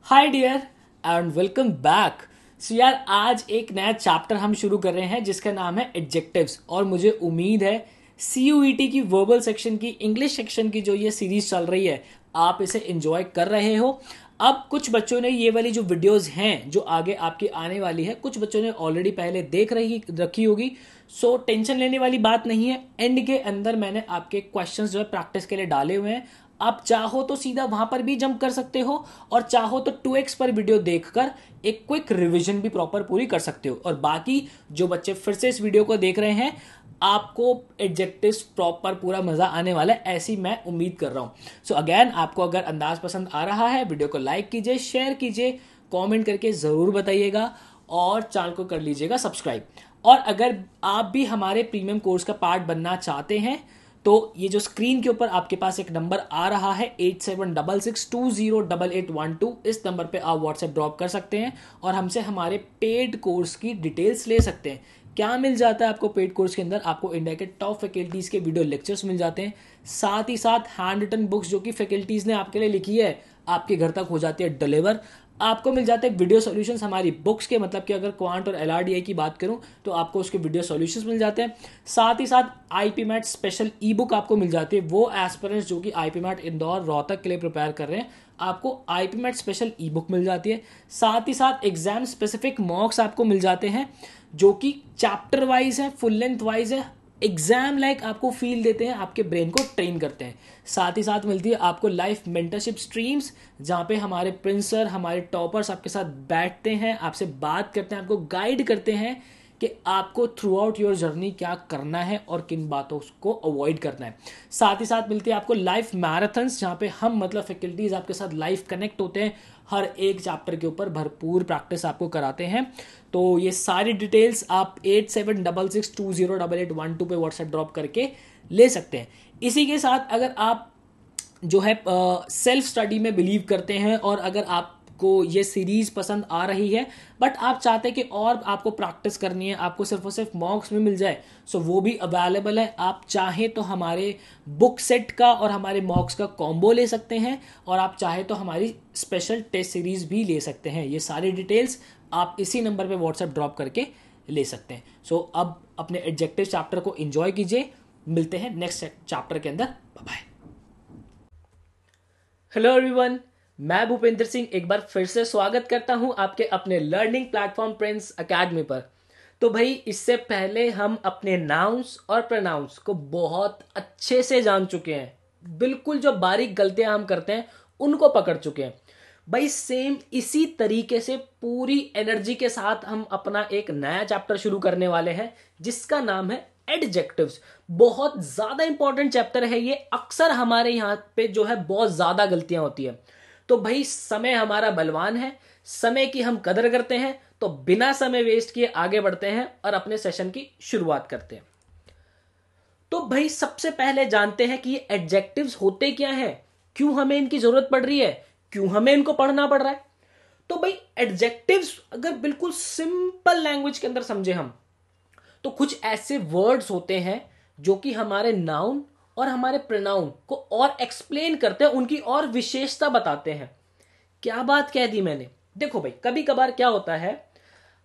Hi dear and welcome back. So यार आज एक नया चैप्टर हम शुरू कर रहे हैं जिसका नाम है एडजेक्टिव्स। और मुझे उम्मीद है सीयूईटी की वर्बल सेक्शन की इंग्लिश सेक्शन की जो ये सीरीज चल रही है आप इसे एंजॉय कर रहे हो। अब कुछ बच्चों ने ये वाली जो वीडियोस हैं जो आगे आपकी आने वाली है कुछ बच्चों ने ऑलरेडी पहले देख रही रखी होगी। सो टेंशन लेने वाली बात नहीं है। एंड के अंदर मैंने आपके क्वेश्चंस जो है प्रैक्टिस के लिए डाले हुए हैं। आप चाहो तो सीधा वहां पर भी जंप कर सकते हो और चाहो तो 2x पर वीडियो देखकर एक क्विक रिवीजन भी प्रॉपर पूरी कर सकते हो। और बाकी जो बच्चे फिर से इस वीडियो को देख रहे हैं आपको एडजेक्टिव्स प्रॉपर पूरा मजा आने वाला है ऐसी मैं उम्मीद कर रहा हूं। सो अगेन आपको अगर अंदाज पसंद आ रहा है वीडियो को लाइक कीजिए, शेयर कीजिए, कमेंट करके जरूर बताइएगा और चैनल को कर लीजिएगा सब्सक्राइब। और अगर आप भी हमारे प्रीमियम कोर्स का पार्ट बनना चाहते हैं तो ये जो स्क्रीन के ऊपर आपके पास एक नंबर आ रहा है 8766208812, इस नंबर पे आप व्हाट्सएप ड्रॉप कर सकते हैं और हमसे हमारे पेड कोर्स की डिटेल्स ले सकते हैं। क्या मिल जाता है आपको पेड कोर्स के अंदर? आपको इंडिया के टॉप फैकल्टीज के वीडियो लेक्चर्स मिल जाते हैं, साथ ही साथ हैंड रिटन बुक्स जो कि फैकल्टीज ने आपके लिए लिखी है आपके घर तक हो जाती है डिलीवर। आपको मिल जाते हैं वीडियो सॉल्यूशंस हमारी बुक्स के, मतलब कि अगर क्वांट और एलआरडीआई की बात करूं तो आपको उसके वीडियो सॉल्यूशंस मिल जाते हैं। साथ ही साथ IP mat special e book आपको मिल जाती है। वो एस्पिरेंट्स जो कि आईपी मैट इंदौर रोहतक के लिए प्रिपेयर कर रहे हैं आपको IP mat special e book मिल जाती है। साथ ही साथ एग्जाम स्पेसिफिक मॉक्स आपको मिल जाते हैं जो कि चैप्टर वाइज है, फुल लेंथ वाइज है, एग्जाम लाइक आपको फील देते हैं, आपके ब्रेन को ट्रेन करते हैं। साथ ही साथ मिलती है आपको लाइफ मेंटरशिप स्ट्रीम्स जहां पे हमारे प्रिंसर हमारे टॉपर्स आपके साथ बैठते हैं, आपसे बात करते हैं, आपको गाइड करते हैं कि आपको थ्रू आउट योर जर्नी क्या करना है और किन बातों को अवॉइड करना है। साथ ही साथ मिलती है आपको लाइफ मैराथन्स जहां पे हम मतलब फैकल्टीज आपके साथ लाइव कनेक्ट होते हैं, हर एक चैप्टर के ऊपर भरपूर प्रैक्टिस आपको कराते हैं। तो ये सारी डिटेल्स आप 8766208812 पे व्हाट्सएप ड्रॉप करके ले सकते हैं। इसी के साथ अगर आप जो है सेल्फ स्टडी में बिलीव करते हैं और अगर आपको ये सीरीज पसंद आ रही है बट आप चाहते हैं कि और आपको प्रैक्टिस करनी है, आपको सिर्फ और सिर्फ मॉक्स में मिल जाए, सो वो भी अवेलेबल है। आप चाहें तो हमारे बुक सेट का और हमारे मॉक्स का कॉम्बो ले सकते हैं और आप चाहें तो हमारी स्पेशल टेस्ट सीरीज भी ले सकते हैं। ये सारी डिटेल्स आप इसी नंबर पे व्हाट्सएप ड्रॉप करके ले सकते हैं। सो अब अपने एडजेक्टिव चैप्टर को एंजॉय कीजिए। मिलते हैं नेक्स्ट चैप्टर के अंदर। Bye bye. हेलो एवरीवन, मैं भूपेंद्र सिंह एक बार फिर से स्वागत करता हूं आपके अपने लर्निंग प्लेटफॉर्म प्रिंस एकेडमी पर। तो भाई इससे पहले हम अपने नाउन्स और प्रोनाउंस को बहुत अच्छे से जान चुके हैं, बिल्कुल जो बारीक गलतियां हम करते हैं उनको पकड़ चुके हैं। भाई सेम इसी तरीके से पूरी एनर्जी के साथ हम अपना एक नया चैप्टर शुरू करने वाले हैं जिसका नाम है एडजेक्टिव्स। बहुत ज्यादा इंपॉर्टेंट चैप्टर है ये। अक्सर हमारे यहाँ पे जो है बहुत ज्यादा गलतियां होती है। तो भाई समय हमारा बलवान है, समय की हम कदर करते हैं, तो बिना समय वेस्ट किए आगे बढ़ते हैं और अपने सेशन की शुरुआत करते हैं। तो भाई सबसे पहले जानते हैं कि ये एडजेक्टिव्स होते क्या हैं, क्यों हमें इनकी जरूरत पड़ रही है, क्यों हमें इनको पढ़ना पड़ रहा है। तो भाई एडजेक्टिव्स अगर बिल्कुल सिंपल लैंग्वेज के अंदर समझे हम तो कुछ ऐसे वर्ड्स होते हैं जो कि हमारे नाउन और हमारे प्रोनाउन को और एक्सप्लेन करते हैं, उनकी और विशेषता बताते हैं। क्या बात कह दी मैंने। देखो भाई कभी कभार क्या होता है,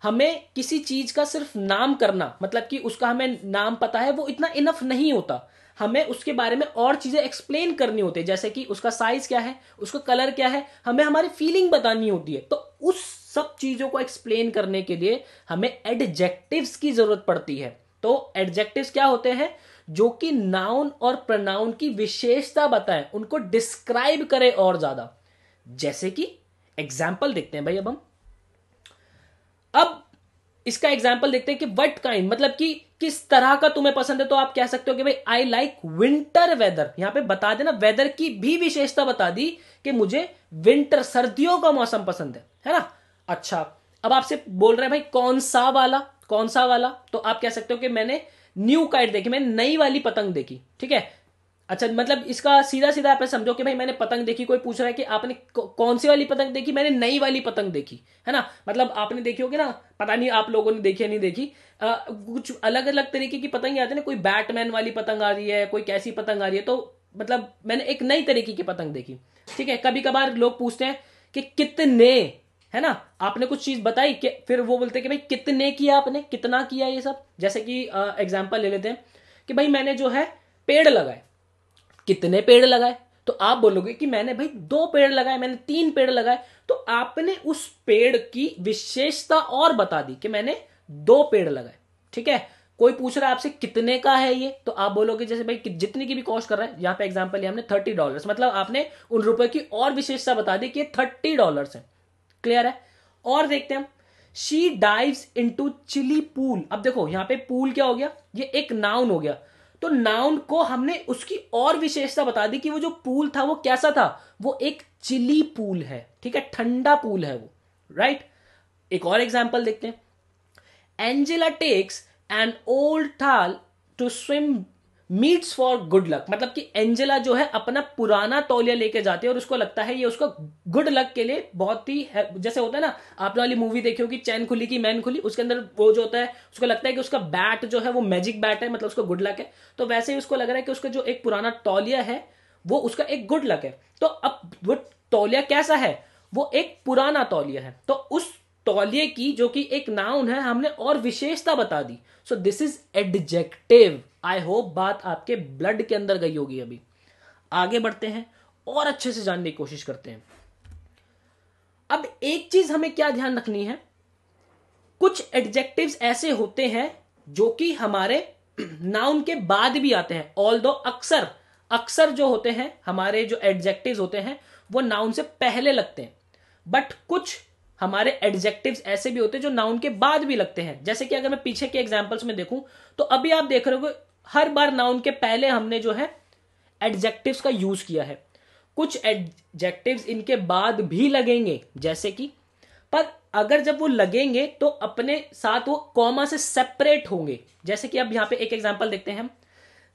हमें किसी चीज का सिर्फ नाम करना, मतलब कि उसका हमें नाम पता है, वो इतना इनफ नहीं होता। हमें उसके बारे में और चीजें एक्सप्लेन करनी होती है, जैसे कि उसका साइज क्या है, उसका कलर क्या है, हमें हमारी फीलिंग बतानी होती है। तो उस सब चीजों को एक्सप्लेन करने के लिए हमें एडजेक्टिव्स की जरूरत पड़ती है। तो एडजेक्टिव्स क्या होते हैं? जो कि नाउन और प्रोनाउन की विशेषता बताएं, उनको डिस्क्राइब करें और ज्यादा। जैसे कि एग्जाम्पल देखते हैं भाई। अब इसका एग्जाम्पल देखते हैं कि व्हाट काइंड, मतलब कि किस तरह का तुम्हें पसंद है। तो आप कह सकते हो कि भाई आई लाइक विंटर वेदर। यहां पे बता देना, वेदर की भी विशेषता बता दी कि मुझे विंटर सर्दियों का मौसम पसंद है ना। अच्छा, अब आपसे बोल रहे हैं भाई कौन सा वाला, कौन सा वाला, तो आप कह सकते हो कि मैंने न्यू काइट देखी, मैंने नई वाली पतंग देखी। ठीक है, अच्छा मतलब इसका सीधा सीधा आप समझो कि भाई मैंने पतंग देखी, कोई पूछ रहा है कि आपने कौन सी वाली पतंग देखी, मैंने नई वाली पतंग देखी, है ना। मतलब आपने देखी होगी ना, पता नहीं आप लोगों ने देखी या नहीं देखी। कुछ अलग अलग तरीके की पतंग आती है ना, कोई बैटमैन वाली पतंग आ रही है, कोई कैसी पतंग आ रही है। तो मतलब मैंने एक नई तरीके की पतंग देखी। ठीक है, कभी कभार लोग पूछते हैं कि कितने, है ना, आपने कुछ चीज बताई कि फिर वो बोलते हैं कि भाई कितने किया आपने, कितना किया, ये सब। जैसे कि एग्जांपल ले लेते हैं कि भाई मैंने जो है पेड़ लगाए, कितने पेड़ लगाए, तो आप बोलोगे कि मैंने भाई 2 पेड़ लगाए, मैंने 3 पेड़ लगाए। तो आपने उस पेड़ की विशेषता और बता दी कि मैंने 2 पेड़ लगाए। ठीक है, कोई पूछ रहा है आपसे कितने का है ये, तो आप बोलोगे जैसे भाई जितनी की भी कॉस्ट कर रहा है, यहां पे एग्जांपल लिया हमने $30, मतलब आपने उन रुपए की और विशेषता बता दी कि $30 है। क्लियर है। और देखते हैं हम, she dives into chilly pool. अब देखो यहां पे पूल क्या हो गया, ये एक नाउन हो गया। तो नाउन को हमने उसकी और विशेषता बता दी कि वो जो पूल था वो कैसा था, वो एक चिली पूल है। ठीक है, ठंडा पूल है वो, राइट। एक और एग्जांपल देखते हैं, Angela takes an old towel to swim meets for good luck. मतलब कि एंजेला जो है अपना पुराना तौलिया लेके जाती है और उसको लगता है ये उसको गुड लक के लिए बहुत ही जैसे होता है ना, आपने वाली मूवी देखी होगी चैन खुली की मैन खुली, उसके अंदर वो जो होता है उसको लगता है कि उसका बैट जो है वो मैजिक बैट है, मतलब उसको गुड लक है। तो वैसे ही उसको लग रहा है कि उसका जो एक पुराना तौलिया है वो उसका एक गुड लक है। तो अब वो तौलिया कैसा है, वो एक पुराना तौलिया है। तो उस तौलिए की जो कि एक नाउन है हमने और विशेषता बता दी। So this is adjective. I hope बात आपके ब्लड के अंदर गई होगी। अभी आगे बढ़ते हैं और अच्छे से जानने की कोशिश करते हैं। अब एक चीज हमें क्या ध्यान रखनी है, कुछ एडजेक्टिव्स ऐसे होते हैं जो कि हमारे नाउन के बाद भी आते हैं। ऑल्दो अक्सर अक्सर जो होते हैं हमारे जो एडजेक्टिव्स होते हैं वो नाउन से पहले लगते हैं, बट कुछ हमारे एडजेक्टिव्स ऐसे भी होते हैं जो नाउन के बाद भी लगते हैं। जैसे कि अगर मैं पीछे के एग्जांपल्स में देखूं तो अभी आप देख रहे हो हर बार नाउन के पहले हमने जो है एडजेक्टिव्स का यूज किया है। कुछ एडजेक्टिव्स इनके बाद भी लगेंगे, जैसे कि, पर अगर जब वो लगेंगे तो अपने साथ वो कॉमा से सेपरेट होंगे। जैसे कि अब यहां पे एक एग्जांपल देखते हैं हम,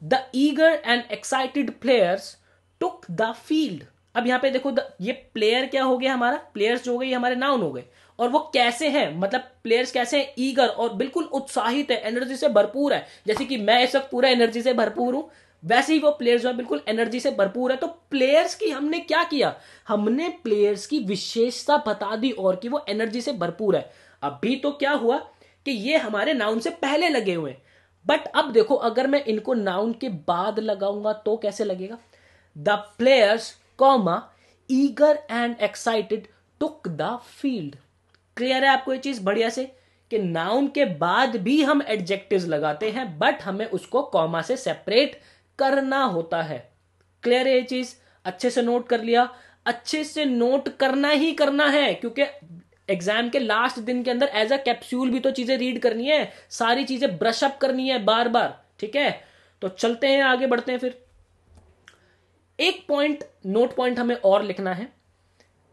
the eager and excited players took the field. अब यहां पे देखो ये प्लेयर क्या हो गया, हमारा प्लेयर्स जो हो गए हमारे नाउन हो गए। और वो कैसे हैं, मतलब प्लेयर्स कैसे हैं, ईगर और बिल्कुल उत्साहित है, एनर्जी से भरपूर है। जैसे कि मैं इस वक्त पूरा एनर्जी से भरपूर हूं, वैसे ही वो प्लेयर्स जो है बिल्कुल एनर्जी से भरपूर है। तो प्लेयर्स की हमने क्या किया, हमने प्लेयर्स की विशेषता बता दी और कि वो एनर्जी से भरपूर है। अभी तो क्या हुआ कि ये हमारे नाउन से पहले लगे हुए हैं, बट अब देखो अगर मैं इनको नाउन के बाद लगाऊंगा तो कैसे लगेगा, the players comma eager and excited took the field. Clear है आपको ये चीज बढ़िया से, कि नाउन के बाद भी हम एडजेक्टिव्स लगाते हैं बट हमें उसको कॉमा से सेपरेट करना होता है। क्लियर है ये चीज, अच्छे से नोट कर लिया। अच्छे से नोट करना ही करना है, क्योंकि एग्जाम के लास्ट दिन के अंदर एज अ कैप्सूल भी तो चीजें रीड करनी है, सारी चीजें ब्रश अप करनी है बार बार। ठीक है, तो चलते हैं आगे बढ़ते हैं। फिर एक पॉइंट, नोट पॉइंट हमें और लिखना है,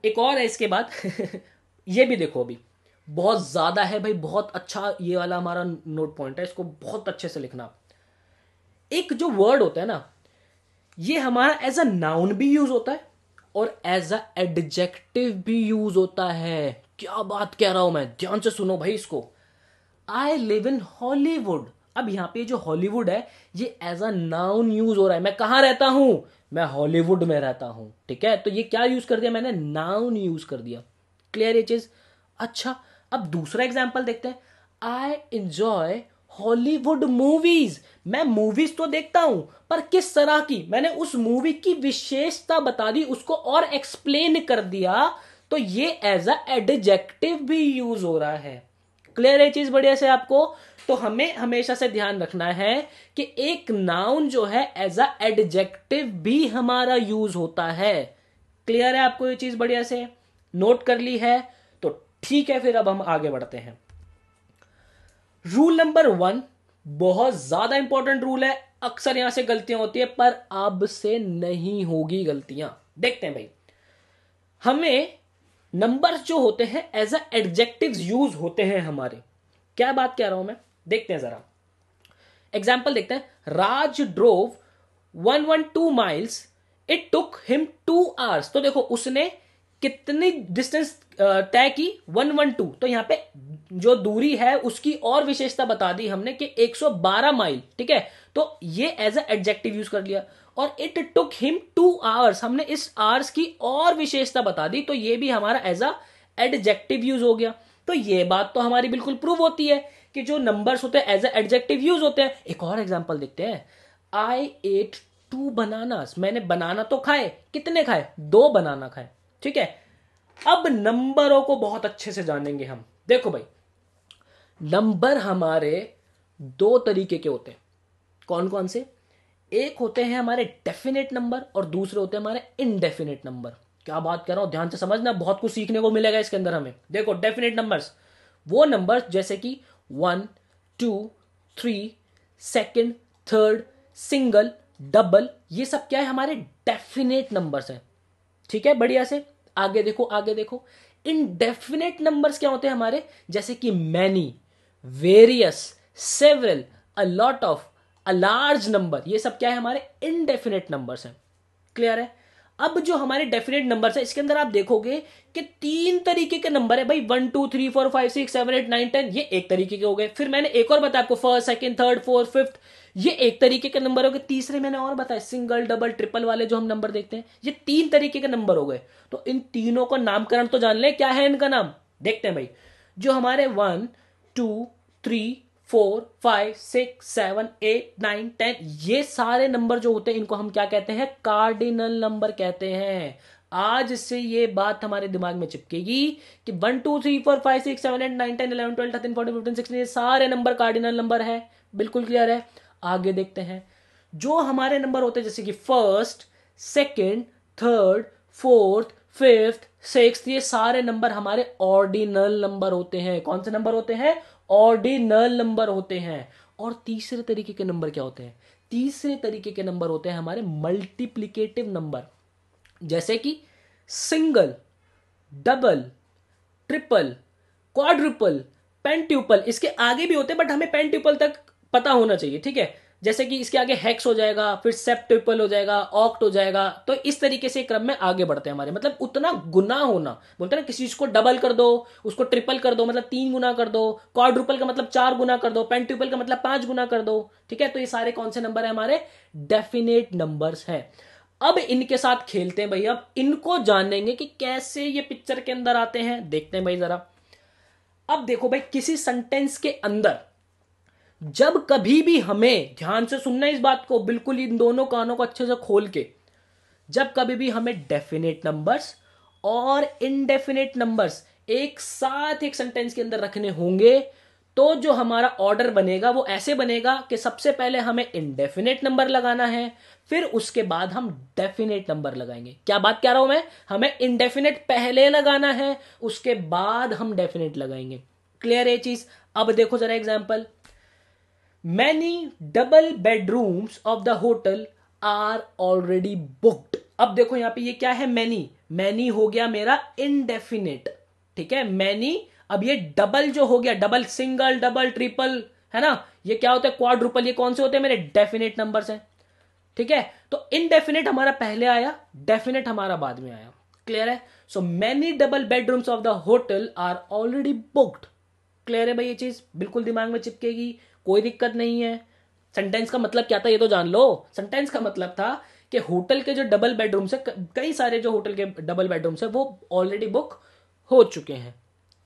एक और है इसके बाद ये भी देखो, अभी बहुत ज्यादा है भाई, बहुत अच्छा ये वाला हमारा नोट पॉइंट है, इसको बहुत अच्छे से लिखना। एक जो वर्ड होता है ना, ये हमारा एज अ नाउन भी यूज होता है और एज अ एडजेक्टिव भी यूज होता है। क्या बात कह रहा हूं मैं, ध्यान से सुनो भाई इसको। I live in Hollywood. अब यहां पे जो हॉलीवुड है ये एज अ नाउन यूज हो रहा है। मैं कहां रहता हूं, मैं हॉलीवुड में रहता हूं। ठीक है, तो ये क्या यूज कर दिया मैंने, नाउन यूज कर दिया। क्लियर ये चीज। अच्छा, अब दूसरा एग्जांपल देखते हैं, आई एंजॉय हॉलीवुड मूवीज। मैं मूवीज तो देखता हूं, पर किस तरह की, मैंने उस मूवी की विशेषता बता दी, उसको और एक्सप्लेन कर दिया, तो ये एज अ एडजेक्टिव भी यूज हो रहा है। क्लियर है चीज बढ़िया से आपको। तो हमें हमेशा से ध्यान रखना है कि एक नाउन जो है एज अ एडजेक्टिव भी हमारा यूज होता है। क्लियर है आपको ये चीज बढ़िया से, नोट कर ली है तो ठीक है। फिर अब हम आगे बढ़ते हैं। रूल नंबर 1 बहुत ज्यादा इंपॉर्टेंट रूल है, अक्सर यहां से गलतियां होती है पर अब से नहीं होगी गलतियां। देखते हैं भाई, हमें नंबर्स जो होते हैं एज अ एडजेक्टिव्स यूज होते हैं हमारे। क्या बात कह रहा हूं मैं, देखते हैं जरा एग्जाम्पल देखते हैं। Raj drove 112 miles, it took him 2 hours. तो देखो उसने कितनी डिस्टेंस तय की, 112। तो यहां पे जो दूरी है उसकी और विशेषता बता दी हमने कि 112 माइल। ठीक है, तो ये एज अ एडजेक्टिव यूज कर लिया। और इट टुक हिम 2 hours, हमने इस आवर्स की और विशेषता बता दी, तो ये भी हमारा एज अ एडजेक्टिव यूज हो गया। तो ये बात तो हमारी बिल्कुल प्रूव होती है कि जो नंबर्स होते हैं एज अ एडजेक्टिव यूज होते हैं। एक और एग्जांपल देखते हैं। आई एट 2 bananas, मैंने बनाना तो खाए, कितने खाए? 2 बनाना खाए। ठीक है, अब नंबरों को बहुत अच्छे से जानेंगे हम। देखो भाई, नंबर हमारे 2 तरीके के होते हैं। कौन कौन से? एक होते हैं हमारे डेफिनेट नंबर और दूसरे होते हैं हमारे इनडेफिनेट नंबर। क्या बात कर रहा हूं, ध्यान से समझना, बहुत कुछ सीखने को मिलेगा इसके अंदर हमें। देखो, डेफिनेट नंबर्स वो नंबर्स जैसे कि 1, 2, 3, सेकंड, थर्ड, सिंगल, डबल, ये सब क्या है? हमारे डेफिनेट नंबर्स हैं। ठीक है, बढ़िया से आगे देखो, आगे देखो। इनडेफिनेट नंबर्स क्या होते हैं हमारे? जैसे कि many, various, several, a lot of, a large number, ये सब क्या है? हमारे इनडेफिनेट नंबर्स हैं। क्लियर है? अब जो हमारे डेफिनेट नंबर्स है, इसके अंदर आप देखोगे कि 3 तरीके के नंबर है भाई। 1, 2, 3, 4, 5, 6, 7, 8, 9, 10, ये एक तरीके के हो गए। फिर मैंने एक और बताया आपको, first, second, third, fourth, fifth, ये एक तरीके के नंबर हो गए। तीसरे मैंने और बताया, सिंगल, डबल, ट्रिपल वाले जो हम नंबर देखते हैं, ये 3 तरीके के नंबर हो गए। तो इन तीनों का नामकरण तो जान ले, क्या है इनका नाम? देखते हैं भाई। जो हमारे 1, 2, 3, 4, 5, 6, 7, 8, 9, 10, ये सारे नंबर जो होते हैं, इनको हम क्या कहते हैं? कार्डिनल नंबर कहते हैं। आज से ये बात हमारे दिमाग में चिपकेगी कि 1, 2, 3, 4, 5, 6, 7, 8, 9, 10, 11, 12, 13, 14, 15, 16, ये सारे नंबर कार्डिनल नंबर है। बिल्कुल क्लियर है? आगे देखते हैं। जो हमारे नंबर होते हैं जैसे कि first, second, third, fourth, fifth, sixth, ये सारे नंबर हमारे ऑर्डिनल नंबर होते हैं। कौन से नंबर होते हैं? ऑर्डिनल नंबर होते हैं। और तीसरे तरीके के नंबर क्या होते हैं? तीसरे तरीके के नंबर होते हैं हमारे मल्टीप्लिकेटिव नंबर, जैसे कि सिंगल, डबल, ट्रिपल, क्वाड्रुपल, पेंट्यूपल। इसके आगे भी होते हैं बट हमें पेंट्यूपल तक पता होना चाहिए। ठीक है, जैसे कि इसके आगे हेक्स हो जाएगा, फिर सेप्ट्यूपल हो जाएगा, ऑक्ट हो जाएगा। तो इस तरीके से क्रम में आगे बढ़ते हैं हमारे। मतलब उतना गुना होना, बोलते हैं ना, किसी चीज को डबल कर दो, उसको ट्रिपल कर दो, मतलब 3 गुना कर दो। क्वाड्रुपल का मतलब 4 गुना कर दो। पेंट्यूपल का मतलब 5 गुना कर दो। ठीक है, तो ये सारे कौन से नंबर है? हमारे डेफिनेट नंबर्स हैं। अब इनके साथ खेलते हैं भाई। अब इनको जानेंगे कि कैसे ये पिक्चर के अंदर आते हैं। देखते हैं भाई जरा। अब देखो भाई, किसी सेंटेंस के अंदर जब कभी भी हमें, ध्यान से सुनना इस बात को, बिल्कुल इन दोनों कानों को अच्छे से खोल के, जब कभी भी हमें डेफिनेट नंबर्स और इनडेफिनेट नंबर्स एक साथ एक सेंटेंस के अंदर रखने होंगे, तो जो हमारा ऑर्डर बनेगा वो ऐसे बनेगा कि सबसे पहले हमें इनडेफिनेट नंबर लगाना है, फिर उसके बाद हम डेफिनेट नंबर लगाएंगे। क्या बात कह रहा हूं मैं? हमें इनडेफिनेट पहले लगाना है, उसके बाद हम डेफिनेट लगाएंगे। क्लियर है चीज? अब देखो जरा example. Many double bedrooms of the hotel are already booked. अब देखो यहां पे ये क्या है? मैनी। मैनी हो गया मेरा इनडेफिनेट। ठीक है, मैनी। अब ये डबल जो हो गया, डबल, सिंगल, डबल, ट्रिपल, है ना, ये क्या होता है? क्वाड्रुपल। ये कौन से होते हैं? मेरे डेफिनेट नंबर्स हैं। ठीक है, तो इनडेफिनेट हमारा पहले आया, डेफिनेट हमारा बाद में आया। क्लियर है? So many double bedrooms of the hotel are already booked. Clear है भाई? ये चीज बिल्कुल दिमाग में चिपकेगी, कोई दिक्कत नहीं है। सेंटेंस का मतलब क्या था ये तो जान लो। सेंटेंस का मतलब था कि होटल के जो डबल बेडरूम्स है, कई सारे जो होटल के डबल बेडरूम्स है, वो ऑलरेडी बुक हो चुके हैं।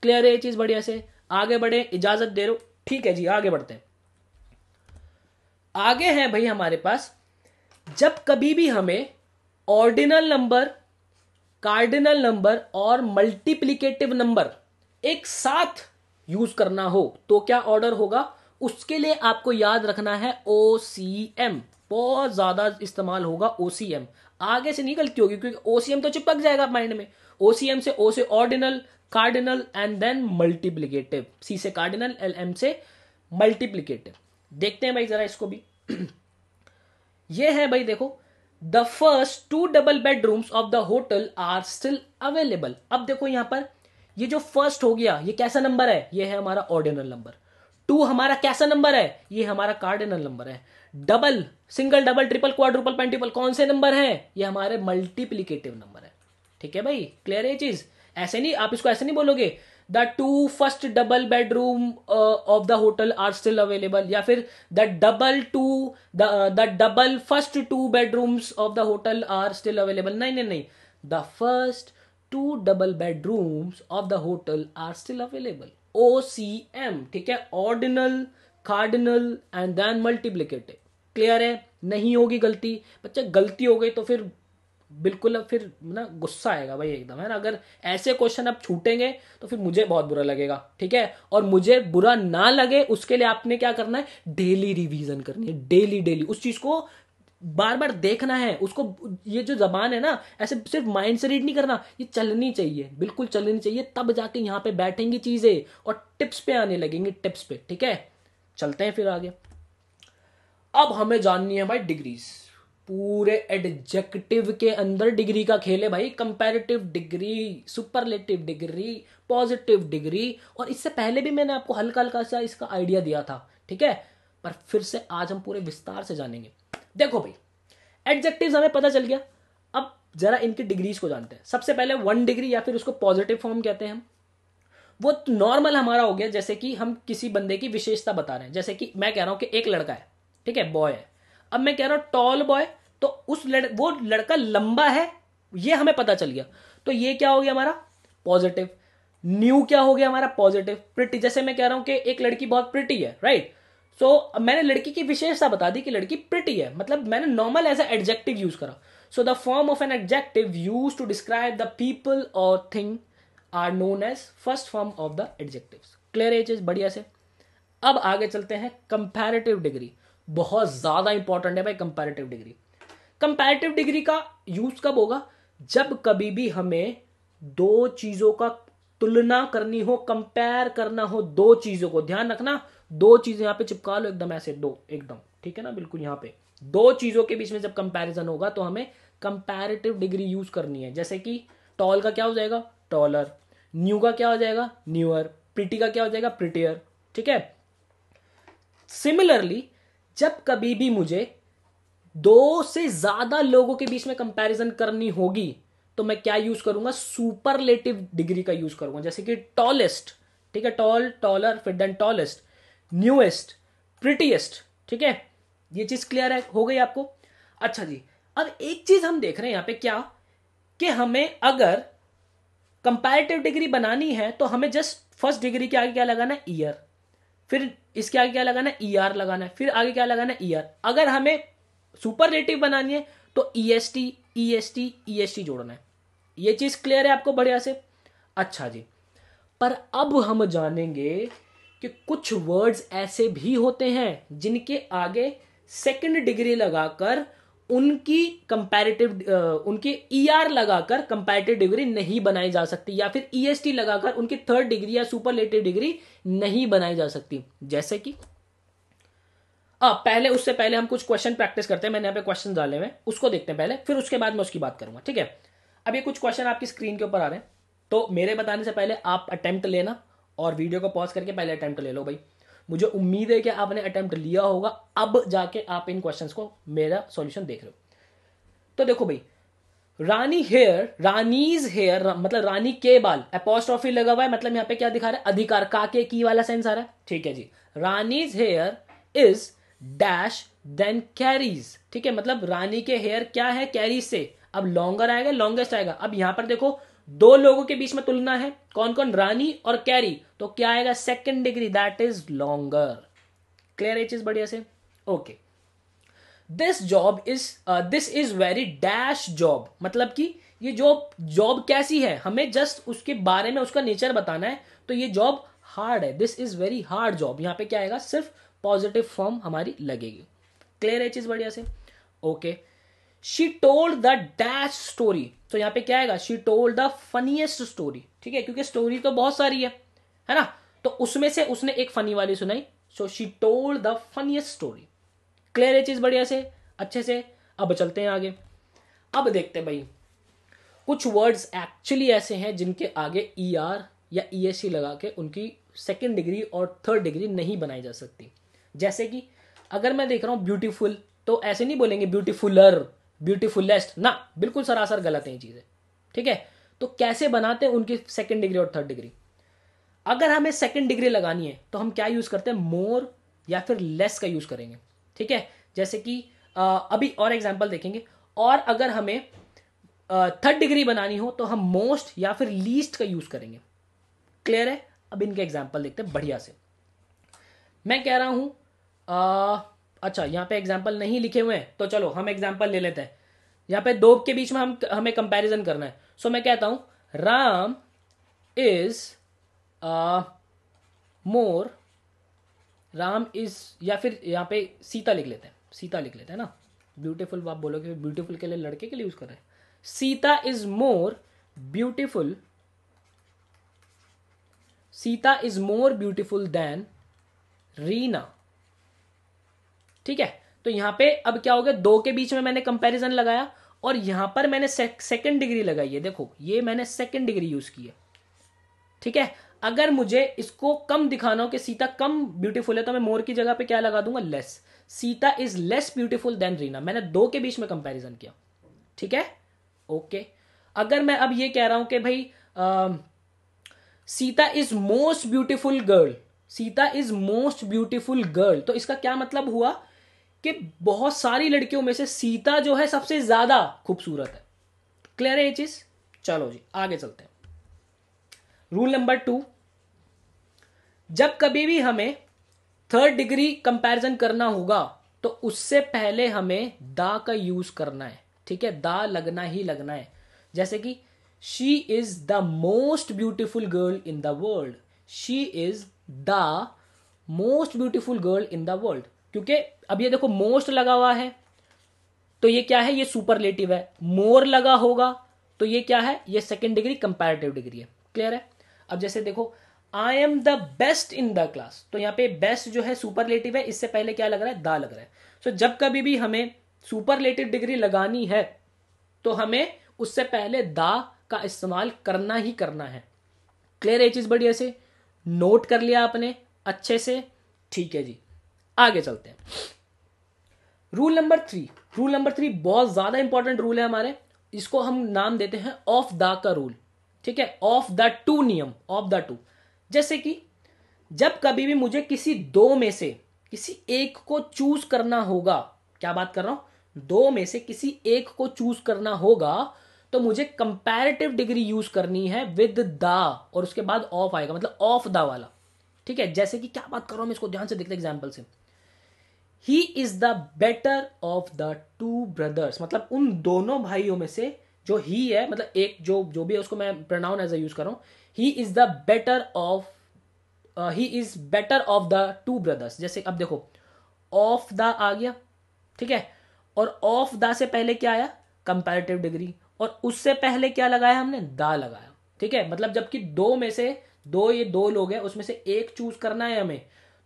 क्लियर है ये चीज? बढ़िया से आगे बढ़े, इजाजत दे रहे हो? ठीक है जी, आगे बढ़ते हैं। आगे है भाई हमारे पास, जब कभी भी हमें ऑर्डिनल नंबर, कार्डिनल नंबर और मल्टीप्लिकेटिव नंबर एक साथ यूज करना हो तो क्या ऑर्डर होगा? उसके लिए आपको याद रखना है ओसीएम। बहुत ज्यादा इस्तेमाल होगा ओसीएम। आगे से नहीं गलती होगी क्योंकि ओसीएम तो चिपक जाएगा माइंड में। ओसीएम से, ओ से ordinal, cardinal and then multiplicative, C से कार्डिनल, एल एम से मल्टीप्लिकेटिव। देखते हैं भाई जरा इसको भी। ये है भाई, देखो, the first 2 double bedrooms of the hotel are still available. अब देखो यहां पर ये जो फर्स्ट हो गया, ये कैसा नंबर है? ये है हमारा ऑर्डिनल नंबर। 2 हमारा कैसा नंबर है? ये हमारा कार्डिनल नंबर है। Double, single, double, triple, quadruple, pentuple कौन से नंबर है? ये हमारे मल्टीप्लिकेटिव नंबर है। ठीक है भाई, क्लियर है ये चीज? ऐसे नहीं, आप इसको ऐसे नहीं बोलोगे the 2 first double bedroom of the hotel are still available, या फिर the double first 2 bedrooms of the hotel are still available. नहीं नहीं नहीं, the first 2 double bedrooms of the hotel are still available. OCM, ठीक है, ordinal, cardinal and then multiplicative. Clear है? नहीं होगी गलती बच्चे, गलती हो गई तो फिर बिल्कुल अब फिर ना गुस्सा आएगा भाई एकदम, है ना। अगर ऐसे क्वेश्चन अब छूटेंगे तो फिर मुझे बहुत बुरा लगेगा, ठीक है। और मुझे बुरा ना लगे उसके लिए आपने क्या करना है, डेली रिवीजन करनी है, डेली डेली उस चीज को बार बार देखना है उसको। ये जो जबान है ना, ऐसे सिर्फ माइंड से रीड नहीं करना, ये चलनी चाहिए, बिल्कुल चलनी चाहिए, तब जाके यहाँ पे बैठेंगी चीजें और टिप्स पे आने लगेंगी, टिप्स पे, ठीक है। चलते हैं फिर आगे। अब हमें जाननी है भाई डिग्रीज। पूरे एडजेक्टिव के अंदर डिग्री का खेल है भाई। Comparative degree, superlative degree, positive degree. और इससे पहले भी मैंने आपको हल्का हल्का सा इसका आइडिया दिया था, ठीक है, पर फिर से आज हम पूरे विस्तार से जानेंगे। देखो भाई, एडजेक्टिव्स हमें पता चल गया, अब जरा इनकी डिग्रीज को जानते हैं। सबसे पहले 1 डिग्री या फिर उसको पॉजिटिव फॉर्म कहते हैं हम। वो नॉर्मल हमारा हो गया, जैसे कि हम किसी बंदे की विशेषता बता रहे हैं। जैसे कि मैं कह रहा हूं कि एक लड़का है, ठीक है, बॉय है। अब मैं कह रहा हूं टॉल बॉय, तो वो लड़का लंबा है, ये हमें पता चल गया। तो ये क्या हो गया हमारा पॉजिटिव। न्यू क्या हो गया हमारा पॉजिटिव। प्रिटी, जैसे मैं कह रहा हूं कि एक लड़की बहुत प्रिटी है, राइट। सो मैंने लड़की की विशेषता बता दी कि लड़की प्रिटी है, मतलब मैंने नॉर्मल एज एडजेक्टिव यूज करा। So the form of an adjective use to describe the people और thing are known as first form of the adjectives. Clear है चीज? बढ़िया से। अब आगे चलते हैं कंपैरेटिव डिग्री। बहुत ज्यादा इंपॉर्टेंट है भाई कंपैरेटिव डिग्री। कंपैरेटिव डिग्री का यूज कब होगा, जब कभी भी हमें दो चीजों का तुलना करनी हो, कंपेयर करना हो दो चीजों को। ध्यान रखना, दो चीजें यहां पे चिपका लो एकदम ऐसे, दो एकदम, ठीक है ना, बिल्कुल। यहां पे दो चीजों के बीच में जब कंपैरिजन होगा तो हमें कंपैरेटिव डिग्री यूज करनी है। जैसे कि टॉल का क्या हो जाएगा, टॉलर। न्यू का क्या हो जाएगा, न्यूअर। प्रिटी का क्या हो जाएगा, प्रिटियर, ठीक है। सिमिलरली जब कभी भी मुझे दो से ज्यादा लोगों के बीच में कंपैरिजन करनी होगी तो मैं क्या यूज करूंगा, सुपरलेटिव डिग्री का यूज करूंगा। जैसे कि टॉलेस्ट, ठीक है, टॉल, टॉलर, फिर देन टॉलेस्ट, न्यूएस्ट, प्रिटीएस्ट, ठीक है। ये चीज क्लियर है, हो गई आपको। अच्छा जी, अब एक चीज हम देख रहे हैं यहां पे क्या, कि हमें अगर कंपैरेटिव डिग्री बनानी है तो हमें जस्ट फर्स्ट डिग्री के आगे क्या लगाना है, ईयर। फिर इसके आगे क्या लगाना है, ईआर लगाना है। फिर आगे क्या लगाना है, ईआर। अगर हमें सुपरलेटिव बनानी है तो ईएसटी, ईएसटी, ईएसटी जोड़ना है। ये चीज क्लियर है आपको बढ़िया से? अच्छा जी, पर अब हम जानेंगे कि कुछ वर्ड्स ऐसे भी होते हैं जिनके आगे सेकंड डिग्री लगाकर उनकी कंपैरेटिव उनके ईआर लगाकर कंपैरेटिव डिग्री नहीं बनाई जा सकती, या फिर ईएसटी लगाकर उनकी थर्ड डिग्री या सुपरलेटिव डिग्री नहीं बनाई जा सकती। जैसे कि पहले, उससे पहले हम कुछ क्वेश्चन प्रैक्टिस करते हैं। मैंने यहाँ पे क्वेश्चन डाले हुए, उसको देखते हैं पहले, फिर उसके बाद मैं उसकी बात करूंगा, ठीक है। अब ये कुछ क्वेश्चन आपकी स्क्रीन के ऊपर आ रहे हैं, तो मेरे बताने से पहले आप अटेम्प्ट लेना और वीडियो को पॉज करके पहले अटेम्प्ट ले लो भाई। मुझे उम्मीद है कि आपने अटेम्प्ट लिया होगा, अब जाके आप इन क्वेश्चंस को मेरा सॉल्यूशन देख रहे हो। तो देखो भाई, रानी हेयर, रानीज हेयर मतलब रानी के बाल, अपोस्ट्रोफी लगा हुआ है, मतलब यहां पे क्या दिखा रहा है, अधिकार, काके की वाला सेंस आ रहा है, ठीक है जी। Rani's hair is dash than Carrie's, ठीक है, मतलब रानी के हेयर क्या है, कैरीज से। अब लॉन्गर आएगा, लॉन्गेस्ट आएगा। अब यहां पर देखो दो लोगों के बीच में तुलना है, कौन कौन, रानी और कैरी, तो क्या आएगा, second degree, that is longer. Clear है चीज बढ़िया से? Okay. This is very dash job, मतलब कि ये जॉब कैसी है, हमें जस्ट उसके बारे में उसका नेचर बताना है। तो ये जॉब हार्ड है, this is very hard job. यहां पे क्या आएगा, सिर्फ पॉजिटिव फॉर्म हमारी लगेगी। क्लियर है चीज बढ़िया से? Okay. She told the dash story, तो यहां पे क्या आएगा, she told the funniest story, ठीक है, क्योंकि स्टोरी तो बहुत सारी है ना, तो उसमें से उसने एक फनी वाली सुनाई। So she told the funniest story. Clear है चीज बढ़िया से, अच्छे से? अब चलते हैं आगे। अब देखते हैं भाई, कुछ वर्ड्स एक्चुअली ऐसे हैं जिनके आगे ईआर या ईएससी लगा के उनकी सेकंड डिग्री और थर्ड डिग्री नहीं बनाई जा सकती। जैसे कि अगर मैं देख रहा हूं ब्यूटीफुल, तो ऐसे नहीं बोलेंगे ब्यूटीफुलर, ब्यूटीफुलेस्ट ना, बिल्कुल सरासर गलत है ये चीजें, ठीक है। तो कैसे बनाते हैं उनकी सेकंड डिग्री और थर्ड डिग्री। अगर हमें सेकंड डिग्री लगानी है तो हम क्या यूज करते हैं, मोर या फिर लेस का यूज करेंगे। ठीक है, जैसे कि अभी और एग्जांपल देखेंगे। और अगर हमें थर्ड डिग्री बनानी हो तो हम मोस्ट या फिर लीस्ट का यूज करेंगे। क्लियर है? अब इनके एग्जांपल देखते हैं बढ़िया से। मैं कह रहा हूं अच्छा यहाँ पे एग्जांपल नहीं लिखे हुए हैं तो चलो हम एग्जांपल ले लेते हैं। यहाँ पे दो के बीच में हमें कंपैरिजन करना है। सो मैं कहता हूं Ram is more, Ram is, या फिर यहाँ पे सीता लिख लेते हैं, सीता लिख लेते हैं ना। ब्यूटीफुल आप बोलोगे, ब्यूटीफुल के लिए लड़के के लिए यूज कर रहे हैं। Sita is more beautiful, Sita is more beautiful then Reena. ठीक है, तो यहां पे अब क्या हो गया, दो के बीच में मैंने कंपैरिजन लगाया और यहां पर मैंने सेकंड डिग्री लगाई है। देखो ये मैंने सेकंड डिग्री यूज की है। ठीक है, अगर मुझे इसको कम दिखाना हो कि सीता कम ब्यूटीफुल है तो मैं मोर की जगह पे क्या लगा दूंगा, less. Sita is less beautiful then Reena, मैंने दो के बीच में कंपैरिजन किया। ठीक है, ओके। अगर मैं अब ये कह रहा हूं कि भाई Sita is most beautiful girl, Sita is most beautiful girl, तो इसका क्या मतलब हुआ कि बहुत सारी लड़कियों में से सीता जो है सबसे ज्यादा खूबसूरत है। क्लियर है ये चीज? चलो जी आगे चलते हैं। रूल नंबर 2, जब कभी भी हमें थर्ड डिग्री कंपैरिजन करना होगा तो उससे पहले हमें दा का यूज करना है। ठीक है, दा लगना ही लगना है। जैसे कि she is the most beautiful girl in the world, she is the most beautiful girl in the world. क्योंकि अब ये देखो मोस्ट लगा हुआ है तो ये क्या है, ये सुपरलेटिव है। मोर लगा होगा तो ये क्या है, ये सेकेंड डिग्री कंपैरेटिव डिग्री है। क्लियर है? अब जैसे देखो I am the best in the class, तो यहां पे बेस्ट जो है सुपरलेटिव है, इससे पहले क्या लग रहा है, दा लग रहा है। सो जब कभी भी हमें सुपरलेटिव डिग्री लगानी है तो हमें उससे पहले दा का इस्तेमाल करना ही करना है। क्लियर है? चीज बढ़िया से नोट कर लिया आपने अच्छे से? ठीक है जी, आगे चलते हैं। रूल नंबर 3, रूल नंबर 3 बहुत ज्यादा इंपॉर्टेंट रूल है हमारे, इसको हम नाम देते हैं ऑफ द का रूल। ठीक है, ऑफ द टू नियम, ऑफ द टू। जैसे कि जब कभी भी मुझे किसी दो में से किसी एक को चूज करना होगा, क्या बात कर रहा हूं, दो में से किसी एक को चूज करना होगा तो मुझे कंपैरेटिव डिग्री यूज करनी है विद द, और उसके बाद ऑफ आएगा, मतलब ऑफ द वाला। ठीक है, जैसे कि क्या बात कर रहा हूं मैं, इसको ध्यान से देखते एग्जाम्पल से। ही is the better of the two brothers, मतलब उन दोनों भाइयों में से जो ही है, मतलब एक जो भी है उसको मैं प्रोनाउन एज अ यूज कर रहा हूं। He is the better of, he is better of the two brothers. जैसे अब देखो ऑफ द आ गया, ठीक है, और ऑफ द से पहले क्या आया, कंपैरेटिव डिग्री, और उससे पहले क्या लगाया हमने, दा लगाया। ठीक है, मतलब जबकि दो में से ये दो लोग हैं, उसमें से एक चूज करना है हमें,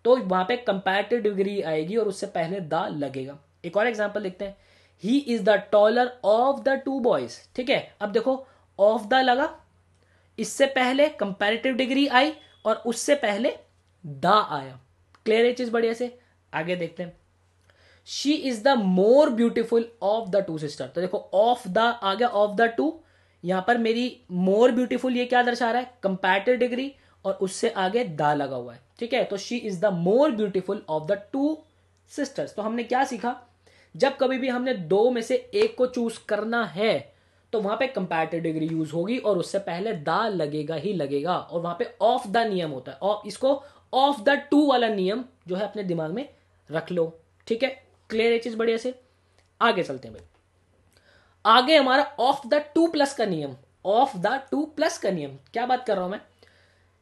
तो वहां पे कंपैरेटिव डिग्री आएगी और उससे पहले दा लगेगा। एक और एग्जांपल देखते हैं। ही is the taller of the two boys. ठीक है, अब देखो ऑफ द लगा, इससे पहले कंपैरेटिव डिग्री आई और उससे पहले दा आया। क्लियर है चीज बढ़िया से? आगे देखते हैं। She is the more beautiful of the two sister, तो देखो ऑफ द आ गया, ऑफ द टू, यहां पर मेरी मोर ब्यूटीफुल ये क्या दर्शा रहा है, कंपैरेटिव डिग्री, और उससे आगे दा लगा हुआ है। ठीक है, तो she is the more beautiful of the two sisters. तो हमने क्या सीखा, जब कभी भी हमने दो में से एक को चूज करना है तो वहां पे कंपैरेटिव डिग्री यूज होगी और उससे पहले दा लगेगा ही लगेगा, और वहां पे ऑफ द नियम होता है, और इसको ऑफ द टू वाला नियम जो है अपने दिमाग में रख लो। ठीक है, क्लियर है चीज बढ़िया से? आगे चलते हैं भाई। आगे हमारा ऑफ द टू प्लस का नियम, ऑफ द टू प्लस का नियम, क्या बात कर रहा हूं मैं,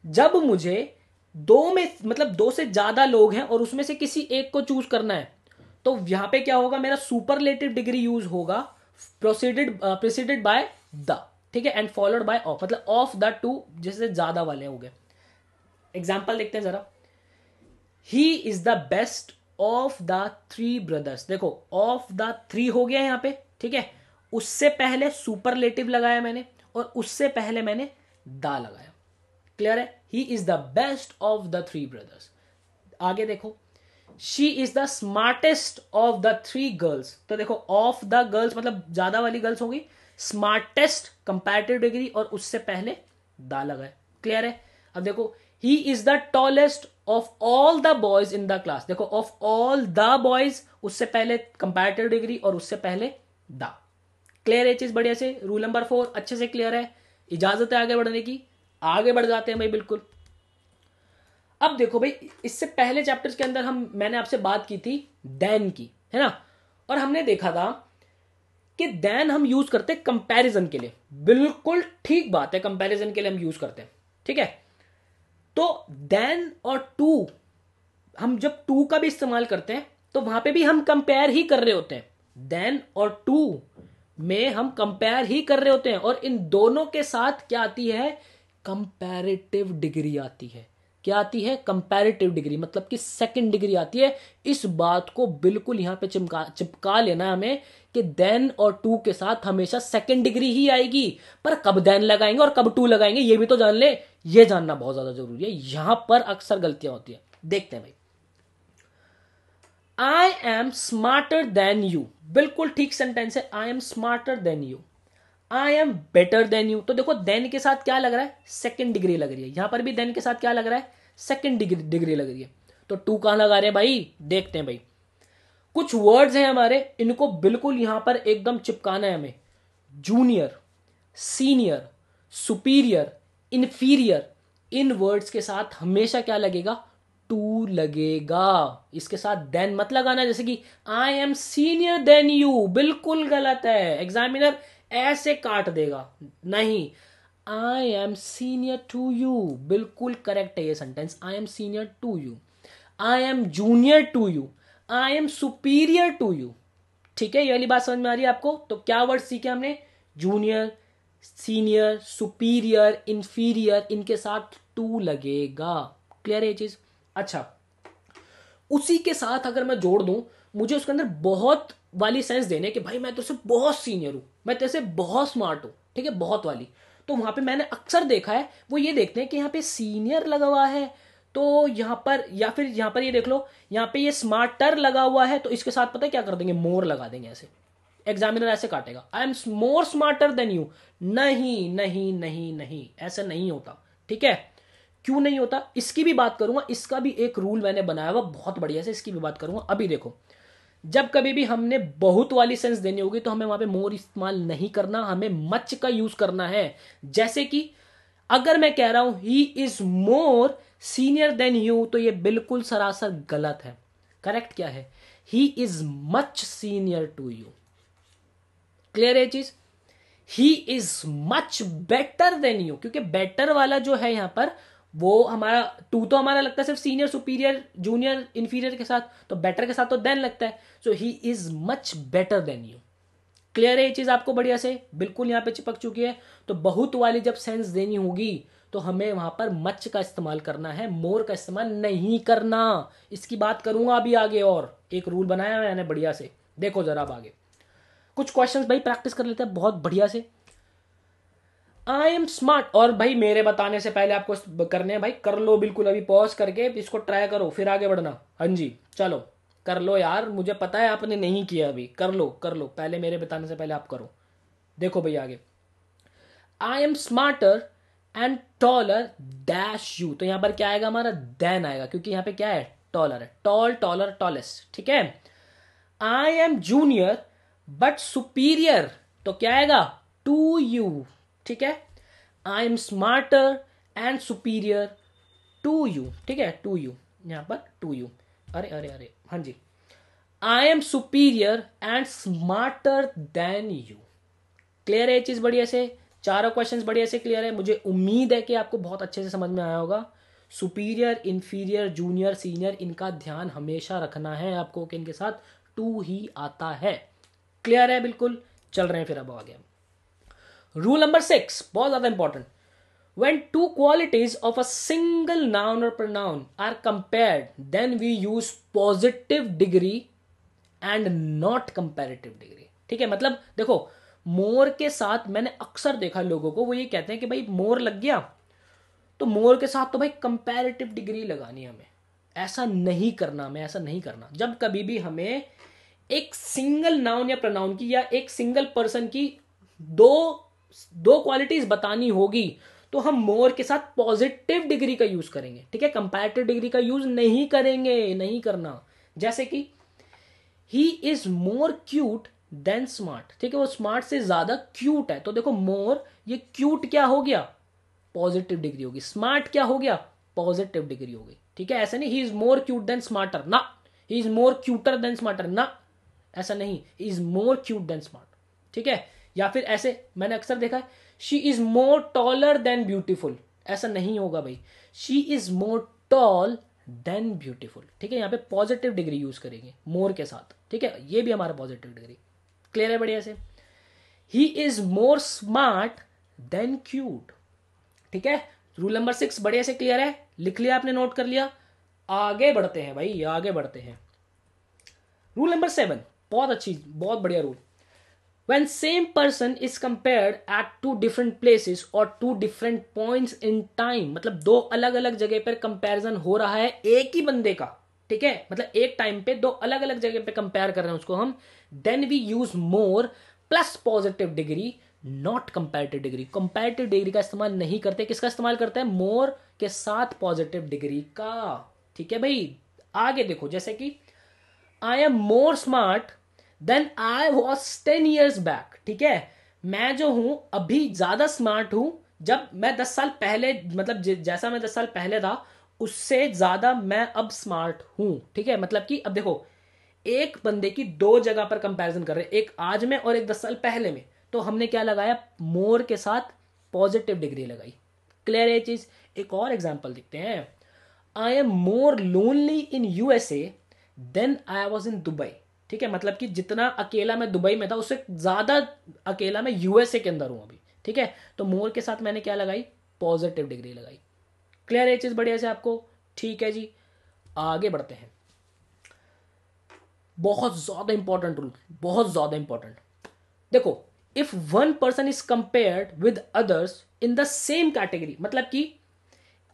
जब मुझे दो में, मतलब दो से ज्यादा लोग हैं और उसमें से किसी एक को चूज करना है तो यहां पे क्या होगा, मेरा सुपरलेटिव डिग्री यूज होगा, प्रेसिडेड बाय द। ठीक है, एंड फॉलोड बाय ऑफ, मतलब ऑफ द टू जैसे ज्यादा वाले हो गए। एग्जाम्पल देखते हैं जरा। ही is the best of the three brothers, देखो ऑफ द थ्री हो गया यहां पे। ठीक है, उससे पहले सुपरलेटिव लगाया मैंने और उससे पहले मैंने दा लगाया। क्लियर है? He is the best of the three brothers. आगे देखो, she is the smartest of the three girls, तो देखो ऑफ द गर्ल्स मतलब ज्यादा वाली गर्ल्स होगी, स्मार्टेस्ट कंपैरेटिव डिग्री और उससे पहले दा लगा है। क्लियर है? अब देखो, he is the tallest of all the boys in the class. देखो, ऑफ ऑल द बॉयज, उससे पहले कंपैरेटिव डिग्री और उससे पहले द। क्लियर है चीज? बढ़िया से। रूल नंबर 4 अच्छे से क्लियर है। इजाजत है आगे बढ़ने की? आगे बढ़ जाते हैं भाई, बिल्कुल। अब देखो भाई, इससे पहले चैप्टर्स के अंदर मैंने आपसे बात की थी देन की, है ना? और हमने देखा था कि देन हम यूज करते हैं कंपैरिजन के लिए। बिल्कुल ठीक बात है, कंपैरिजन के लिए हम यूज करते हैं। ठीक है? तो देन और टू, हम जब टू का भी इस्तेमाल करते हैं तो वहां पे भी हम कंपेयर ही कर रहे होते हैं। देन और टू में हम कंपेयर ही कर रहे होते हैं, और इन दोनों के साथ क्या आती है? कंपैरेटिव डिग्री आती है। क्या आती है? कंपैरेटिव डिग्री, मतलब कि सेकंड डिग्री आती है। इस बात को बिल्कुल यहां पे चिपका लेना है हमें कि देन और टू के साथ हमेशा सेकंड डिग्री ही आएगी। पर कब देन लगाएंगे और कब टू लगाएंगे ये भी तो जान ले। ये जानना बहुत ज्यादा जरूरी है। यहां पर अक्सर गलतियां होती है। देखते हैं भाई। आई एम स्मार्टर देन यू, बिल्कुल ठीक सेंटेंस है। I am smarter than you. I am better than you, तो देखो देन के साथ क्या लग रहा है? सेकंड डिग्री लग रही है। यहां पर भी देन के साथ क्या लग रहा है? सेकंड डिग्री लग रही है। तो टू कहां लगा रहे हैं भाई? देखते हैं भाई। कुछ वर्ड्स हैं हमारे, इनको बिल्कुल यहां पर एकदम चिपकाना है हमें। जूनियर, सीनियर, सुपीरियर, इंफीरियर, इन वर्ड्स के साथ हमेशा क्या लगेगा? टू लगेगा। इसके साथ देन मत लगाना। जैसे कि I am senior than you, बिल्कुल गलत है। एग्जामिनर ऐसे काट देगा, नहीं। I am senior to you, बिल्कुल करेक्ट है ये sentence. I am senior to you. I am junior to you. I am superior to you. ठीक है, ये वाली बात समझ में आ रही है आपको? तो क्या वर्ड सीखे हमने? जूनियर, सीनियर, सुपीरियर, इंफीरियर, इनके साथ टू लगेगा। क्लियर है ये चीज? अच्छा, उसी के साथ अगर मैं जोड़ दूं, मुझे उसके अंदर बहुत वाली सेंस देने कि भाई मैं तेरे से बहुत सीनियर हूं, मैं तेरे से बहुत स्मार्ट हूं। ठीक है, बहुत वाली। तो वहां पे मैंने अक्सर देखा है, वो ये देखते हैं कि यहाँ पे सीनियर लगा हुआ है, तो यहां पर, या फिर यहां पर ये देख लो, यहां पे ये स्मार्टर लगा हुआ है, तो इसके साथ पता है क्या कर देंगे? मोर लगा देंगे। ऐसे एग्जामिनर ऐसे काटेगा, आई am more smarter than you. नहीं नहीं नहीं नहीं, ऐसा नहीं होता। ठीक है? क्यों नहीं होता इसकी भी बात करूंगा। इसका भी एक रूल मैंने बनाया हुआ बहुत बढ़िया से, इसकी भी बात करूंगा। अभी देखो, जब कभी भी हमने बहुत वाली सेंस देनी होगी तो हमें वहां पे मोर इस्तेमाल नहीं करना, हमें मच का यूज करना है। जैसे कि अगर मैं कह रहा हूं he is more senior than you, तो ये बिल्कुल सरासर गलत है। करेक्ट क्या है? He is much senior to you. Clear है चीज? He is much better than you, क्योंकि बेटर वाला जो है यहां पर, वो हमारा टू तो हमारा लगता है सिर्फ सीनियर, सुपीरियर, जूनियर, इंफीरियर के साथ, तो बेटर के साथ तो देन लगता है। So he is much better than you. Clear है ये चीज आपको? बढ़िया से बिल्कुल यहां पे चिपक चुकी है। तो बहुत वाली जब सेंस देनी होगी तो हमें वहां पर मच का इस्तेमाल करना है, मोर का इस्तेमाल नहीं करना। इसकी बात करूंगा अभी आगे, और एक रूल बनाया है मैंने बढ़िया से। देखो जरा अब आगे कुछ क्वेश्चंस भाई प्रैक्टिस कर लेते हैं बहुत बढ़िया से। आई एम स्मार्ट, और भाई मेरे बताने से पहले आपको करने हैं भाई, कर लो बिल्कुल, अभी पॉज करके इसको ट्राई करो फिर आगे बढ़ना। हाँ जी, चलो कर लो यार, मुझे पता है आपने नहीं किया अभी। कर लो कर लो, पहले मेरे बताने से पहले आप करो। देखो भाई आगे, आई am smarter and taller dash you, तो यहां पर क्या आएगा? हमारा देन आएगा, क्योंकि यहां पे क्या है? टॉलर है। Tall, taller, tallest. ठीक है? I am junior but superior, तो क्या आएगा? To you. ठीक है? I am smarter and superior to you. ठीक है? टू यू, यहां पर टू यू। अरे अरे अरे, हाँ जी। I am superior and smarter than you. Clear है ये चीज? बढ़िया से चारों क्वेश्चंस बढ़िया से क्लियर है। मुझे उम्मीद है कि आपको बहुत अच्छे से समझ में आया होगा। सुपीरियर, इंफीरियर, जूनियर, सीनियर, इनका ध्यान हमेशा रखना है आपको कि इनके साथ टू ही आता है। क्लियर है? बिल्कुल। चल रहे हैं फिर अब आगे। रूल नंबर 6 बहुत ज्यादा important. When two qualities of a single noun or pronoun are compared, then we use positive degree and not comparative degree. ठीक है? मतलब देखो, मोर के साथ मैंने अक्सर देखा लोगों को, वो ये कहते हैं कि भाई मोर लग गया तो मोर के साथ तो भाई कंपैरेटिव डिग्री लगानी है हमें। ऐसा नहीं करना, हमें ऐसा नहीं करना। जब कभी भी हमें एक सिंगल नाउन या प्रोनाउन की या एक सिंगल पर्सन की दो दो क्वालिटीज बतानी होगी तो हम मोर के साथ पॉजिटिव डिग्री का यूज करेंगे, ठीक है, कंपैरेटिव डिग्री का यूज नहीं करेंगे, नहीं करना। जैसे कि he is more cute than smart, ठीक है, वो स्मार्ट से ज्यादा क्यूट है। तो देखो मोर, ये क्यूट क्या हो गया, पॉजिटिव डिग्री होगी। स्मार्ट क्या हो गया, पॉजिटिव डिग्री हो गई, ठीक है। ऐसा नहीं he is more cute than smarter, ना, he is more cuter than smarter, ना, ऐसा नहीं, he is more cute than smart, ठीक है। या फिर ऐसे मैंने अक्सर देखा है, she is more taller than beautiful, ऐसा नहीं होगा भाई, she is more tall than beautiful, ठीक है। यहाँ पे पॉजिटिव डिग्री यूज करेंगे मोर के साथ, ठीक है, ये भी हमारा पॉजिटिव डिग्री। क्लियर है बढ़िया से। ही is more smart then cute, ठीक है। रूल नंबर 6 बढ़िया से क्लियर है, लिख लिया आपने, नोट कर लिया। आगे बढ़ते हैं भाई, आगे बढ़ते हैं। रूल नंबर 7, बहुत अच्छी, बहुत बढ़िया rule. When same person is compared at two different places or two different points in time, मतलब दो अलग अलग जगह पर कंपैरिजन हो रहा है एक ही बंदे का, ठीक है, मतलब एक टाइम पे दो अलग अलग जगह पे कंपेयर कर रहे हैं उसको हम, then we use more plus positive degree, not comparative degree. Comparative degree का इस्तेमाल नहीं करते, किसका इस्तेमाल करते हैं, मोर के साथ पॉजिटिव डिग्री का, ठीक है भाई। आगे देखो, जैसे कि I am more smart than I was 10 years back, ठीक है, मैं जो हूं अभी ज्यादा स्मार्ट हूं, जब मैं 10 साल पहले, मतलब जैसा मैं 10 साल पहले था उससे ज्यादा मैं अब स्मार्ट हूं, ठीक है। मतलब कि अब देखो, एक बंदे की दो जगह पर कंपैरिजन कर रहे हैं, एक आज में और एक 10 साल पहले में, तो हमने क्या लगाया, मोर के साथ पॉजिटिव डिग्री लगाई। क्लियर है चीज। एक और एग्जांपल देखते हैं, I am more lonely in USA than I was in Dubai, ठीक है, मतलब कि जितना अकेला मैं दुबई में था उससे ज्यादा अकेला मैं यूएसए के अंदर हूं अभी, ठीक है। तो मोर के साथ मैंने क्या लगाई, पॉजिटिव डिग्री लगाई। क्लियर है चीज बढ़िया से आपको, ठीक है जी। आगे बढ़ते हैं। बहुत ज्यादा इंपॉर्टेंट रूल, बहुत ज्यादा इंपॉर्टेंट। देखो, if one person is compared with others in the same category, मतलब कि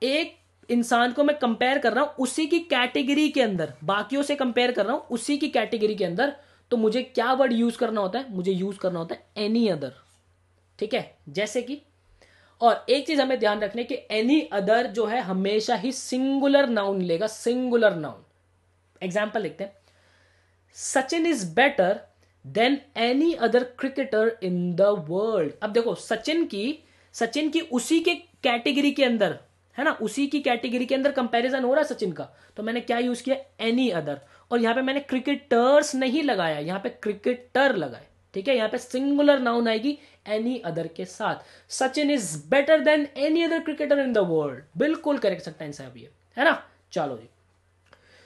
एक इंसान को मैं कंपेयर कर रहा हूं उसी की कैटेगरी के अंदर, बाकियों से कंपेयर कर रहा हूं उसी की कैटेगरी के अंदर, तो मुझे क्या वर्ड यूज करना होता है, मुझे यूज करना होता है एनी अदर, ठीक है। जैसे कि, और एक चीज हमें ध्यान रखने कि एनी अदर जो है हमेशा ही सिंगुलर नाउन लेगा, सिंगुलर नाउन। एग्जाम्पल लिखते हैं, Sachin is better than any other cricketer in the world. अब देखो, सचिन की उसी के कैटेगरी के अंदर है ना, उसी की कैटेगरी के अंदर कंपैरिजन हो रहा है सचिन का, तो मैंने क्या यूज किया, एनी अदर। और यहां पे मैंने क्रिकेटर्स नहीं लगाया, यहां पे क्रिकेटर लगाए, ठीक है। यहां पे सिंगुलर नाउन आएगी एनी अदर के साथ। Sachin is better than any other cricketer in the world, बिल्कुल करेक्ट सेंटेंस है अब ये, है ना। चलो जी,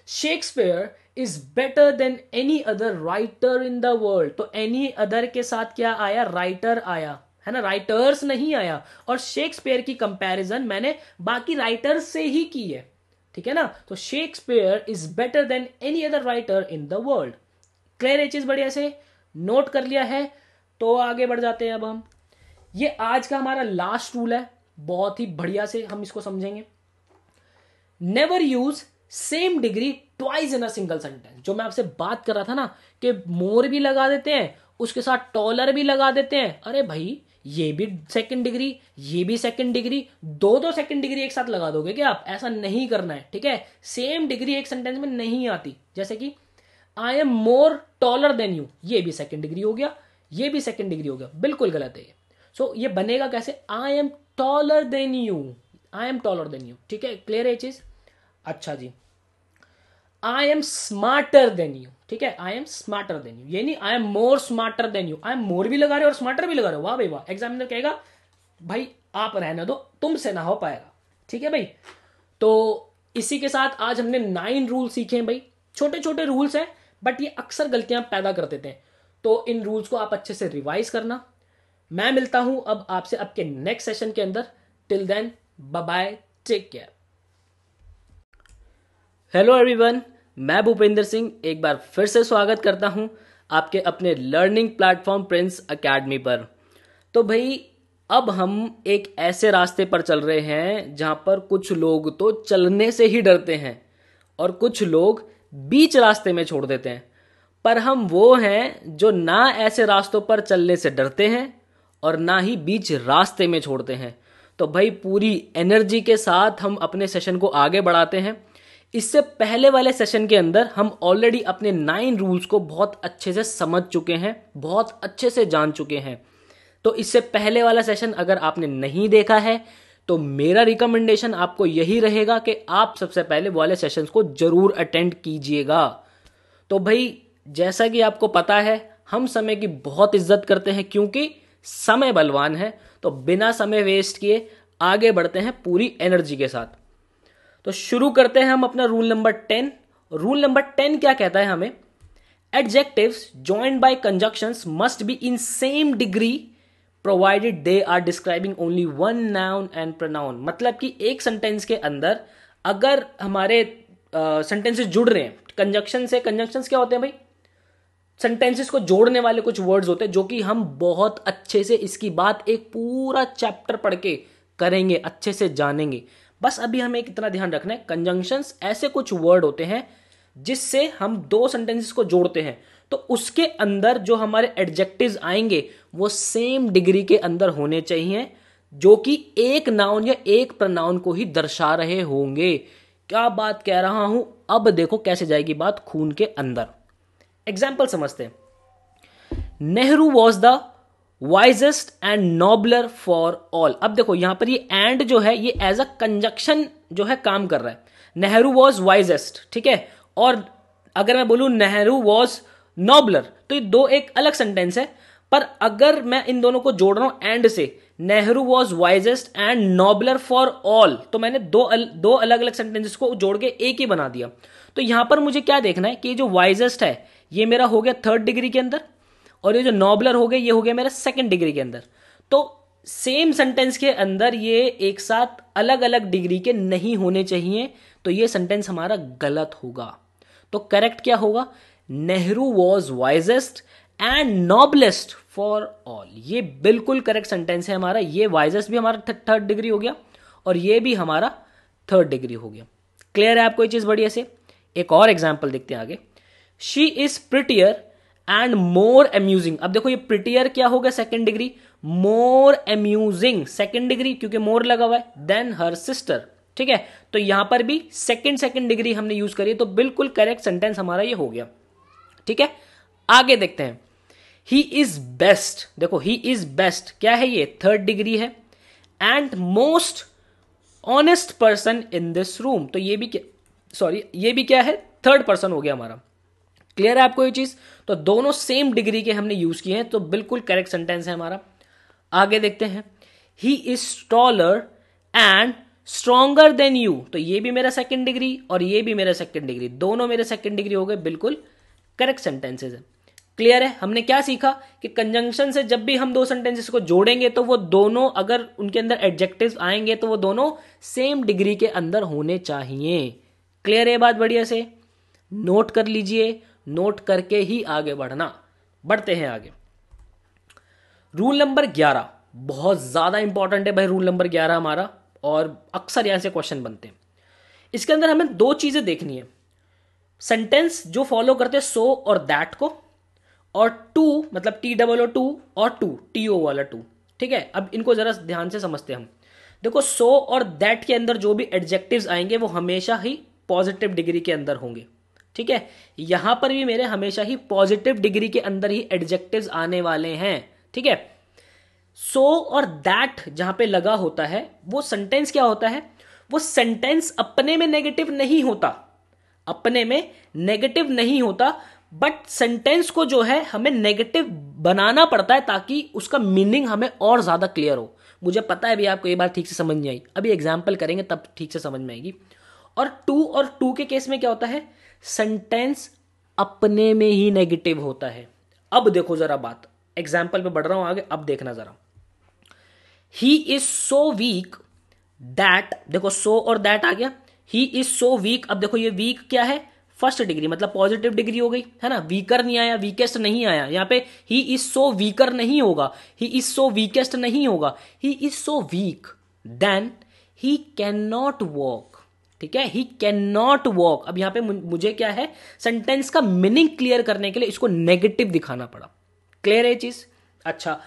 Shakespeare is better than any other writer in the world, तो एनी अदर के साथ क्या आया, राइटर आया, है ना, राइटर्स नहीं आया। और शेक्सपियर की कंपैरिजन मैंने बाकी राइटर्स से ही की है, ठीक है ना। तो Shakespeare is better than any other writer in the world. Clear है चीज बढ़िया से, नोट कर लिया है। तो आगे बढ़ जाते हैं अब हम। ये आज का हमारा लास्ट रूल है, बहुत ही बढ़िया से हम इसको समझेंगे। Never use same degree twice in a single sentence. जो मैं आपसे बात कर रहा था ना कि मोर भी लगा देते हैं, उसके साथ टॉलर भी लगा देते हैं, अरे भाई ये भी सेकंड डिग्री, ये भी सेकंड डिग्री, दो सेकंड डिग्री एक साथ लगा दोगे क्या आप, ऐसा नहीं करना है, ठीक है। सेम डिग्री एक सेंटेंस में नहीं आती। जैसे कि I am more taller than you, ये भी सेकंड डिग्री हो गया, ये भी सेकंड डिग्री हो गया, बिल्कुल गलत है ये। सो ये बनेगा कैसे, I am taller than you, I am taller than you, ठीक है। क्लियर है ये चीज। अच्छा जी, I am smarter than you, ठीक है, I am smarter than you, ये नहीं I am more smarter than you. I am more भी लगा रहे हो और स्मार्टर भी लगा रहे हो, वाह भाई वाह। एग्जामिनर कहेगा भाई आप रहने दो, तुमसे ना हो पाएगा, ठीक है भाई। तो इसी के साथ आज हमने 9 रूल सीखे हैं भाई। छोटे छोटे रूल्स हैं बट ये अक्सर गलतियां पैदा कर देते हैं, तो इन रूल्स को आप अच्छे से रिवाइज करना। मैं मिलता हूं अब आपसे आपके नेक्स्ट सेशन के अंदर। Till then bye bye, take care. Hello everyone, मैं भूपेंद्र सिंह एक बार फिर से स्वागत करता हूं आपके अपने लर्निंग प्लेटफॉर्म प्रिंस एकेडमी पर। तो भाई अब हम एक ऐसे रास्ते पर चल रहे हैं जहां पर कुछ लोग तो चलने से ही डरते हैं और कुछ लोग बीच रास्ते में छोड़ देते हैं, पर हम वो हैं जो ना ऐसे रास्तों पर चलने से डरते हैं और ना ही बीच रास्ते में छोड़ते हैं। तो भाई पूरी एनर्जी के साथ हम अपने सेशन को आगे बढ़ाते हैं। इससे पहले वाले सेशन के अंदर हम ऑलरेडी अपने 9 रूल्स को बहुत अच्छे से समझ चुके हैं, बहुत अच्छे से जान चुके हैं। तो इससे पहले वाला सेशन अगर आपने नहीं देखा है तो मेरा रिकमेंडेशन आपको यही रहेगा कि आप सबसे पहले वाले सेशंस को जरूर अटेंड कीजिएगा। तो भाई जैसा कि आपको पता है हम समय की बहुत इज्जत करते हैं क्योंकि समय बलवान है। तो बिना समय वेस्ट किए आगे बढ़ते हैं पूरी एनर्जी के साथ। तो शुरू करते हैं हम अपना रूल नंबर 10। रूल नंबर 10 क्या कहता है हमें? Adjectives joined by conjunctions must be in same degree provided they are describing only one noun and pronoun. मतलब कि एक सेंटेंस के अंदर अगर हमारे सेंटेंसेस जुड़ रहे हैं कंजक्शन से, कंजक्शंस क्या होते हैं भाई? सेंटेंसेस को जोड़ने वाले कुछ वर्ड्स होते हैं जो कि हम बहुत अच्छे से इसकी बात एक पूरा चैप्टर पढ़ के करेंगे, अच्छे से जानेंगे। बस अभी हमें इतना ध्यान रखना है, कंजंक्शंस ऐसे कुछ वर्ड होते हैं जिससे हम दो सेंटेंसेस को जोड़ते हैं, तो उसके अंदर जो हमारे एडजेक्टिव्स आएंगे वो सेम डिग्री के अंदर होने चाहिए, जो कि एक नाउन या एक प्रनाउन को ही दर्शा रहे होंगे। क्या बात कह रहा हूं? अब देखो कैसे जाएगी बात खून के अंदर। एग्जाम्पल समझते हैं। Nehru was the wisest and नोबलर for all. अब देखो यहां पर ये एंड जो है ये एज अ कंजक्शन जो है काम कर रहा है। नेहरू वॉज वाइजेस्ट, ठीक है, और अगर मैं बोलूं नेहरू वॉज नोबलर तो ये दो एक अलग सेंटेंस है। पर अगर मैं इन दोनों को जोड़ रहा हूं एंड से, Nehru was wisest and नोबलर for all, तो मैंने दो अलग अलग सेंटेंसेस को जोड़ के एक ही बना दिया। तो यहां पर मुझे क्या देखना है कि जो वाइजेस्ट है ये मेरा हो गया 3rd डिग्री के अंदर, और ये जो नोबलर हो गया ये हो गया मेरा 2nd डिग्री के अंदर। तो सेम सेंटेंस के अंदर ये एक साथ अलग अलग डिग्री के नहीं होने चाहिए, तो ये सेंटेंस हमारा गलत होगा। तो करेक्ट क्या होगा? Nehru was wisest and noblest for all. ये बिल्कुल करेक्ट सेंटेंस है हमारा। ये वाइजेस्ट भी हमारा 3rd डिग्री हो गया और ये भी हमारा 3rd डिग्री हो गया। क्लियर है आपको ये चीज बढ़िया से? एक और एग्जाम्पल देखते हैं आगे। She is prettier and more amusing. अब देखो ये प्रिटियर क्या होगा 2nd डिग्री, मोर अम्यूजिंग 2nd डिग्री क्योंकि मोर लगा हुआ है, देन हर सिस्टर, ठीक है। तो यहां पर भी सेकंड डिग्री हमने यूज करी, तो बिल्कुल करेक्ट सेंटेंस हमारा ये हो गया, ठीक है। आगे देखते हैं। ही इज बेस्ट, देखो ही इज बेस्ट क्या है? ये 3rd डिग्री है। And most honest person in this room, तो ये भी ये भी क्या है? 3rd पर्सन हो गया हमारा। क्लियर है आपको ये चीज? तो दोनों सेम डिग्री के हमने यूज किए हैं, तो बिल्कुल करेक्ट सेंटेंस है हमारा। आगे देखते हैं। He is taller and stronger than you, तो ये भी मेरा 2nd डिग्री और ये भी मेरा 2nd डिग्री, दोनों मेरे 2nd डिग्री हो गए, बिल्कुल करेक्ट सेंटेंसेस है। क्लियर है? हमने क्या सीखा कि कंजंक्शन से जब भी हम दो सेंटेंसेस को जोड़ेंगे तो वो दोनों अगर उनके अंदर एडजेक्टिव्स आएंगे तो वो दोनों सेम डिग्री के अंदर होने चाहिए। क्लियर है बात? बढ़िया से नोट कर लीजिए, नोट करके ही आगे बढ़ना। बढ़ते हैं आगे। रूल नंबर 11 बहुत ज्यादा इंपॉर्टेंट है भाई, रूल नंबर 11 हमारा, और अक्सर यहां से क्वेश्चन बनते हैं। इसके अंदर हमें दो चीजें देखनी है। सेंटेंस जो फॉलो करते हैं सो और दैट को, और टू मतलब TOO और टू TO वाला टू, ठीक है। अब इनको जरा ध्यान से समझते हैं हम। देखो सो और दैट के अंदर जो भी एडजेक्टिव्स आएंगे वो हमेशा ही पॉजिटिव डिग्री के अंदर होंगे, ठीक है। यहां पर भी मेरे हमेशा ही पॉजिटिव डिग्री के अंदर ही एडजेक्टिव्स आने वाले हैं, ठीक है। सो और दैट जहां पे लगा होता है वो सेंटेंस क्या होता है? वो सेंटेंस अपने में नेगेटिव नहीं होता, अपने में नेगेटिव नहीं होता, बट सेंटेंस को जो है हमें नेगेटिव बनाना पड़ता है ताकि उसका मीनिंग हमें और ज्यादा क्लियर हो। मुझे पता है अभी आपको ये बात ठीक से समझ नहीं आई, अभी एग्जाम्पल करेंगे तब ठीक से समझ में आएगी। और टू के केस में क्या होता है? सेंटेंस अपने में ही नेगेटिव होता है। अब देखो जरा बात, एग्जाम्पल पे बढ़ रहा हूं आगे, अब देखना जरा। ही इज सो वीक दैट, देखो सो और दैट आ गया। ही इज सो वीक, अब देखो ये वीक क्या है? 1st डिग्री मतलब पॉजिटिव डिग्री हो गई, है ना। वीकर नहीं आया, वीकेस्ट नहीं आया। यहां पे ही इज सो वीकर नहीं होगा, ही इज सो वीकेस्ट नहीं होगा, he is so weak then he can not walk, ठीक है। ही कैन नॉट वॉक, अब यहां पे मुझे क्या है? सेंटेंस का मीनिंग क्लियर करने के लिए इसको नेगेटिव दिखाना पड़ा। क्लियर है ये चीज? अच्छा,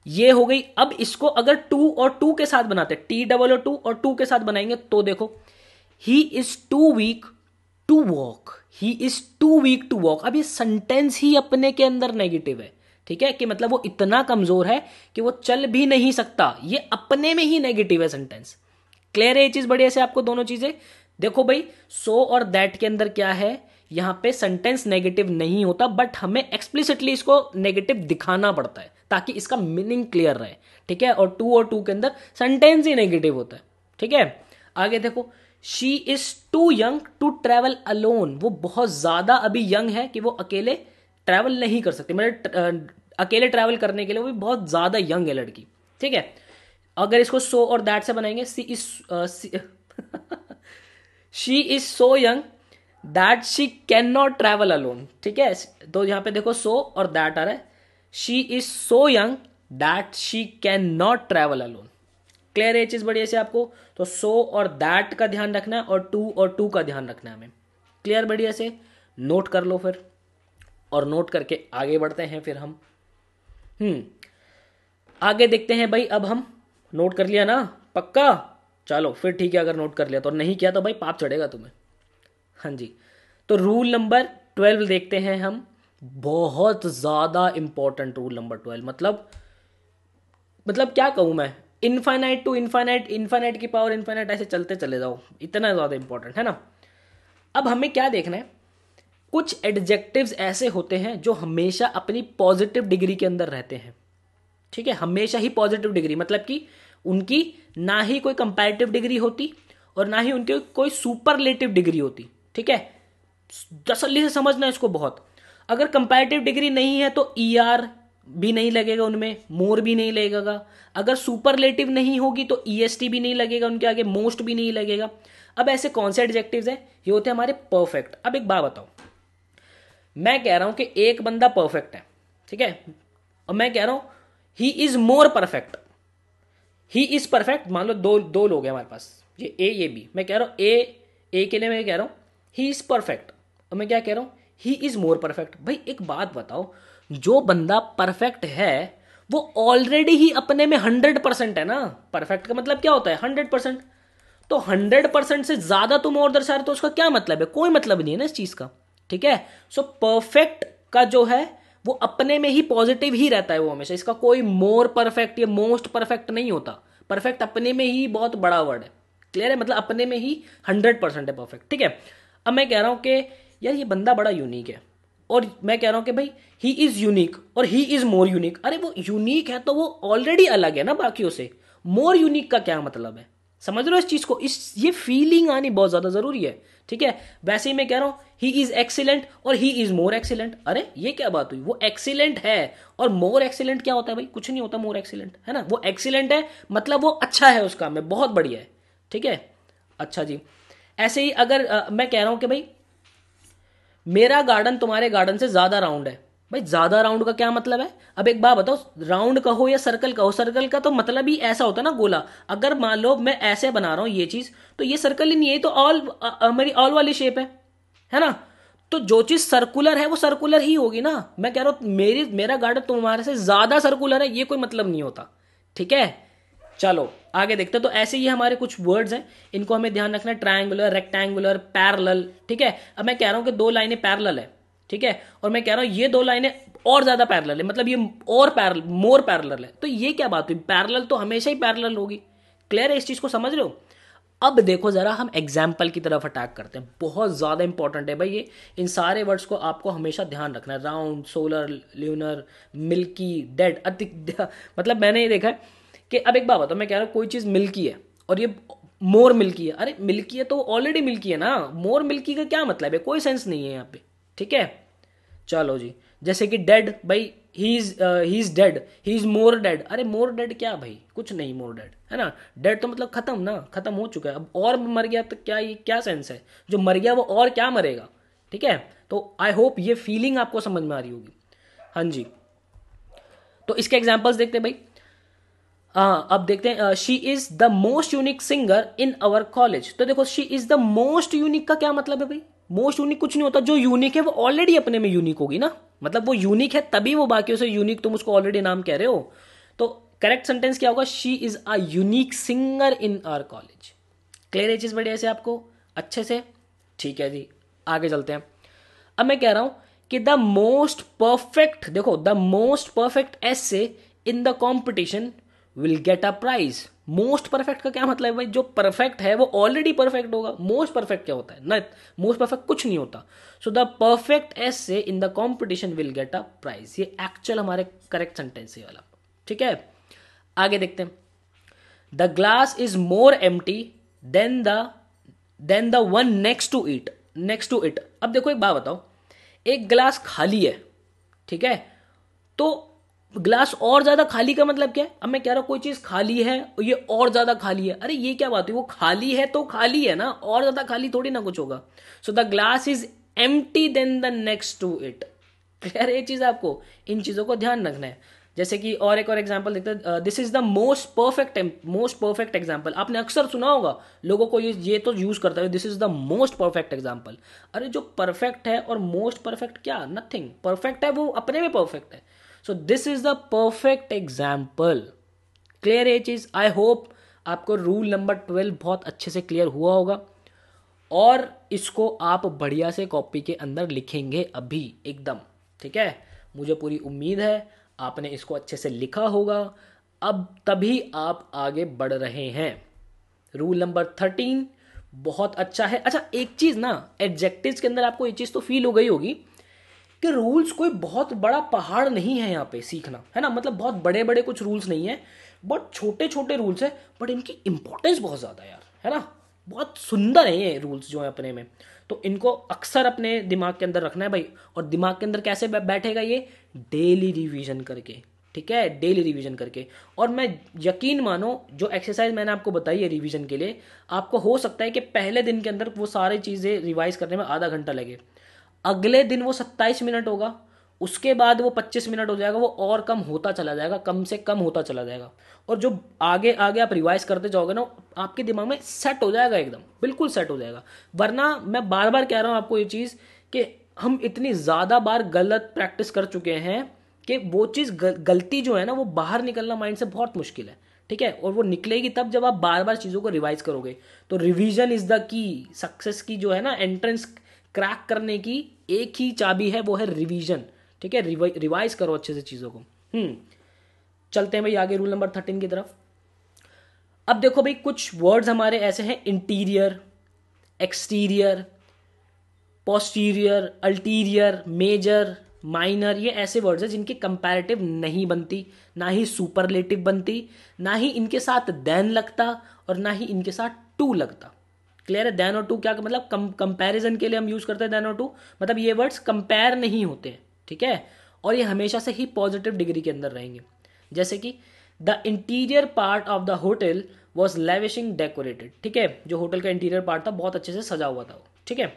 ये हो गई। अब इसको अगर टू और टू के साथ बनाते, टी डबल और टू और टू के साथ बनाएंगे तो देखो, he is too weak to walk, he is too weak to walk. अब ये सेंटेंस ही अपने के अंदर नेगेटिव है, ठीक है, कि मतलब वो इतना कमजोर है कि वो चल भी नहीं सकता, ये अपने में ही नेगेटिव है सेंटेंस। क्लियर है ये चीज बढ़िया से आपको दोनों चीजें? देखो भाई, सो और दैट के अंदर क्या है, यहां पे सेंटेंस नेगेटिव नहीं होता, बट हमें एक्सप्लिसिटली इसको नेगेटिव दिखाना पड़ता है ताकि इसका मीनिंग क्लियर रहे, ठीक है। और टू के अंदर सेंटेंस ही नेगेटिव होता है, ठीक है। आगे देखो, she is too young to travel alone, वो बहुत ज्यादा अभी यंग है कि वो अकेले ट्रैवल नहीं कर सकती, मतलब अकेले ट्रैवल करने के लिए वो भी बहुत ज्यादा यंग है लड़की, ठीक है। अगर इसको सो और दैट से बनाएंगे, she is she is so young that she can not travel alone, ठीक है। तो यहां पे देखो सो और दैट आ रहा है, she is so young that she can not travel alone. Clear है ये चीज बढ़िया से आपको? तो सो और दैट का ध्यान रखना है और टू का ध्यान रखना है हमें। क्लियर बढ़िया से? नोट कर लो फिर, और नोट करके आगे बढ़ते हैं फिर हम। आगे देखते हैं भाई। अब हम नोट कर लिया ना पक्का? चलो फिर ठीक है, अगर नोट कर लिया तो, नहीं किया तो भाई पाप चढ़ेगा तुम्हें। हाँ जी, तो रूल नंबर 12 देखते हैं हम। बहुत ज्यादा इंपॉर्टेंट रूल नंबर 12, मतलब क्या कहूं मैं, इनफाइनाइट टू इनफाइनाइट, इनफाइनाइट की पावर इनफाइनाइट, ऐसे चलते चले जाओ, इतना ज्यादा इंपॉर्टेंट है ना। अब हमें क्या देखना है, कुछ एडजेक्टिव्स ऐसे होते हैं जो हमेशा अपनी पॉजिटिव डिग्री के अंदर रहते हैं, ठीक है, हमेशा ही पॉजिटिव डिग्री, मतलब कि उनकी ना ही कोई कंपैरेटिव डिग्री होती और ना ही उनकी कोई सुपरलेटिव डिग्री होती, ठीक है। तसल्ली से समझना इसको बहुत। अगर कंपैरेटिव डिग्री नहीं है तो ईआर भी नहीं लगेगा उनमें, मोर भी नहीं लगेगा। अगर सुपरलेटिव नहीं होगी तो ईएसटी भी नहीं लगेगा उनके आगे, मोस्ट भी नहीं लगेगा। अब ऐसे कौन से एडजेक्टिव्स हैं? ये होते हैं हमारे परफेक्ट। अब एक बात बताओ, मैं कह रहा हूं कि एक बंदा परफेक्ट है, ठीक है, और मैं कह रहा हूं he is more perfect, he is perfect. मान लो दो लोग हैं हमारे पास, ये बी। मैं कह रहा हूं ए के लिए मैं कह रहा हूं ही इज परफेक्ट, और मैं क्या कह रहा हूं, ही इज मोर परफेक्ट। भाई एक बात बताओ, जो बंदा परफेक्ट है वो ऑलरेडी ही अपने में 100% है ना। परफेक्ट का मतलब क्या होता है? 100%। तो 100% से ज्यादा तुम और दर्शा रहे तो उसका क्या मतलब है? कोई मतलब नहीं है ना इस चीज का, ठीक है। सो परफेक्ट का जो है वो अपने में ही पॉजिटिव ही रहता है वो हमेशा, इसका कोई मोर परफेक्ट या मोस्ट परफेक्ट नहीं होता। परफेक्ट अपने में ही बहुत बड़ा वर्ड है, क्लियर है, मतलब अपने में ही 100% है परफेक्ट, ठीक है। अब मैं कह रहा हूं कि यार ये बंदा बड़ा यूनिक है, और मैं कह रहा हूं कि भाई ही इज यूनिक और ही इज मोर यूनिक। अरे वो यूनिक है तो वो ऑलरेडी अलग है ना बाकियों से, मोर यूनिक का क्या मतलब है? समझ रहे हो इस चीज को? ये फीलिंग आनी बहुत ज्यादा जरूरी है, ठीक है। वैसे ही मैं कह रहा हूं ही इज एक्सीलेंट और ही इज मोर एक्सीलेंट। अरे ये क्या बात हुई? वो एक्सीलेंट है और मोर एक्सीलेंट क्या होता है भाई? कुछ नहीं होता मोर एक्सीलेंट, है ना। वो एक्सीलेंट है मतलब वो अच्छा है उस काम में, बहुत बढ़िया है, ठीक है। अच्छा जी, ऐसे ही अगर मैं कह रहा हूं कि भाई मेरा गार्डन तुम्हारे गार्डन से ज्यादा राउंड है। भाई ज्यादा राउंड का क्या मतलब है? अब एक बात बताओ, राउंड कहो या सर्कल कहो, सर्कल का तो मतलब ही ऐसा होता है ना, गोला। अगर मान लो मैं ऐसे बना रहा हूं ये चीज, तो ये सर्कल ही नहीं है, तो ऑल मेरी ऑल वाली शेप है ना। तो जो चीज सर्कुलर है वो सर्कुलर ही होगी ना। मैं कह रहा हूं मेरा गार्डन तुम्हारे से ज्यादा सर्कुलर है, ये कोई मतलब नहीं होता, ठीक है। चलो आगे देखते हैं। तो ऐसे ही हमारे कुछ वर्ड्स हैं, इनको हमें ध्यान रखना है। ट्रायंगुलर, रेक्टेंगुलर, पैरेलल, ठीक है। अब मैं कह रहा हूं कि दो लाइनें पैरेलल है, ठीक है, और मैं कह रहा हूं ये दो लाइनें और ज्यादा पैरेलल है, मतलब ये और पैरेलल, मोर पैरेलल है। तो ये क्या बात हुई? पैरेलल तो हमेशा ही पैरेलल होगी। क्लियर है? इस चीज को समझ रहे हो? अब देखो जरा, हम एग्जाम्पल की तरफ अटैक करते हैं। बहुत ज्यादा इंपॉर्टेंट है भाई ये, इन सारे वर्ड्स को आपको हमेशा ध्यान रखना है। Round, solar, lunar, milky, dead, मतलब मैंने ये देखा है कि अब एक बात बताओ, मैं कह रहा हूं कोई चीज मिल्की है और ये मोर मिल्की है। अरे मिल्की है तो ऑलरेडी मिल्की है ना, मोर मिल्की का क्या मतलब है? कोई सेंस नहीं है यहाँ पे, ठीक है। चलो जी, जैसे कि डेड, भाई he is dead, he is more dead. अरे मोर डेड क्या भाई? कुछ नहीं, मोर डेड, है ना। डेड तो मतलब खत्म ना, खत्म हो चुका है। अब और मर गया तो क्या, ये क्या सेंस है? जो मर गया वो और क्या मरेगा, ठीक है। तो आई होप ये फीलिंग आपको समझ में आ रही होगी। हाँ जी, तो इसके एग्जाम्पल्स देखते हैं भाई। अब देखते हैं, she is the most unique singer in our college. तो देखो, she is the most unique का क्या मतलब है भाई? मोस्ट यूनिक कुछ नहीं होता, जो यूनिक है वो ऑलरेडी अपने में यूनिक होगी ना, मतलब वो यूनिक है तभी वो बाकियों से यूनिक, तुम उसको ऑलरेडी नाम कह रहे हो। तो करेक्ट सेंटेंस क्या होगा, she is a unique singer in our college. Clear है चीज बढ़िया से आपको अच्छे से? ठीक है जी, आगे चलते हैं। अब मैं कह रहा हूं कि द मोस्ट परफेक्ट, देखो the most perfect essay in the competition will get a prize. Most perfect का क्या मतलब है भाई, जो परफेक्ट है वो ऑलरेडी परफेक्ट होगा। मोस्ट परफेक्ट क्या होता है ना, मोस्ट परफेक्ट कुछ नहीं होता। So the perfect essay in the competition will get a prize, ये एक्चुअल हमारे करेक्ट सेंटेंस है वाला। ठीक है, आगे देखते हैं। The glass is more empty then the one next to it. अब देखो एक बात बताओ, एक गिलास खाली है, ठीक है, तो ग्लास और ज्यादा खाली का मतलब क्या है? अब मैं कह रहा हूं कोई चीज खाली है और ये और ज्यादा खाली है, अरे ये क्या बात है, वो खाली है तो खाली है ना, और ज्यादा खाली थोड़ी ना कुछ होगा। So the glass is empty then the next to it. Clear है ये चीज आपको? इन चीजों को ध्यान रखना है। जैसे कि और एक और एग्जांपल देखते हैं, this is the most perfect example. आपने अक्सर सुना होगा लोगों को ये तो यूज करता है, this is the most perfect example. अरे जो परफेक्ट है और मोस्ट परफेक्ट क्या, नथिंग। परफेक्ट है वो अपने में परफेक्ट है। सो this is the perfect example. Clear है ये चीज? आई होप आपको रूल नंबर 12 बहुत अच्छे से क्लियर हुआ होगा, और इसको आप बढ़िया से कॉपी के अंदर लिखेंगे अभी एकदम। ठीक है, मुझे पूरी उम्मीद है आपने इसको अच्छे से लिखा होगा, अब तभी आप आगे बढ़ रहे हैं। रूल नंबर 13 बहुत अच्छा है। अच्छा एक चीज ना, एडजेक्टिव्स के अंदर आपको ये चीज तो फील हो गई होगी कि रूल्स कोई बहुत बड़ा पहाड़ नहीं है यहाँ पे सीखना, है ना। मतलब बहुत बड़े बड़े कुछ रूल्स नहीं है, बहुत छोटे छोटे रूल्स है, बट इनकी इंपॉर्टेंस बहुत ज़्यादा है यार, है ना। बहुत सुंदर है ये रूल्स जो है अपने में, तो इनको अक्सर अपने दिमाग के अंदर रखना है भाई। और दिमाग के अंदर कैसे बैठेगा ये, डेली रिवीजन करके। ठीक है, डेली रिवीजन करके। और मैं यकीन मानो जो एक्सरसाइज मैंने आपको बताई है रिवीजन के लिए, आपको हो सकता है कि पहले दिन के अंदर वो सारी चीज़ें रिवाइज करने में आधा घंटा लगे, अगले दिन वो 27 मिनट होगा, उसके बाद वो 25 मिनट हो जाएगा, वो और कम होता चला जाएगा, कम से कम होता चला जाएगा। और जो आगे आगे आप रिवाइज करते जाओगे ना, आपके दिमाग में सेट हो जाएगा, एकदम बिल्कुल सेट हो जाएगा। वरना मैं बार बार कह रहा हूँ आपको ये चीज़ कि हम इतनी ज़्यादा बार गलत प्रैक्टिस कर चुके हैं कि वो चीज़ गलती जो है ना, वो बाहर निकलना माइंड से बहुत मुश्किल है। ठीक है, और वो निकलेगी तब जब आप बार बार चीज़ों को रिवाइज करोगे। तो revision is the key, success की जो है ना, एंट्रेंस क्रैक करने की एक ही चाबी है, वो है रिवीजन। ठीक है, रिवाइज करो अच्छे से चीज़ों को। चलते हैं भाई आगे रूल नंबर 13 की तरफ। अब देखो भाई, कुछ वर्ड्स हमारे ऐसे हैं, interior, exterior, posterior, ulterior, major, minor. ये ऐसे वर्ड्स हैं जिनकी कंपैरेटिव नहीं बनती, ना ही सुपरलेटिव बनती, ना ही इनके साथ देन लगता, और ना ही इनके साथ टू लगता। क्लियर है? देन और टू क्या मतलब, कंपैरिजन के लिए हम यूज करते हैं देन और टू, मतलब ये वर्ड्स कंपेयर नहीं होते हैं। ठीक है, और ये हमेशा से ही पॉजिटिव डिग्री के अंदर रहेंगे। जैसे कि the interior part of the hotel was lavishing decorated. ठीक है, जो होटल का इंटीरियर पार्ट था बहुत अच्छे से सजा हुआ था वो। ठीक है,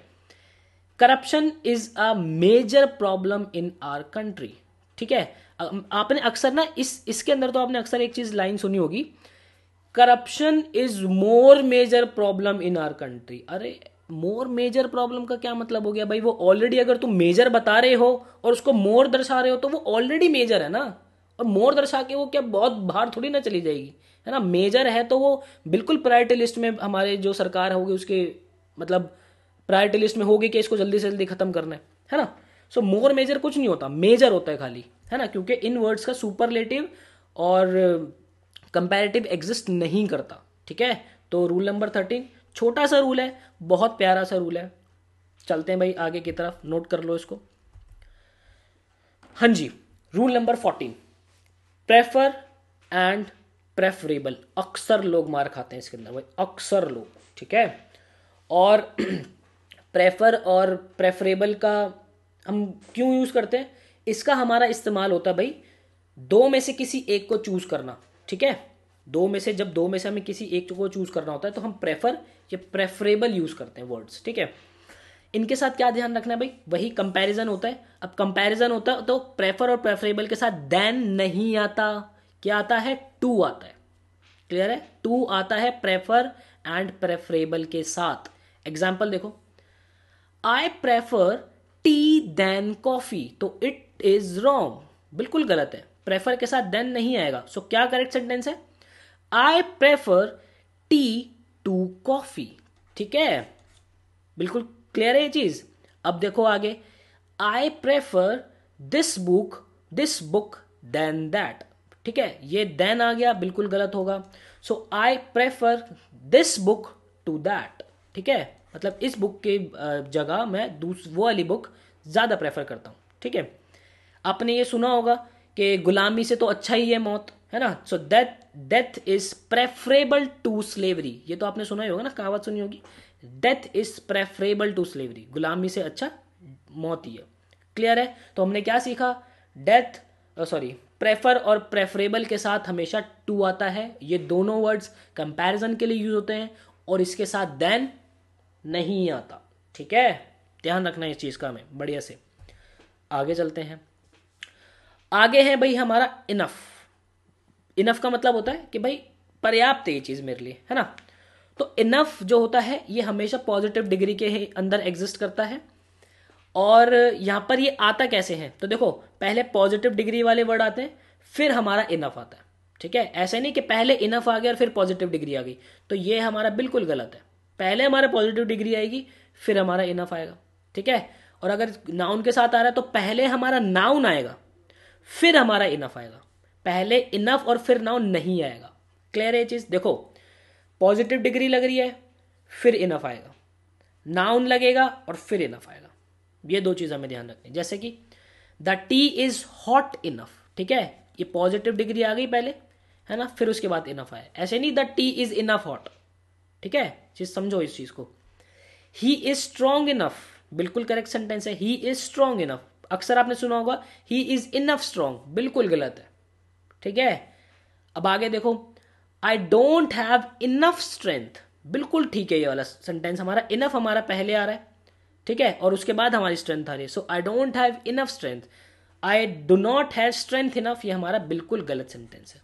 corruption is a major problem in our country. ठीक है, आपने अक्सर ना इसके अंदर तो आपने अक्सर एक चीज लाइन सुनी होगी, corruption is more major problem in our country. अरे मोर मेजर प्रॉब्लम का क्या मतलब हो गया भाई, वो ऑलरेडी अगर तुम मेजर बता रहे हो और उसको मोर दर्शा रहे हो तो वो ऑलरेडी मेजर है ना। और मोर दर्शा के वो क्या बहुत बाहर थोड़ी ना चली जाएगी, है ना। मेजर है तो वो बिल्कुल प्रायोरिटी लिस्ट में हमारे जो सरकार होगी उसके मतलब प्रायोरिटी लिस्ट में होगी कि इसको जल्दी से जल्दी खत्म करना है ना। सो मोर मेजर कुछ नहीं होता, मेजर होता है खाली, है ना, क्योंकि इन वर्ड्स का सुपरलेटिव और कंपैरेटिव एग्जिस्ट नहीं करता। ठीक है, तो रूल नंबर 13 छोटा सा रूल है, बहुत प्यारा सा रूल है। चलते हैं भाई आगे की तरफ, नोट कर लो इसको। हाँ जी, rule number 14, prefer and preferable. अक्सर लोग मार खाते हैं इसके अंदर भाई, अक्सर लोग। ठीक है, और प्रेफर और प्रेफरेबल का हम क्यों यूज करते हैं, इसका हमारा इस्तेमाल होता है भाई दो में से किसी एक को चूज करना। ठीक है, जब दो में से हमें किसी एक को चूज करना होता है तो हम प्रेफर या प्रेफरेबल यूज करते हैं वर्ड्स। ठीक है, इनके साथ क्या ध्यान रखना है भाई, वही कंपैरिजन होता है। अब कंपैरिजन होता है तो प्रेफर और प्रेफरेबल के साथ देन नहीं आता, क्या आता है, टू आता है। क्लियर है, टू आता है प्रेफर एंड प्रेफरेबल के साथ। एग्जाम्पल देखो, I prefer tea than coffee, तो इट इज रॉन्ग, बिल्कुल गलत है। प्रेफर के साथ देन नहीं आएगा। सो क्या करेक्ट सेंटेंस है? I prefer tea to coffee. ठीक है, बिल्कुल क्लियर है ये चीज। अब देखो आगे, I prefer this book than that. ठीक है, ये देन आ गया, बिल्कुल गलत होगा। So I prefer this book to that. ठीक है, मतलब इस बुक की जगह मैं वो वाली बुक ज्यादा प्रेफर करता हूं। ठीक है, आपने ये सुना होगा कि गुलामी से तो अच्छा ही है मौत, है ना। So death is preferable to slavery. ये तो आपने सुना ही होगा ना, कहावत सुनी होगी, death is preferable to slavery. गुलामी से अच्छा मौत ही है। क्लियर है? तो हमने क्या सीखा? डेथ प्रेफर और प्रेफरेबल के साथ हमेशा टू आता है। ये दोनों वर्ड्स कंपैरिजन के लिए यूज होते हैं, और इसके साथ देन नहीं आता। ठीक है, ध्यान रखना इस चीज का हमें बढ़िया से। आगे चलते हैं। आगे है भाई हमारा इनफ। इनफ का मतलब होता है कि भाई पर्याप्त है ये चीज मेरे लिए, है ना। तो इनफ जो होता है ये हमेशा पॉजिटिव डिग्री के अंदर एग्जिस्ट करता है। और यहां पर ये आता कैसे है? तो देखो, पहले पॉजिटिव डिग्री वाले वर्ड आते हैं, फिर हमारा इनफ आता है। ठीक है, ऐसे नहीं कि पहले इनफ आ गया और फिर पॉजिटिव डिग्री आ गई, तो ये हमारा बिल्कुल गलत है। पहले हमारा पॉजिटिव डिग्री आएगी, फिर हमारा इनफ आएगा। ठीक है, और अगर नाउन के साथ आ रहा है तो पहले हमारा नाउन आएगा, फिर हमारा इनफ आएगा। पहले इनफ और फिर नाउन नहीं आएगा। क्लियर है ये चीज? देखो, पॉजिटिव डिग्री लग रही है, फिर इनफ आएगा, नाउन लगेगा और फिर इनफ आएगा। ये दो चीज हमें ध्यान रखनी। जैसे कि the T is hot enough. ठीक है, ये पॉजिटिव डिग्री आ गई पहले, है ना, फिर उसके बाद इनफ आया। ऐसे नहीं the T is enough hot. ठीक है, चीज समझो इस चीज को। ही इज स्ट्रॉन्ग इनफ, बिल्कुल करेक्ट सेंटेंस है। He is strong enough. अक्सर आपने सुना होगा ही इज इनफ स्ट्रॉन्ग, बिल्कुल गलत है। ठीक है, अब आगे देखो, आई डोंट हैव इनफ स्ट्रेंथ। बिल्कुल ठीक है, ये वाला सेंटेंस हमारा इनफ हमारा पहले आ रहा है। ठीक है, और उसके बाद हमारी स्ट्रेंथ आ रही है। So I don't have enough strength, I do not have strength enough, ये हमारा बिल्कुल गलत सेंटेंस है।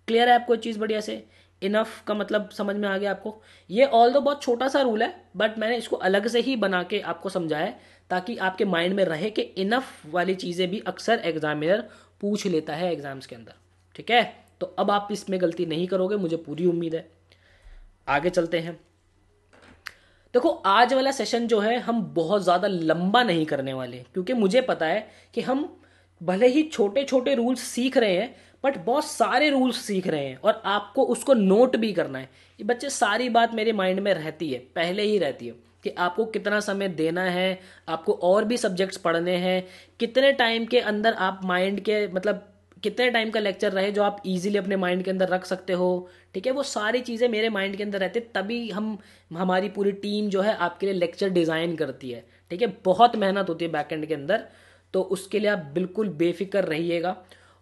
क्लियर है आपको चीज बढ़िया से? इनफ का मतलब समझ में आ गया आपको? ये ऑल दो बहुत छोटा सा रूल है, बट मैंने इसको अलग से ही बना के आपको समझाया ताकि आपके माइंड में रहे कि इनफ वाली चीजें भी अक्सर एग्जामिनर पूछ लेता है एग्जाम्स के अंदर। ठीक है, तो अब आप इसमें गलती नहीं करोगे, मुझे पूरी उम्मीद है। आगे चलते हैं। देखो, आज वाला सेशन जो है हम बहुत ज़्यादा लंबा नहीं करने वाले, क्योंकि मुझे पता है कि हम भले ही छोटे छोटे रूल्स सीख रहे हैं, बट बहुत सारे रूल्स सीख रहे हैं और आपको उसको नोट भी करना है। ये बच्चे, सारी बात मेरे माइंड में रहती है, पहले ही रहती है कि आपको कितना समय देना है, आपको और भी सब्जेक्ट्स पढ़ने हैं, कितने टाइम के अंदर आप माइंड के मतलब कितने टाइम का लेक्चर रहे जो आप इजीली अपने माइंड के अंदर रख सकते हो। ठीक है, वो सारी चीज़ें मेरे माइंड के अंदर रहती है, तभी हमारी पूरी टीम जो है आपके लिए लेक्चर डिज़ाइन करती है। ठीक है, बहुत मेहनत होती है बैकएंड के अंदर, तो उसके लिए आप बिल्कुल बेफिक्र रहिएगा।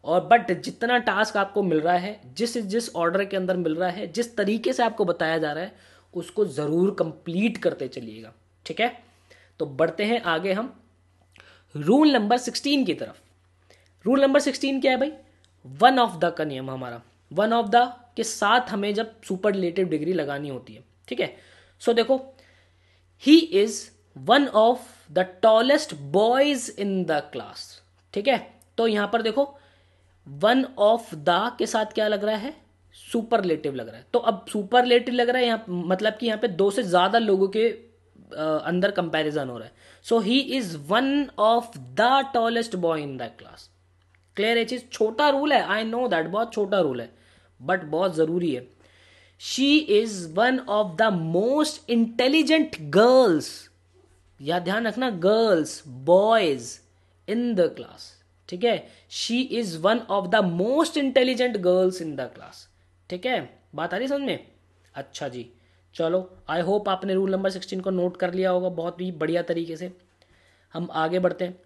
और बट जितना टास्क आपको मिल रहा है, जिस जिस ऑर्डर के अंदर मिल रहा है, जिस तरीके से आपको बताया जा रहा है, उसको ज़रूर कंप्लीट करते चलिएगा। ठीक है, तो बढ़ते हैं आगे हम रूल नंबर 16 की तरफ। रूल नंबर 16 क्या है भाई? वन ऑफ द का नियम हमारा। वन ऑफ द के साथ हमें जब सुपरलेटिव डिग्री लगानी होती है। ठीक है, सो देखो, he is one of the tallest boys in the class. ठीक है, तो यहां पर देखो, वन ऑफ द के साथ क्या लग रहा है? सुपरलेटिव लग रहा है। तो अब सुपरलेटिव लग रहा है यहाँ, मतलब कि यहाँ पे दो से ज्यादा लोगों के अंदर कंपैरिजन हो रहा है। So he is one of the tallest boy in the class. Clear है चीज? छोटा रूल है, आई नो दैट, बहुत छोटा रूल है, बट बहुत जरूरी है। She is one of the most intelligent girls, या ध्यान रखना, girls, boys in the class. ठीक है, she is one of the most intelligent girls in the class. ठीक है, बात आ रही समझ में? अच्छा जी, चलो, आई होप आपने रूल नंबर 16 को नोट कर लिया होगा बहुत ही बढ़िया तरीके से। हम आगे बढ़ते हैं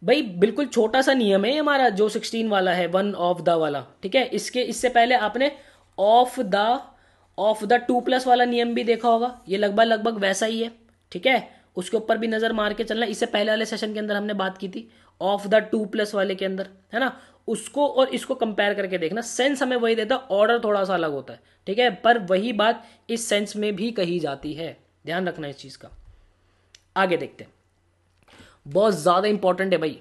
भाई। बिल्कुल छोटा सा नियम है हमारा जो 16 वाला है, वन ऑफ द वाला। ठीक है, इससे पहले आपने ऑफ द 2+ वाला नियम भी देखा होगा, ये लगभग वैसा ही है। ठीक है, उसके ऊपर भी नजर मार के चलना। इससे पहले वाले सेशन के अंदर हमने बात की थी ऑफ द 2+ वाले के अंदर, है ना। उसको और इसको कंपेयर करके देखना, सेंस हमें वही देता, ऑर्डर थोड़ा सा अलग होता है। ठीक है, पर वही बात इस सेंस में भी कही जाती है, ध्यान रखना इस चीज का। आगे देखते हैं, बहुत ज्यादा इंपॉर्टेंट है भाई।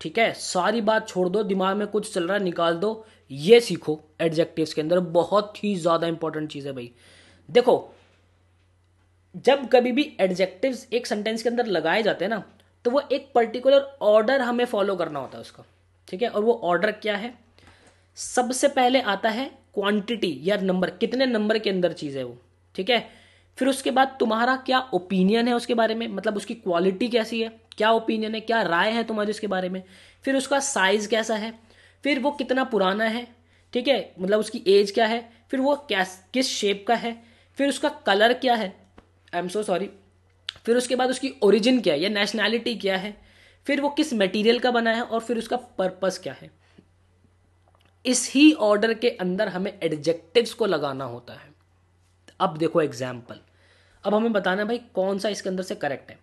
ठीक है, सारी बात छोड़ दो, दिमाग में कुछ चल रहा है निकाल दो, ये सीखो एडजेक्टिव्स के अंदर, बहुत ही ज्यादा इंपॉर्टेंट चीज है भाई। देखो, जब कभी भी एडजेक्टिव्स एक सेंटेंस के अंदर लगाए जाते हैं ना, तो वो एक पर्टिकुलर ऑर्डर हमें फॉलो करना होता है उसका, ठीक है। और वो ऑर्डर क्या है? सबसे पहले आता है क्वांटिटी या नंबर, कितने नंबर के अंदर चीज है वो, ठीक है। फिर उसके बाद तुम्हारा क्या ओपिनियन है उसके बारे में, मतलब उसकी क्वालिटी कैसी है, क्या ओपिनियन है, क्या राय है तुम्हारी उसके बारे में। फिर उसका साइज कैसा है, फिर वो कितना पुराना है, ठीक है, मतलब उसकी एज क्या है, फिर वो किस शेप का है, फिर उसका कलर क्या है, आई एम सो सॉरी, फिर उसके बाद उसकी ओरिजिन क्या है या नेशनैलिटी क्या है, फिर वो किस मटेरियल का बना है, और फिर उसका पर्पस क्या है। इस ही ऑर्डर के अंदर हमें एडजेक्टिव्स को लगाना होता है। अब देखो एग्जाम्पल, अब हमें बताना है भाई कौन सा इसके अंदर से करेक्ट है।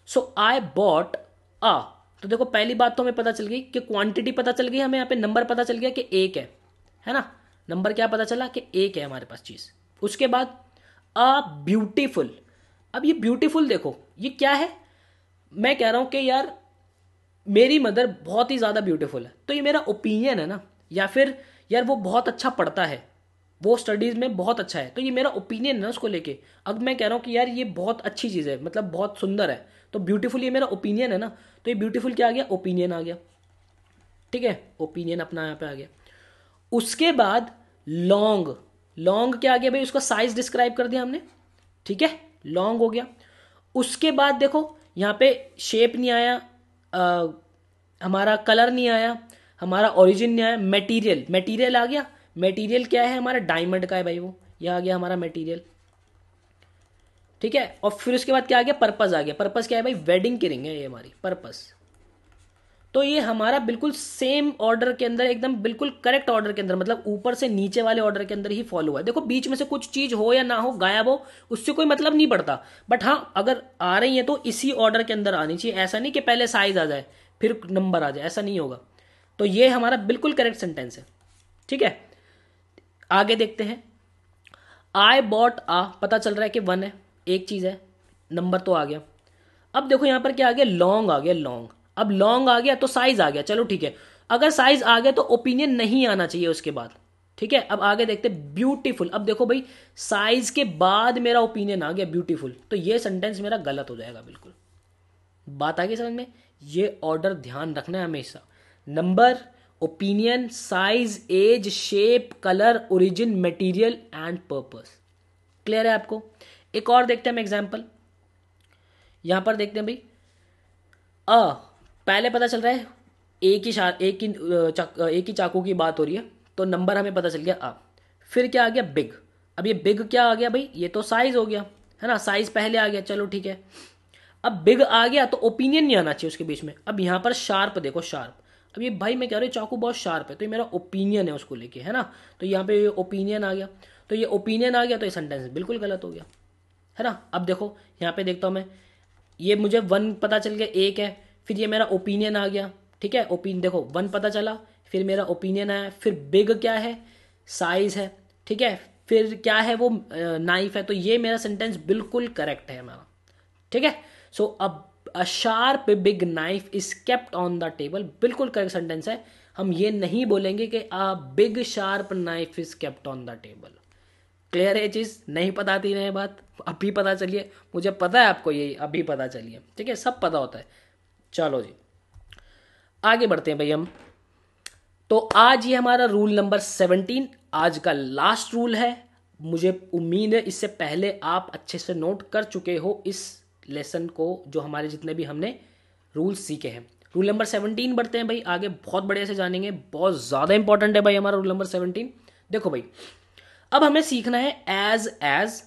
सो आई बॉट आ, तो देखो पहली बात तो हमें पता चल गई कि क्वांटिटी पता चल गई, हमें यहाँ पे नंबर पता चल गया कि एक है ना, नंबर क्या पता चला कि एक है हमारे पास चीज। उसके बाद अ ब्यूटीफुल, अब ये ब्यूटीफुल देखो ये क्या है, मैं कह रहा हूं कि यार मेरी मदर बहुत ही ज्यादा ब्यूटीफुल है, तो ये मेरा ओपिनियन है ना, या फिर यार वो बहुत अच्छा पढ़ता है, वो स्टडीज में बहुत अच्छा है, तो ये मेरा ओपिनियन है ना उसको लेके। अब मैं कह रहा हूँ कि यार ये बहुत अच्छी चीज है, मतलब बहुत सुंदर है, तो ब्यूटीफुल ये मेरा ओपिनियन है ना, तो ये ब्यूटीफुल क्या आ गया, ओपिनियन आ गया, ठीक है, ओपिनियन अपना यहाँ पे आ गया। उसके बाद लॉन्ग, लॉन्ग क्या आ गया भाई, उसका साइज डिस्क्राइब कर दिया हमने, ठीक है, लॉन्ग हो गया। उसके बाद देखो यहाँ पे शेप नहीं आया, हमारा कलर नहीं आया, हमारा ओरिजिन नहीं आया, मटेरियल, मटेरियल आ गया, मटेरियल क्या है हमारा, डायमंड का है भाई, वो ये आ गया हमारा मटेरियल, ठीक है। और फिर उसके बाद क्या आ गया, पर्पस आ गया, पर्पस क्या है भाई, वेडिंग की रिंग है ये हमारी पर्पस। तो ये हमारा बिल्कुल सेम ऑर्डर के अंदर, एकदम बिल्कुल करेक्ट ऑर्डर के अंदर, मतलब ऊपर से नीचे वाले ऑर्डर के अंदर ही फॉलो हुआ है। देखो बीच में से कुछ चीज हो या ना हो, गायब हो, उससे कोई मतलब नहीं पड़ता, बट हाँ अगर आ रही है तो इसी ऑर्डर के अंदर आनी चाहिए। ऐसा नहीं कि पहले साइज आ जाए फिर नंबर आ जाए, ऐसा नहीं होगा। तो ये हमारा बिल्कुल करेक्ट सेंटेंस है, ठीक है। आगे देखते हैं, आई बॉट आ, पता चल रहा है कि वन है, एक चीज है, नंबर तो आ गया। अब देखो यहां पर क्या आ गया, लॉन्ग आ गया, लॉन्ग। अब लॉन्ग आ गया तो साइज आ गया, चलो ठीक है। अगर साइज आ गया तो ओपिनियन नहीं आना चाहिए उसके बाद, ठीक है। अब आगे देखते ब्यूटीफुल, अब देखो भाई साइज के बाद मेरा ओपिनियन आ गया ब्यूटीफुल, तो ये सेंटेंस मेरा गलत हो जाएगा बिल्कुल। बात आ गई समझ में, ये ऑर्डर ध्यान रखना है हमेशा, number, opinion, size, age, shape, colour, origin, material and purpose. Clear है आपको? एक और देखते हैं हम एग्जांपल, यहां पर देखते हैं भाई अ, पहले पता चल रहा है एक ही चाकू की बात हो रही है, तो नंबर हमें पता चल गया अ। फिर क्या आ गया, बिग। अब ये बिग क्या आ गया भाई, ये तो साइज हो गया है ना, साइज पहले आ गया, चलो ठीक है। अब बिग आ गया तो ओपिनियन नहीं आना चाहिए उसके बीच में। अब यहां पर शार्प देखो, शार्प, अब ये भाई मैं कह रहा हूँ चाकू बहुत शार्प है, तो ये मेरा ओपिनियन है उसको लेके, है ना, तो यहाँ पे ओपिनियन आ गया, तो ये ओपिनियन आ गया, तो ये सेंटेंस बिल्कुल गलत हो गया, है ना। अब देखो यहाँ पे देखता हूँ मैं, ये मुझे वन पता चल गया, एक है, फिर ये मेरा ओपिनियन आ गया, ठीक है, ओपिनियन देखो वन पता चला, फिर मेरा ओपिनियन आया, फिर बिग क्या है, साइज है, ठीक है, फिर क्या है वो नाइफ है, तो ये मेरा सेंटेंस बिल्कुल करेक्ट है हमारा, ठीक है। सो अब a sharp big knife is kept on the table, बिल्कुल करेक्ट सेंटेंस है। हम ये नहीं बोलेंगे कि a big sharp knife is kept on the table. Clear है चीज, नहीं पता थी ना ये बात, अभी पता चलिए, मुझे पता है आपको ये अभी पता चलिए, ठीक है, सब पता होता है। चलो जी आगे बढ़ते हैं भाई हम। तो आज ये हमारा रूल नंबर 17 आज का लास्ट रूल है। मुझे उम्मीद है इससे पहले आप अच्छे से नोट कर चुके हो इस लेसन को, जो हमारे जितने भी हमने रूल्स सीखे हैं। रूल नंबर 17 बढ़ते हैं भाई आगे, बहुत बढ़िया से जानेंगे, बहुत ज्यादा इंपॉर्टेंट है भाई हमारा रूल नंबर 17। देखो भाई अब हमें सीखना है एज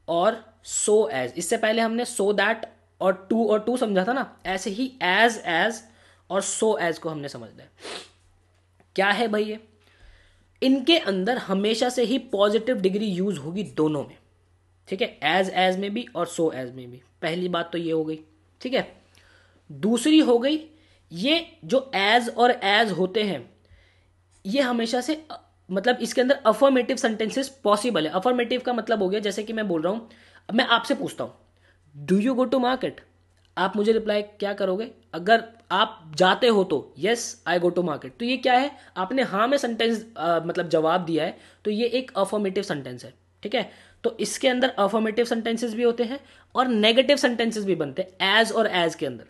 और सो एज। इससे पहले हमने सो दैट और टू समझा था ना, ऐसे ही एज और सो एज को हमने समझना है। क्या है भाई ये, इनके अंदर हमेशा से ही पॉजिटिव डिग्री यूज होगी दोनों में, ठीक है, एज में भी और सो एज में भी। पहली बात तो ये हो गई, ठीक है। दूसरी हो गई, ये जो एज और एज होते हैं ये हमेशा से मतलब इसके अंदर अफर्मेटिव सेंटेंसेस पॉसिबल है। अफर्मेटिव का मतलब हो गया, जैसे कि मैं बोल रहा हूं, अब मैं आपसे पूछता हूं do you go to market, आप मुझे रिप्लाई क्या करोगे? अगर आप जाते हो तो yes I go to market, तो ये क्या है? आपने हाँ में सेंटेंस मतलब जवाब दिया है, तो ये एक अफर्मेटिव सेंटेंस है, ठीक है। तो इसके अंदर अफर्मेटिव सेंटेंसेस भी होते हैं और नेगेटिव सेंटेंसेस भी बनते हैं एज और एज के अंदर।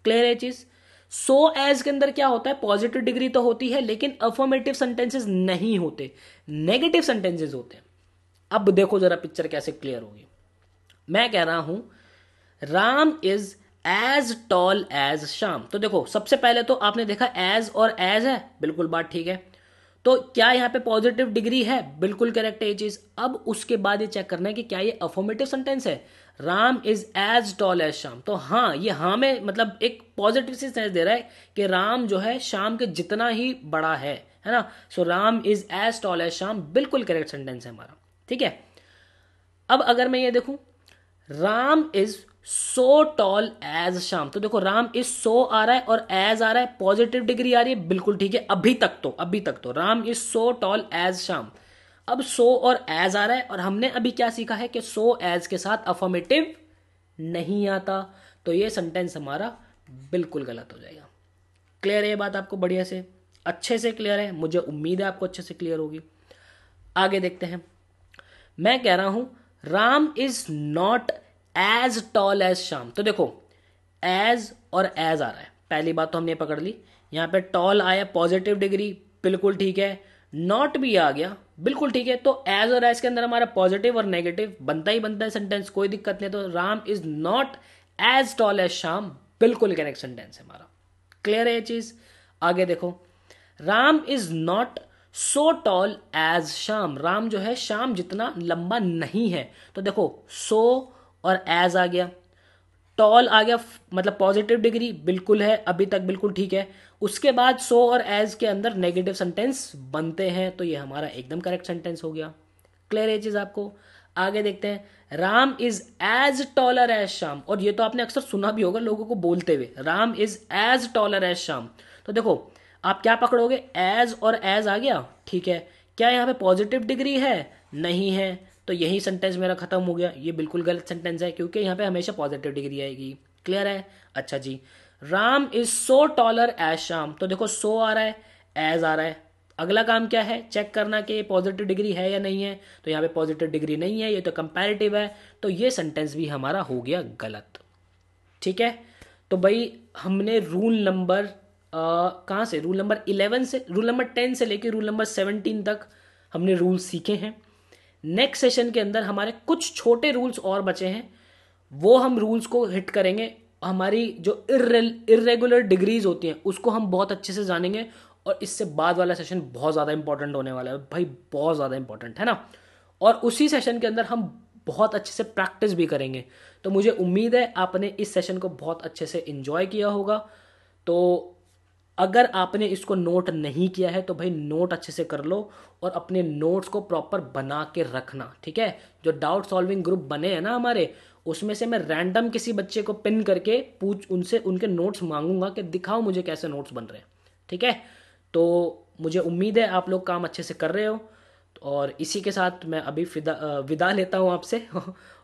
क्लियर है चीज? सो एज के अंदर क्या होता है? पॉजिटिव डिग्री तो होती है लेकिन अफर्मेटिव सेंटेंसेस नहीं होते, नेगेटिव सेंटेंसेस होते हैं। अब देखो जरा पिक्चर कैसे क्लियर होगी। मैं कह रहा हूं Ram is as tall as Shyam. तो देखो सबसे पहले तो आपने देखा एज और एज है, बिल्कुल बात ठीक है। तो क्या यहाँ पे पॉजिटिव डिग्री है? बिल्कुल करेक्ट है ये चीज। अब उसके बाद ये चेक करना है कि क्या ये अफर्मेटिव सेंटेंस है। Ram is as tall as Shyam, तो हाँ ये हाँ में मतलब एक पॉजिटिव सी सेंस दे रहा है कि राम जो है श्याम के जितना ही बड़ा है ना। So Ram is as tall as Shyam, बिल्कुल करेक्ट सेंटेंस है हमारा, ठीक है। अब अगर मैं ये देखूं Ram is so tall as Shyam, तो देखो राम इज सो आ रहा है और एज आ रहा है, पॉजिटिव डिग्री आ रही है, बिल्कुल ठीक है। अभी तक तो Ram is so tall as Shyam. अब सो और एज आ रहा है और हमने अभी क्या सीखा है कि सो एज के साथ अफर्मेटिव नहीं आता, तो ये सेंटेंस हमारा बिल्कुल गलत हो जाएगा। क्लियर है ये बात आपको? बढ़िया से अच्छे से क्लियर है, मुझे उम्मीद है आपको अच्छे से क्लियर होगी। आगे देखते हैं। मैं कह रहा हूं Ram is not as tall as Shyam. तो देखो एज और एज आ रहा है, पहली बात तो हमने पकड़ ली। यहां पे टॉल आया पॉजिटिव डिग्री, बिल्कुल ठीक है। नॉट भी आ गया, बिल्कुल ठीक है। तो एज और एज के अंदर हमारा पॉजिटिव और नेगेटिव बनता ही बनता है सेंटेंस, कोई दिक्कत नहीं। तो Ram is not as tall as Shyam, बिल्कुल करेक्ट सेंटेंस है हमारा। क्लियर है ये चीज? आगे देखो Ram is not so tall as Shyam. Ram जो है श्याम जितना लंबा नहीं है। तो देखो सो और एज आ गया, टॉल आ गया, मतलब पॉजिटिव डिग्री बिल्कुल है, अभी तक बिल्कुल ठीक है। उसके बाद सो और एज के अंदर नेगेटिव सेंटेंस बनते हैं, तो ये हमारा एकदम करेक्ट सेंटेंस हो गया। क्लियर है चीज आपको? आगे देखते हैं। Ram is as taller as Shyam, और ये तो आपने अक्सर सुना भी होगा लोगों को बोलते हुए, Ram is as taller as Shyam. तो देखो आप क्या पकड़ोगे? एज और एज आ गया, ठीक है। क्या यहाँ पे पॉजिटिव डिग्री है? नहीं है, तो यही सेंटेंस मेरा खत्म हो गया। ये बिल्कुल गलत सेंटेंस है क्योंकि यहाँ पे हमेशा पॉजिटिव डिग्री आएगी। क्लियर है? अच्छा जी। Ram is so taller as Shyam, तो देखो सो आ रहा है, एज आ रहा है। अगला काम क्या है? चेक करना कि पॉजिटिव डिग्री है या नहीं है। तो यहाँ पे पॉजिटिव डिग्री नहीं है, ये तो कंपैरेटिव है, तो ये सेंटेंस भी हमारा हो गया गलत। ठीक है, तो भाई हमने रूल नंबर कहाँ से, रूल नंबर 11 से, रूल नंबर 10 से लेकर रूल नंबर 17 तक हमने रूल सीखे हैं। नेक्स्ट सेशन के अंदर हमारे कुछ छोटे रूल्स और बचे हैं, वो हम रूल्स को हिट करेंगे। हमारी जो इर्रेगुलर डिग्रीज होती हैं उसको हम बहुत अच्छे से जानेंगे, और इससे बाद वाला सेशन बहुत ज़्यादा इंपॉर्टेंट होने वाला है भाई, बहुत ज़्यादा इंपॉर्टेंट है ना। और उसी सेशन के अंदर हम बहुत अच्छे से प्रैक्टिस भी करेंगे। तो मुझे उम्मीद है आपने इस सेशन को बहुत अच्छे से एंजॉय किया होगा। तो अगर आपने इसको नोट नहीं किया है तो भाई नोट अच्छे से कर लो, और अपने नोट्स को प्रॉपर बना के रखना, ठीक है। जो डाउट सॉल्विंग ग्रुप बने हैं ना हमारे, उसमें से मैं रैंडम किसी बच्चे को पिन करके उनसे उनके नोट्स मांगूंगा कि दिखाओ मुझे कैसे नोट्स बन रहे हैं, ठीक है। तो मुझे उम्मीद है आप लोग काम अच्छे से कर रहे हो, और इसी के साथ मैं अभी विदा लेता हूँ आपसे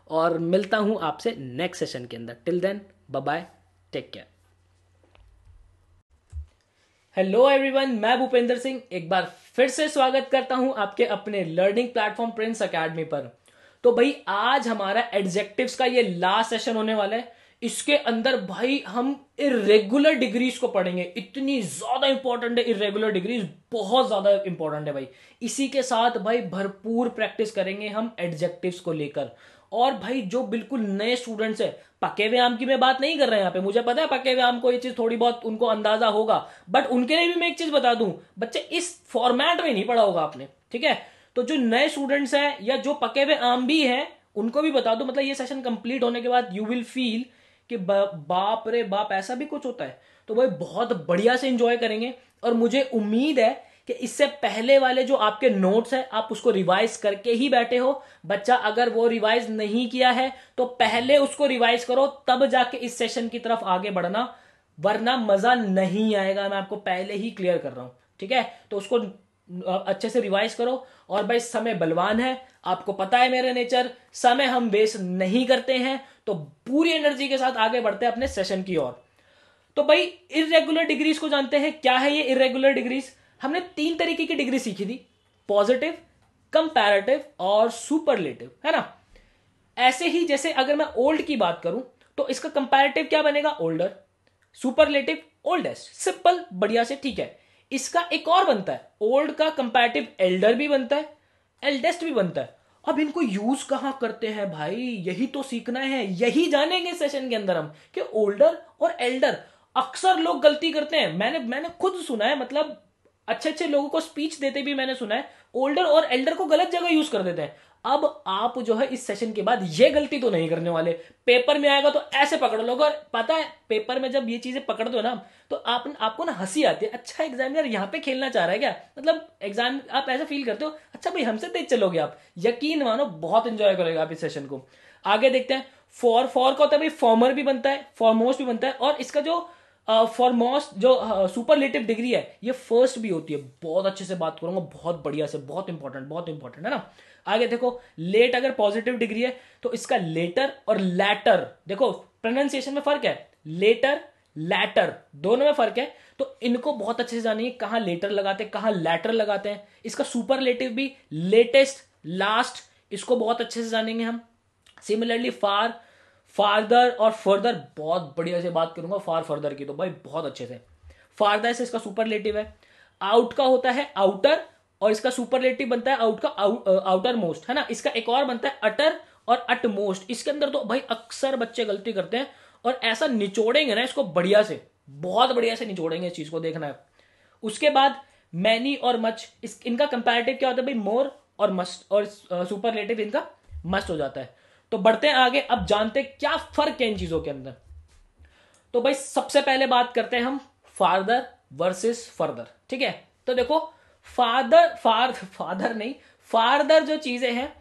और मिलता हूँ आपसे नेक्स्ट सेशन के अंदर। Till then bye bye, take care. Hello everyone, मैं भूपेंद्र सिंह एक बार फिर से स्वागत करता हूं आपके अपने लर्निंग प्लेटफॉर्म प्रिंस एकेडमी पर। तो भाई आज हमारा एडजेक्टिव्स का ये लास्ट सेशन होने वाला है। इसके अंदर भाई हम इरेगुलर डिग्रीज को पढ़ेंगे। इतनी ज्यादा इंपॉर्टेंट है इरेगुलर डिग्रीज, बहुत ज्यादा इंपॉर्टेंट है भाई। इसी के साथ भाई भरपूर प्रैक्टिस करेंगे हम एडजेक्टिव्स को लेकर। और भाई जो बिल्कुल नए स्टूडेंट्स है, पके हुए आम की मैं बात नहीं कर रहा है यहाँ पे, मुझे पता है पके हुए आम को ये चीज थोड़ी बहुत उनको अंदाजा होगा, बट उनके लिए भी मैं एक चीज बता दूं, बच्चे इस फॉर्मेट में नहीं पढ़ा होगा आपने, ठीक है। तो जो नए स्टूडेंट्स हैं या जो पके हुए आम भी हैं उनको भी बता दो, मतलब ये सेशन कंप्लीट होने के बाद यू विल फील कि बाप रे बाप ऐसा भी कुछ होता है। तो भाई बहुत बढ़िया से एंजॉय करेंगे, और मुझे उम्मीद है कि इससे पहले वाले जो आपके नोट्स है आप उसको रिवाइज करके ही बैठे हो। बच्चा अगर वो रिवाइज नहीं किया है तो पहले उसको रिवाइज करो, तब जाके इस सेशन की तरफ आगे बढ़ना, वरना मजा नहीं आएगा। मैं आपको पहले ही क्लियर कर रहा हूं, ठीक है। तो उसको अच्छे से रिवाइज करो। और भाई समय बलवान है, आपको पता है मेरा नेचर, समय हम वेस्ट नहीं करते हैं, तो पूरी एनर्जी के साथ आगे बढ़ते हैं अपने सेशन की ओर। तो भाई इरेगुलर डिग्रीज को जानते हैं, क्या है ये इरेगुलर डिग्रीज? हमने 3 तरीके की डिग्री सीखी थी, पॉजिटिव, कंपैरेटिव और सुपरलेटिव, है ना। ऐसे ही जैसे अगर मैं ओल्ड की बात करूं तो इसका कंपैरेटिव क्या बनेगा? ओल्डर। सुपरलेटिव ओल्डेस्ट, सिंपल, बढ़िया से, ठीक है। इसका एक और बनता है, ओल्ड का कंपैरेटिव एल्डर भी बनता है, एल्डेस्ट भी बनता है। अब इनको यूज कहां करते हैं भाई, यही तो सीखना है, यही जानेंगे सेशन के अंदर हम कि ओल्डर और एल्डर। अक्सर लोग गलती करते हैं, मैंने खुद सुना है, मतलब अच्छे अच्छे लोगों को स्पीच देते भी मैंने सुना है, ओल्डर और एल्डर को गलत जगह यूज कर देते हैं। अब आप जो है इस सेशन के बाद ये गलती तो नहीं करने वाले, पेपर में आएगा तो ऐसे पकड़ लोगे। और पता है पेपर में जब ये चीजें पकड़ दो ना, तो आपको ना हंसी आती है, अच्छा एग्जामिनर यहाँ पे खेलना चाह रहा है क्या, मतलब एग्जाम आप ऐसा फील करते हो, अच्छा भाई हमसे तेज चलोगे आप, यकीन मानो बहुत इंजॉय करोगे आप इस सेशन को। आगे देखते हैं, फॉर का होता है भाई फॉर्मर भी बनता है, फॉरमोस्ट भी बनता है, और इसका जो फॉरमोस्ट जो सुपरलेटिव डिग्री है ये फर्स्ट भी होती है। बहुत अच्छे से बात करूंगा, बहुत बढ़िया से, बहुत इंपॉर्टेंट है ना। आगे देखो, लेट अगर पॉजिटिव डिग्री है तो इसका लेटर और लैटर, देखो प्रोनाउंसिएशन में फर्क है, लेटर लैटर दोनों में फर्क है, तो इनको बहुत अच्छे से जानिए, कहां लेटर लगाते हैं कहां लैटर लगाते हैं। इसका सुपरलेटिव भी लेटेस्ट, लास्ट, इसको बहुत अच्छे से जानेंगे हम। सिमिलरली फार, फार्दर और फर्दर, बहुत बढ़िया से बात करूंगा फार फर्दर की तो भाई बहुत अच्छे से। फार्दर से इसका सुपरलेटिव है। आउट का होता है आउटर, और इसका सुपरलेटिव बनता है आउट का आउटर मोस्ट, है ना। इसका एक और बनता है अटर और अटमोस्ट। इसके अंदर तो भाई अक्सर बच्चे गलती करते हैं, और ऐसा निचोड़ेंगे ना इसको बढ़िया से, बहुत बढ़िया से निचोड़ेंगे, इस चीज को देखना है। उसके बाद मैनी और मच, इनका कंपैरेटिव क्या होता है भाई? मोर और मस्ट, और सुपरलेटिव इनका मस्ट हो जाता है। तो बढ़ते हैं आगे, अब जानते हैं क्या फर्क है इन चीजों के अंदर। तो भाई सबसे पहले बात करते हैं हम फादर वर्सेस फर्दर, ठीक है। तो देखो फादर नहीं, फादर जो चीजें हैं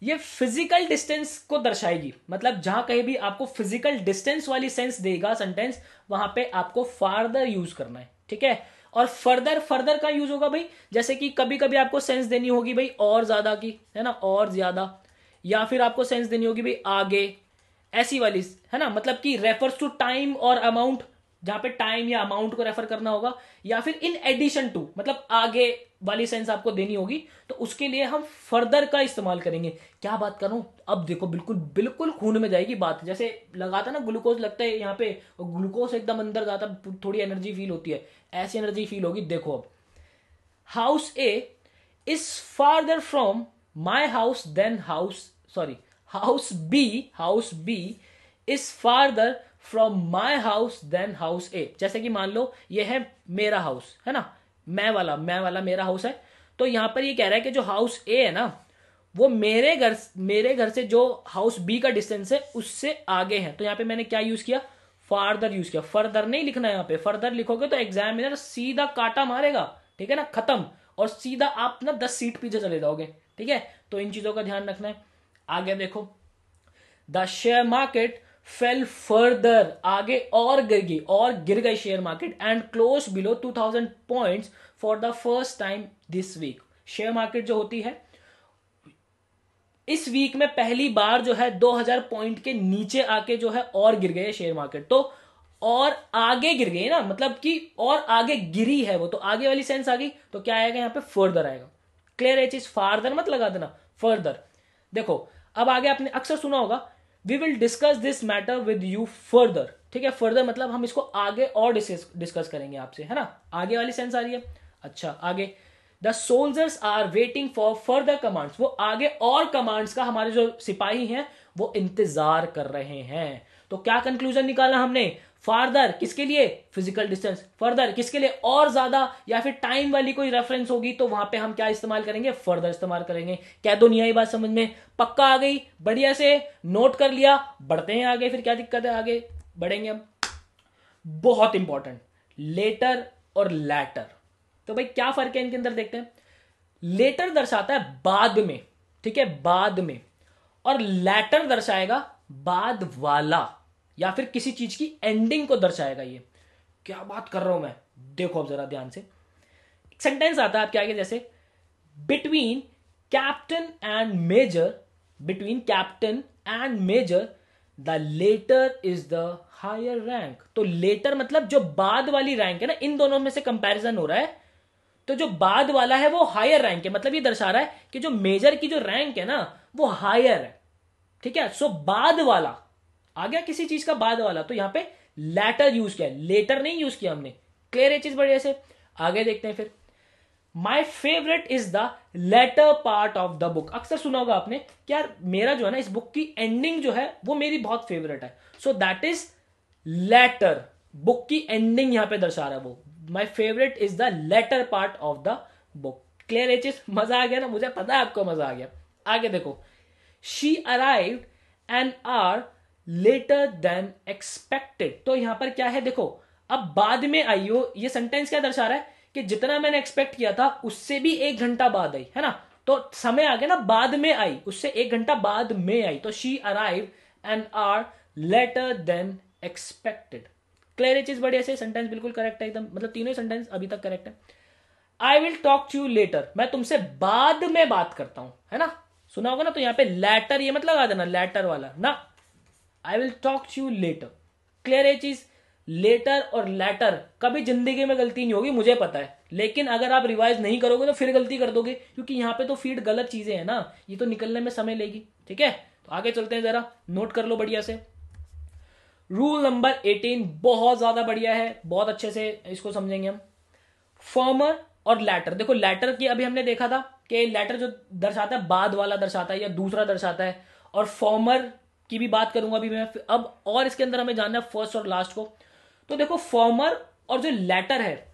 ये फिजिकल डिस्टेंस को दर्शाएगी, मतलब जहां कहीं भी आपको फिजिकल डिस्टेंस वाली सेंस देगा सेंटेंस, वहां पे आपको फादर यूज करना है, ठीक है। और फर्दर का यूज होगा भाई, जैसे कि कभी कभी आपको सेंस देनी होगी भाई और ज्यादा की, है ना, और ज्यादा, या फिर आपको सेंस देनी होगी भाई आगे, ऐसी वाली, है ना, मतलब कि रेफर्स टू टाइम और अमाउंट, जहां पे टाइम या अमाउंट को रेफर करना होगा, या फिर इन एडिशन टू, मतलब आगे वाली सेंस आपको देनी होगी, तो उसके लिए हम फर्दर का इस्तेमाल करेंगे। क्या बात कर रहा हूं, अब देखो बिल्कुल बिल्कुल खून में जाएगी बात, जैसे लगाता ना ग्लूकोज लगता है यहाँ पे, ग्लूकोज एकदम अंदर जाता, थोड़ी एनर्जी फील होती है, ऐसी एनर्जी फील होगी। देखो अब, house A is farther from my house than house B is farther from my house than house A. जैसे कि मान लो ये है मेरा हाउस, है ना, मैं वाला मेरा हाउस है, तो यहां पर ये कह रहा है कि जो हाउस ए है ना, वो मेरे घर से जो हाउस बी का डिस्टेंस है उससे आगे है। तो यहां पे मैंने क्या यूज किया? फार्दर यूज किया। फर्दर नहीं लिखना है, यहां पे फर्दर लिखोगे तो एग्जामिनर सीधा काटा मारेगा, ठीक है ना, खत्म, और सीधा आप ना 10 सीट पीछे चले जाओगे, ठीक है। तो इन चीजों का ध्यान रखना है। आगे देखो, the share market fell further, आगे और गिर गई share market, and close below 2000 points for the first time this week. Share market जो होती है इस वीक में पहली बार जो है 2000 पॉइंट के नीचे आके जो है और गिर गए शेयर मार्केट, तो और आगे गिर गई ना, मतलब कि और आगे गिरी है वो, तो आगे वाली सेंस आ गई, तो क्या आएगा यहाँ पे? फर्दर आएगा। क्लियर है चीज? फार्दर मत लगा देना, फर्दर। देखो अब आगे आपने अक्सर सुना होगा, we will discuss this matter with you further, ठीक है। फर्दर मतलब हम इसको आगे और डिस्कस करेंगे आपसे, है ना, आगे वाली सेंस आ रही है। अच्छा आगे, the soldiers are waiting for further commands, वो आगे और कमांड्स का हमारे जो सिपाही हैं वो इंतजार कर रहे हैं। तो क्या कंक्लूजन निकाला हमने? फार्दर किसके लिए? Physical distance. फर्दर किसके लिए? और ज्यादा, या फिर टाइम वाली कोई रेफरेंस होगी तो वहां पे हम क्या इस्तेमाल करेंगे? फर्दर इस्तेमाल करेंगे। क्या दो नहीं आई बात समझ में? पक्का आ गई? बढ़िया से नोट कर लिया, बढ़ते हैं आगे, फिर क्या दिक्कत है, आगे बढ़ेंगे हम। बहुत इंपॉर्टेंट, लेटर और लैटर। तो भाई क्या फर्क है इनके अंदर देखते हैं। लेटर दर्शाता है बाद में, ठीक है, बाद में, और लैटर दर्शाएगा बाद वाला, या फिर किसी चीज की एंडिंग को दर्शाएगा। ये क्या बात कर रहा हूं मैं, देखो अब जरा ध्यान से। सेंटेंस आता है आपके आगे, जैसे between captain and major, between captain and major the latter is the higher rank. तो लेटर मतलब जो बाद वाली रैंक है ना, इन दोनों में से कंपैरिजन हो रहा है, तो जो बाद वाला है वो हायर रैंक है, मतलब ये दर्शा रहा है कि जो मेजर की जो रैंक है ना वो हायर है। ठीक है, सो बाद वाला आ गया, किसी चीज का बाद वाला, तो यहां पे लैटर यूज किया, लेटर नहीं यूज किया हमने। क्लियर है चीज बढ़िया से? आगे देखते हैं फिर। My favourite is the latter part of the book. अक्सर सुना होगा आपने कि यार मेरा जो है ना इस बुक की एंडिंग जो है वो मेरी बहुत फेवरेट है, so that is latter. Book की एंडिंग यहां पे दर्शा रहा है वो। My favourite is the latter part of the book. Clear है चीज? मजा आ गया ना? मुझे पता है आपको मजा आ गया। आगे देखो, she arrived an hour later then expected. तो यहां पर क्या है देखो, अब बाद में आई हो, ये सेंटेंस क्या दर्शा रहा है कि जितना मैंने एक्सपेक्ट किया था उससे भी 1 घंटा बाद आई, है ना? तो समय आ गया ना, बाद में आई, उससे 1 घंटा बाद में आई, तो she arrive an hour later then expected. Clear है चीज बढ़िया से? सेंटेंस बिल्कुल करेक्ट है एकदम, मतलब तीनों सेंटेंस अभी तक करेक्ट है। I will talk to you later, मैं तुमसे बाद में बात करता हूं, है ना? सुना होगा ना, तो यहां पे लेटर ये मत लगा देना, लेटर वाला ना, I will talk to you later. Clear है चीज? लेटर और लेटर कभी जिंदगी में गलती नहीं होगी, मुझे पता है, लेकिन अगर आप रिवाइज नहीं करोगे तो फिर गलती कर दोगे, क्योंकि यहां पे तो फीड गलत चीजें हैं ना, ये तो निकलने में समय लेगी। ठीक है, तो आगे चलते हैं, जरा नोट कर लो बढ़िया से। रूल नंबर 18 बहुत ज्यादा बढ़िया है, बहुत अच्छे से इसको समझेंगे हम। फॉर्मर और लैटर। देखो लैटर की अभी हमने देखा था कि लैटर जो दर्शाता है बाद वाला दर्शाता है या दूसरा दर्शाता है, और फॉर्मर की भी बात करूंगा अभी मैं अब, और इसके अंदर हमें जानना है फर्स्ट और लास्ट को। तो देखो फॉर्मर और जो लैटर है,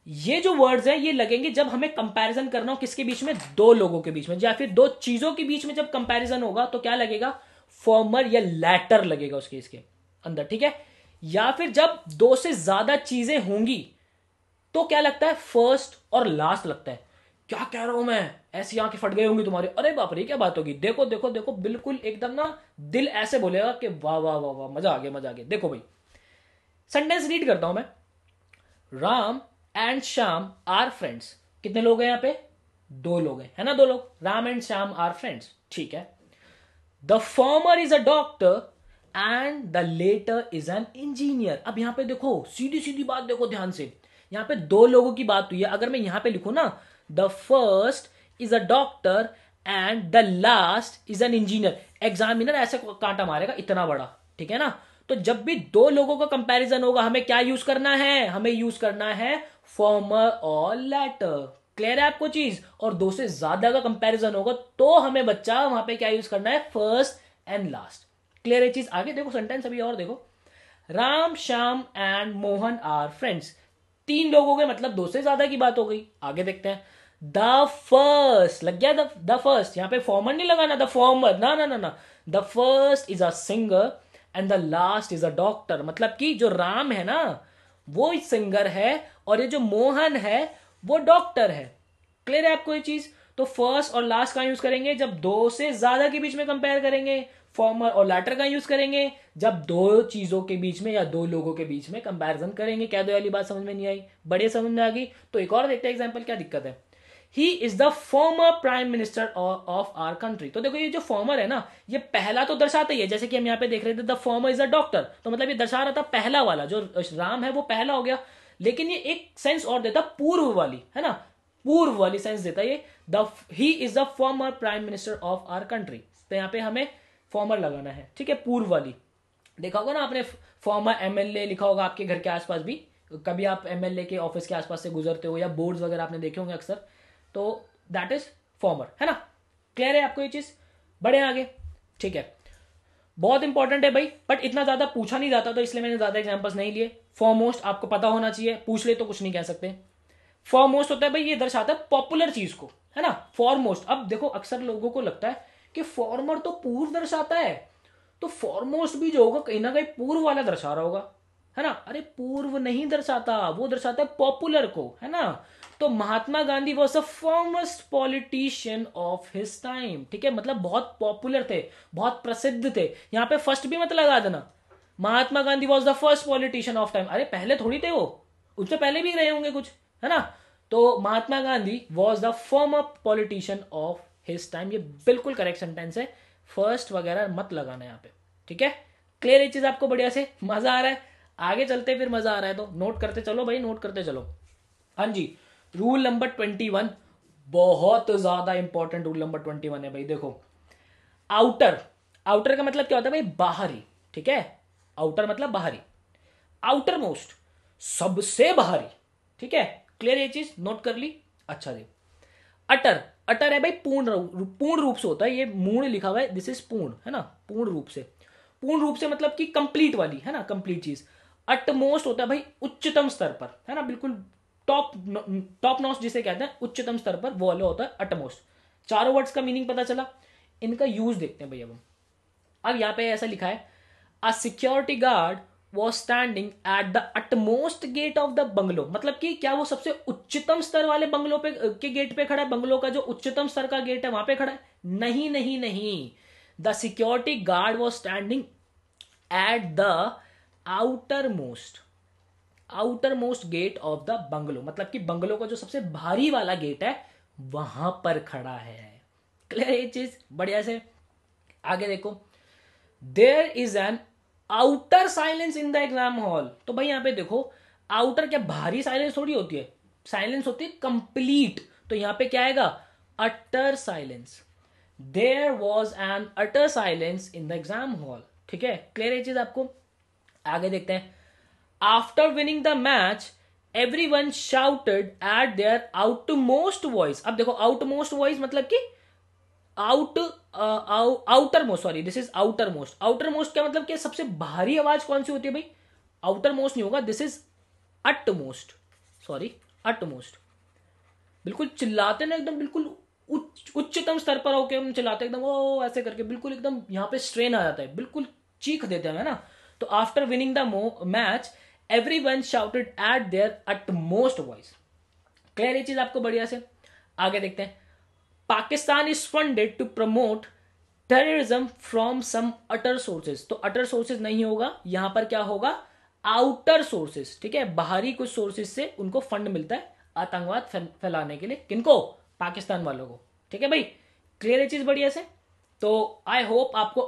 ये जो वर्ड्स हैं ये लगेंगे जब हमें कंपैरिजन करना हो किसके बीच में, दो लोगों के बीच में, या फिर दो चीजों के बीच में जब कंपैरिजन होगा तो क्या लगेगा, फॉर्मर या लैटर लगेगा उसके इसके अंदर। ठीक है, या फिर जब दो से ज्यादा चीजें होंगी तो क्या लगता है, फर्स्ट और लास्ट लगता है। क्या कह रहा हूं मैं, ऐसी आंखें फट गई होंगी तुम्हारे, अरे बाप रे क्या बात होगी, देखो देखो देखो, बिल्कुल एकदम ना दिल ऐसे बोलेगा कि वाह वाह वाह वाह, मजा आ गया मजा आ गया। देखो भाई सेंटेंस रीड करता हूं मैं। Ram and Shyam are friends. कितने लोग हैं यहां पे, दो लोग हैं, है ना? दो लोग, Ram and Shyam are friends. ठीक है, the former is a doctor and the latter is an engineer. अब यहां पे देखो सीधी सीधी बात, देखो ध्यान से, यहां पे दो लोगों की बात हुई है। अगर मैं यहां पे लिखूं ना, the first is a doctor and the last is an engineer, examiner ऐसे कांटा मारेगा इतना बड़ा। ठीक है ना? तो जब भी दो लोगों का कंपैरिजन होगा हमें क्या यूज करना है, हमें यूज करना है फॉर्मर और लेटर। क्लियर है आपको चीज? और दो से ज्यादा का कंपैरिजन होगा तो हमें बच्चा वहां पे क्या यूज करना है, फर्स्ट एंड लास्ट। क्लियर है चीज? आगे देखो सेंटेंस अभी और देखो। Ram Shyam and Mohan are friends. तीन लोग हो गए, मतलब दो से ज्यादा की बात हो गई। आगे देखते हैं, द फर्स्ट लग गया, द फर्स्ट, यहां पे फॉर्मर नहीं लगाना, द फॉर्मर ना ना ना ना, the first is a singer and the last is a doctor. मतलब कि जो राम है ना वो सिंगर है और ये जो मोहन है वो डॉक्टर है। क्लियर है आपको ये चीज? तो फर्स्ट और लास्ट का यूज करेंगे जब दो से ज्यादा के बीच में कंपेयर करेंगे, फॉर्मर और लैटर का यूज करेंगे जब दो चीजों के बीच में या दो लोगों के बीच में कंपैरिजन करेंगे। क्या दो वाली बात समझ में नहीं आई? बड़े समझ में आ गई? तो एक और देखते हैं एग्जांपल, क्या दिक्कत है। He is the former prime minister of our country. तो देखो ये जो फॉर्मर है ना, ये पहला तो दर्शाता ही है, जैसे कि हम यहाँ पे देख रहे थे the former is a doctor, तो मतलब ये दर्शा रहा था पहला वाला, जो राम है वो पहला हो गया। लेकिन ये एक सेंस और देता पूर्व वाली, है ना, पूर्व वाली सेंस देता ये, the he is the former prime minister of our country. तो यहाँ पे हमें फॉर्मर लगाना है। ठीक है, पूर्व वाली। देखा होगा ना आपने, फॉर्मर एमएलए लिखा होगा आपके घर के आसपास भी, कभी आप एमएलए के ऑफिस के आसपास से गुजरते हो या बोर्ड्स वगैरह आपने देखे होंगे अक्सर, तो दैट इज फॉर्मर, है ना? क्लियर है आपको ये चीज? बड़े आगे। ठीक है, बहुत इंपॉर्टेंट है भाई, बट इतना ज्यादा पूछा नहीं जाता तो इसलिए मैंने ज्यादा एग्जांपल्स नहीं लिए। फॉरमोस्ट आपको पता होना चाहिए, पूछ ले तो कुछ नहीं कह सकते। फॉरमोस्ट होता है भाई, ये दर्शाता है पॉपुलर चीज को, है ना, फॉरमोस्ट। अब देखो अक्सर लोगों को लगता है कि फॉर्मर तो पूर्व दर्शाता है, तो फॉरमोस्ट भी जो होगा कहीं ना कहीं पूर्व वाला दर्शा रहा होगा, है ना? अरे पूर्व नहीं दर्शाता, वो दर्शाता है पॉपुलर को, है ना? तो Mahatma Gandhi was the foremost politician of his time. ठीक है, मतलब बहुत पॉपुलर थे, बहुत प्रसिद्ध थे। यहां पे फर्स्ट भी मत लगा देना, Mahatma Gandhi was the first politician of time. अरे पहले थोड़ी थे वो, उससे पहले भी रहे होंगे कुछ, है ना? तो Mahatma Gandhi was the former politician of his time. ये बिल्कुल करेक्ट सेंटेंस है, फर्स्ट वगैरह मत लगाना यहाँ पे, ठीक है। क्लियर ये चीज आपको बढ़िया से, मजा आ रहा है? आगे चलते फिर मजा आ रहा है तो नोट करते चलो भाई, नोट करते चलो। हाँ जी, रूल नंबर 21 बहुत ज्यादा इंपॉर्टेंट रूल नंबर 21 है भाई। देखो, आउटर, आउटर का मतलब क्या होता है भाई? बाहरी, ठीक है। आउटर मतलब बाहरी, आउटर मोस्ट सबसे बाहरी, ठीक है। क्लियर ये चीज नोट कर ली? अच्छा जी। अटर, अटर है भाई पूर्ण रूप से होता है, ये मूर्ण लिखा हुआ है, दिस इज पूर्ण, है ना, पूर्ण रूप से। पूर्ण रूप से मतलब कि कंप्लीट वाली, है ना, कंप्लीट चीज। अटमोस्ट होता है भाई उच्चतम स्तर पर, है ना, बिल्कुल टॉप नॉच जिसे कहते हैं, उच्चतम स्तर पर, वो वाला होता है अटमोस्ट। चारों वर्ड्स का मीनिंग पता चला, इनका यूज देखते हैं भाई। अब यहाँ पे ऐसा लिखा है, a security guard was standing at the utmost gate of the bungalow. मतलब कि क्या वो सबसे उच्चतम स्तर वाले बंगलो पे के गेट पे खड़ा है? बंगलो का जो उच्चतम स्तर का गेट है वहां पे खड़ा है? नहीं नहीं नहीं, the security guard was standing at the outermost gate of the bungalow. मतलब कि बंगलो का जो सबसे भारी वाला गेट है वहां पर खड़ा है। क्लियर ये चीज बढ़िया से? आगे देखो, there is an outer silence in the exam hall. तो भाई यहां पे देखो, आउटर क्या भारी साइलेंस थोड़ी होती है, साइलेंस होती है कंप्लीट। तो यहां पे क्या आएगा? Utter silence. There was an utter silence in the exam hall, ठीक है। क्लियर ये चीज आपको? आगे देखते हैं, after winning the match everyone shouted at their outmost voice. अब देखो, आउटमोस्ट वॉइस मतलब कि outer most, sorry this is outer most. Outer most क्या मतलब कि सबसे भारी आवाज कौन सी होती है भाई? आउटर मोस्ट नहीं होगा, this is utmost, sorry utmost. बिल्कुल चिल्लाते ना एकदम, बिल्कुल उच्चतम स्तर पर होकर हम चिल्लाते एकदम, ओ ऐसे करके, बिल्कुल एकदम यहाँ पे स्ट्रेन आ जाता है, बिल्कुल चीख देते हैं, है ना। तो after winning the match everyone shouted at their utmost voice. क्लियर ये चीज आपको बढ़िया से? आगे देखते हैं, Pakistan is funded to promote terrorism from some utter sources. तो अटर सोर्सेज नहीं होगा, यहां पर क्या होगा? आउटर सोर्सेज, ठीक है। बाहरी कुछ सोर्सेज से उनको फंड मिलता है आतंकवाद फैलाने के लिए। किनको? पाकिस्तान वालों को, ठीक है भाई। क्लियर है चीज बढ़िया से? तो आई होप आपको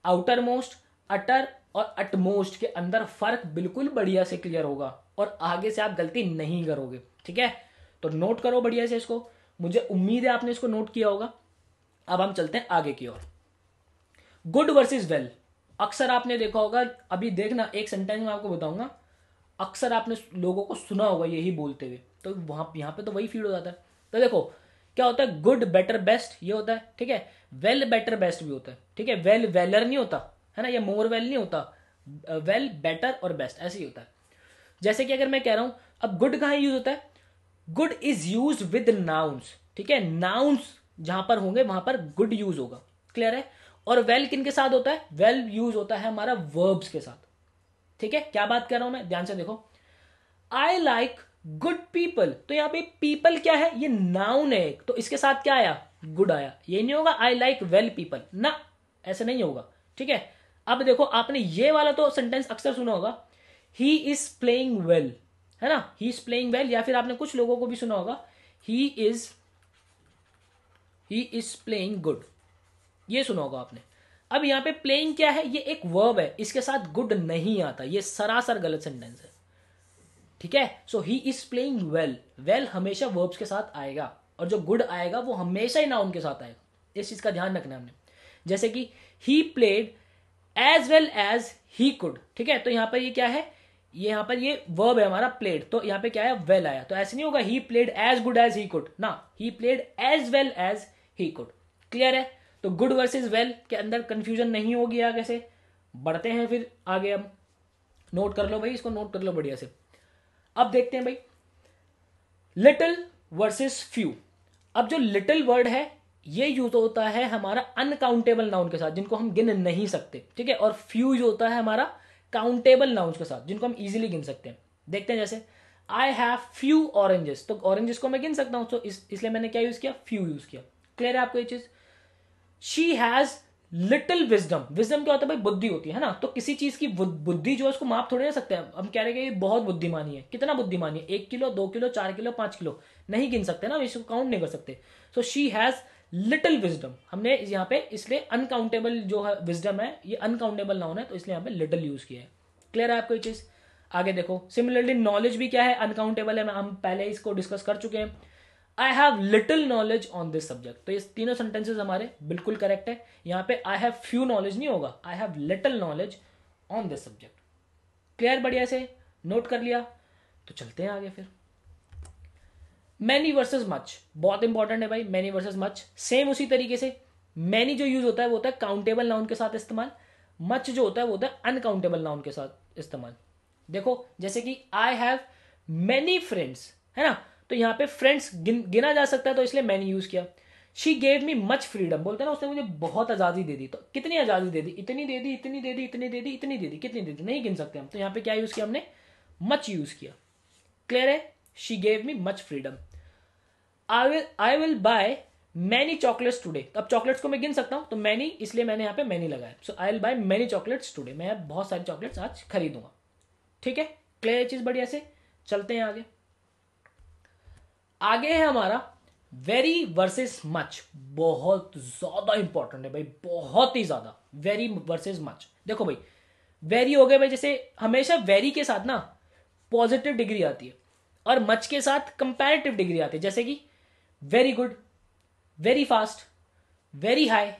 आउटर मोस्ट, अटर और अटमोस्ट के अंदर फर्क बिल्कुल बढ़िया से क्लियर होगा और आगे से आप गलती नहीं करोगे, ठीक है। तो नोट करो बढ़िया से इसको, मुझे उम्मीद है आपने इसको नोट किया होगा। अब हम चलते हैं आगे की ओर। गुड वर्सेस वेल, अक्सर आपने देखा होगा, अभी देखना एक सेंटेंस में आपको बताऊंगा, अक्सर आपने लोगों को सुना होगा यही बोलते हुए, तो वहां यहां पे तो वही फीड हो जाता है। तो देखो क्या होता है, गुड बेटर बेस्ट ये होता है, ठीक है। वेल बेटर बेस्ट भी होता है, ठीक है। वेल वेलर नहीं होता, है ना, ये मोर वेल नहीं होता, वेल बेटर और बेस्ट ऐसे ही होता है। जैसे कि अगर मैं कह रहा हूं, अब गुड कहां यूज होता है? Good is use with nouns, ठीक है। नाउन्स जहां पर होंगे वहां पर गुड यूज होगा, क्लियर है। और वेल किन के साथ होता है? वेल यूज होता है हमारा वर्ब्स के साथ, ठीक है। क्या बात कर रहा हूं मैं, ध्यान से देखो, आई लाइक गुड पीपल। तो यहां पे पीपल क्या है? ये नाउन है, तो इसके साथ क्या आया? गुड आया। ये नहीं होगा आई लाइक वेल पीपल ना, ऐसे नहीं होगा, ठीक है। अब देखो, आपने ये वाला तो सेंटेंस अक्सर सुना होगा, ही इज प्लेइंग वेल, है ना, ही इज प्लेइंग वेल। या फिर आपने कुछ लोगों को भी सुना होगा, ही इज प्लेइंग गुड, ये सुना होगा आपने। अब यहां पे प्लेइंग क्या है? ये एक वर्ब है, इसके साथ गुड नहीं आता, ये सरासर गलत सेंटेंस है, ठीक है। So he is playing well, well हमेशा वर्ब्स के साथ आएगा और जो गुड आएगा वो हमेशा ही नाउन के साथ आएगा। इस चीज का ध्यान रखना हमने। जैसे कि he played as well as he could, ठीक है। तो यहां पर ये क्या है? ये यहां पर ये वर्ब है हमारा प्लेड, तो यहां पे क्या है? वेल आया। तो ऐसे नहीं होगा he played as good as he could ना, he played as well as he could. Clear है? तो गुड वर्सेस वेल के अंदर कंफ्यूजन नहीं होगी आगे से। बढ़ते हैं फिर आगे, हम नोट कर लो भाई, इसको नोट कर लो बढ़िया से। अब देखते हैं भाई, लिटिल वर्सेस फ्यू। अब जो लिटिल वर्ड है ये यूज होता है हमारा अनकाउंटेबल नाउन के साथ, जिनको हम गिन नहीं सकते, ठीक है। और फ्यू जो होता है हमारा काउंटेबल नाउन के साथ, जिनको हम इजीली गिन सकते हैं। देखते हैं, जैसे आई हैव फ्यू ऑरेंजेस, तो ऑरेंजेस को मैं गिन सकता हूं, तो इसलिए मैंने क्या यूज किया? फ्यू यूज किया। क्लियर है आपको ये चीज? She has little wisdom, wisdom क्या होता है भाई, बुद्धि होती है ना। तो किसी चीज की बुद्धि जो है उसको माप थोड़े ना सकते हैं हम कह रहे हैं कि ये बहुत बुद्धिमानी है, कितना बुद्धिमानी है, 1 किलो 2 किलो 4 किलो 5 किलो, नहीं गिन सकते ना, इसको काउंट नहीं कर सकते। So she has little wisdom, हमने यहाँ पे इसलिए अनकाउंटेबल जो है विजडम है, ये अनकाउंटेबल नाउन है, तो इसलिए यहाँ पे लिटिल यूज किया है। क्लियर है आपको ये चीज? आगे देखो, सिमिलरली नॉलेज भी क्या है, अनकाउंटेबल है, हम पहले इसको डिस्कस कर चुके हैं। I have little knowledge on this subject, तो ये तीनों सेंटेंसेस हमारे बिल्कुल करेक्ट है। यहाँ पे आई हैव फ्यू नॉलेज नहीं होगा, I have little knowledge on this subject. Clear? बढ़िया से नोट कर लिया, तो चलते हैं आगे फिर। मैनी वर्सेस मच बहुत इंपॉर्टेंट है भाई, मैनी वर्सेस मच सेम उसी तरीके से। मैनी जो यूज होता है वो होता है काउंटेबल नाउन के साथ इस्तेमाल, मच जो होता है वो होता है अनकाउंटेबल नाउन के साथ इस्तेमाल। देखो जैसे कि आई हैव मैनी फ्रेंड्स, है ना, तो यहाँ पे फ्रेंड्स गिना जा सकता है, तो इसलिए मैनी यूज किया। She gave me much freedom, बोलते हैं ना उसने मुझे बहुत आजादी दे दी, तो कितनी आजादी दे दी, इतनी दे दी, इतनी दे दी, इतनी दे दी, इतनी दे दी, कितनी दे दी नहीं गिन सकते हम, तो यहाँ पे क्या यूज किया हमने, मच यूज किया। क्लियर है? She gave me much freedom. I will buy many chocolates today, अब चॉकलेट्स को मैं गिन सकता हूं, तो मैनी इसलिए मैंने यहाँ पे मैनी लगाया। So I will buy many chocolates today, मैं बहुत सारी चॉकलेट्स आज खरीदूंगा। ठीक है? क्लियर चीज? बढ़िया से चलते हैं आगे। आगे है हमारा वेरी वर्सेस मच, बहुत ज्यादा इंपॉर्टेंट है भाई, बहुत ही ज्यादा। वेरी वर्सेस मच, देखो भाई वेरी हो गए भाई, जैसे हमेशा वेरी के साथ ना पॉजिटिव डिग्री आती है और मच के साथ कंपैरेटिव डिग्री आती है, जैसे कि very good, very fast, very high,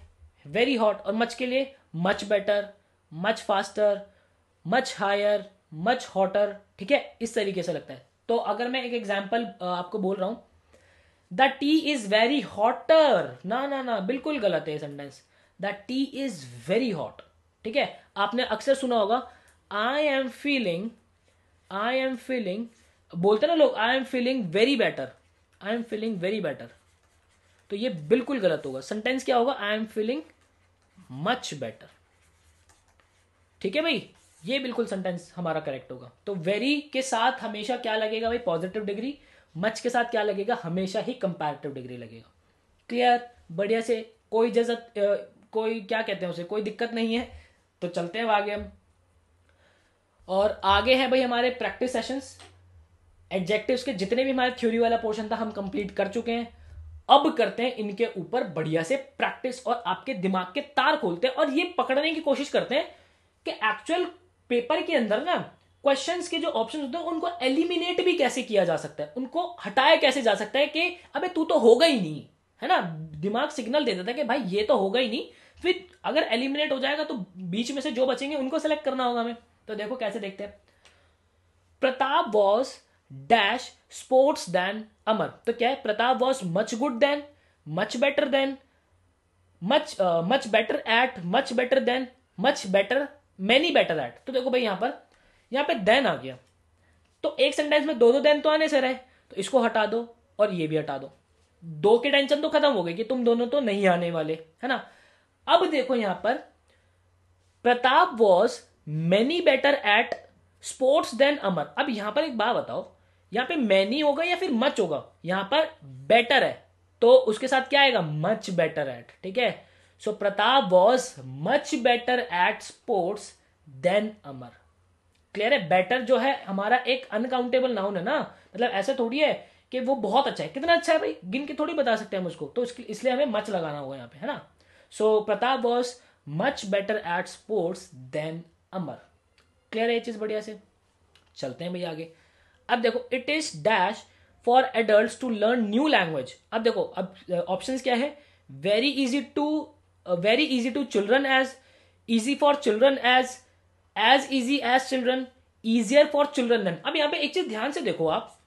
very hot, और मच के लिए much better, much faster, much higher, much hotter. ठीक है? इस तरीके से लगता है। तो अगर मैं एक एग्जांपल आपको बोल रहा हूं, the T is very hotter, ना ना ना बिल्कुल गलत है sentence, the T is very hot. ठीक है? आपने अक्सर सुना होगा आई एम फीलिंग, बोलते ना लोग I am feeling very better, I am feeling very better, तो ये बिल्कुल गलत होगा। सेंटेंस क्या होगा, I am feeling much better. ठीक है भाई? ये बिल्कुल सेंटेंस हमारा करेक्ट होगा। तो वेरी के साथ हमेशा क्या लगेगा भाई, पॉजिटिव डिग्री, मच के साथ क्या लगेगा, हमेशा ही कंपैरेटिव डिग्री लगेगा। क्लियर? बढ़िया से, कोई जजत कोई क्या कहते हैं उसे, कोई दिक्कत नहीं है। तो चलते हैं आगे हम, और आगे है भाई हमारे प्रैक्टिस सेशंस। एडजेक्टिव्स के जितने भी हमारे थ्योरी वाला पोर्शन था हम कंप्लीट कर चुके हैं। अब करते हैं इनके ऊपर बढ़िया से प्रैक्टिस, और आपके दिमाग के तार खोलते हैं और ये पकड़ने की कोशिश करते हैं कि एक्चुअल पेपर के अंदर ना क्वेश्चंस के जो ऑप्शंस होते हैं उनको एलिमिनेट भी कैसे किया जा सकता है, उनको हटाया कैसे जा सकता है कि अबे तू तो होगा ही नहीं, है ना। दिमाग सिग्नल दे देता है कि भाई ये तो होगा ही नहीं, फिर अगर एलिमिनेट हो जाएगा तो बीच में से जो बचेंगे उनको सेलेक्ट करना होगा हमें। तो देखो कैसे देखते हैं। Pratap was dash sports than Amar, तो क्या है, Pratap was much good than, much better than, much better at, much better than, much better, many better at. तो देखो भाई यहाँ पे देन आ गया, तो एक सेंटेंस में दो दो देन तो आने से रहे, तो इसको हटा दो और ये भी हटा दो, दो की टेंशन तो खत्म हो गई कि तुम दोनों तो नहीं आने वाले, है ना। अब देखो यहां पर Pratap was many better at sports than Amar. अब यहां पर एक बात बताओ, यहां पे मैनी होगा या फिर मच होगा, यहां पर बेटर है तो उसके साथ क्या आएगा, मच बेटर एट। ठीक है? So Pratap was much better at sports than Amar. Clear है? बेटर जो है हमारा एक अनकाउंटेबल नाउन है ना, मतलब ऐसे थोड़ी है कि वो बहुत अच्छा है, कितना अच्छा है भाई गिन के थोड़ी बता सकते हैं हम उसको, तो इसलिए हमें मच लगाना होगा यहाँ पे, है ना। So Pratap was much better at sports than Amar. Clear है ये चीज? बढ़िया से चलते हैं भैया आगे। अब देखो, it is dash for adult to learn new language. अब देखो, अब ऑप्शंस क्या है, very easy to children, as easy for children, as easy as children, easier for children then. अब यहाँ पे एक चीज ध्यान से देखो आप,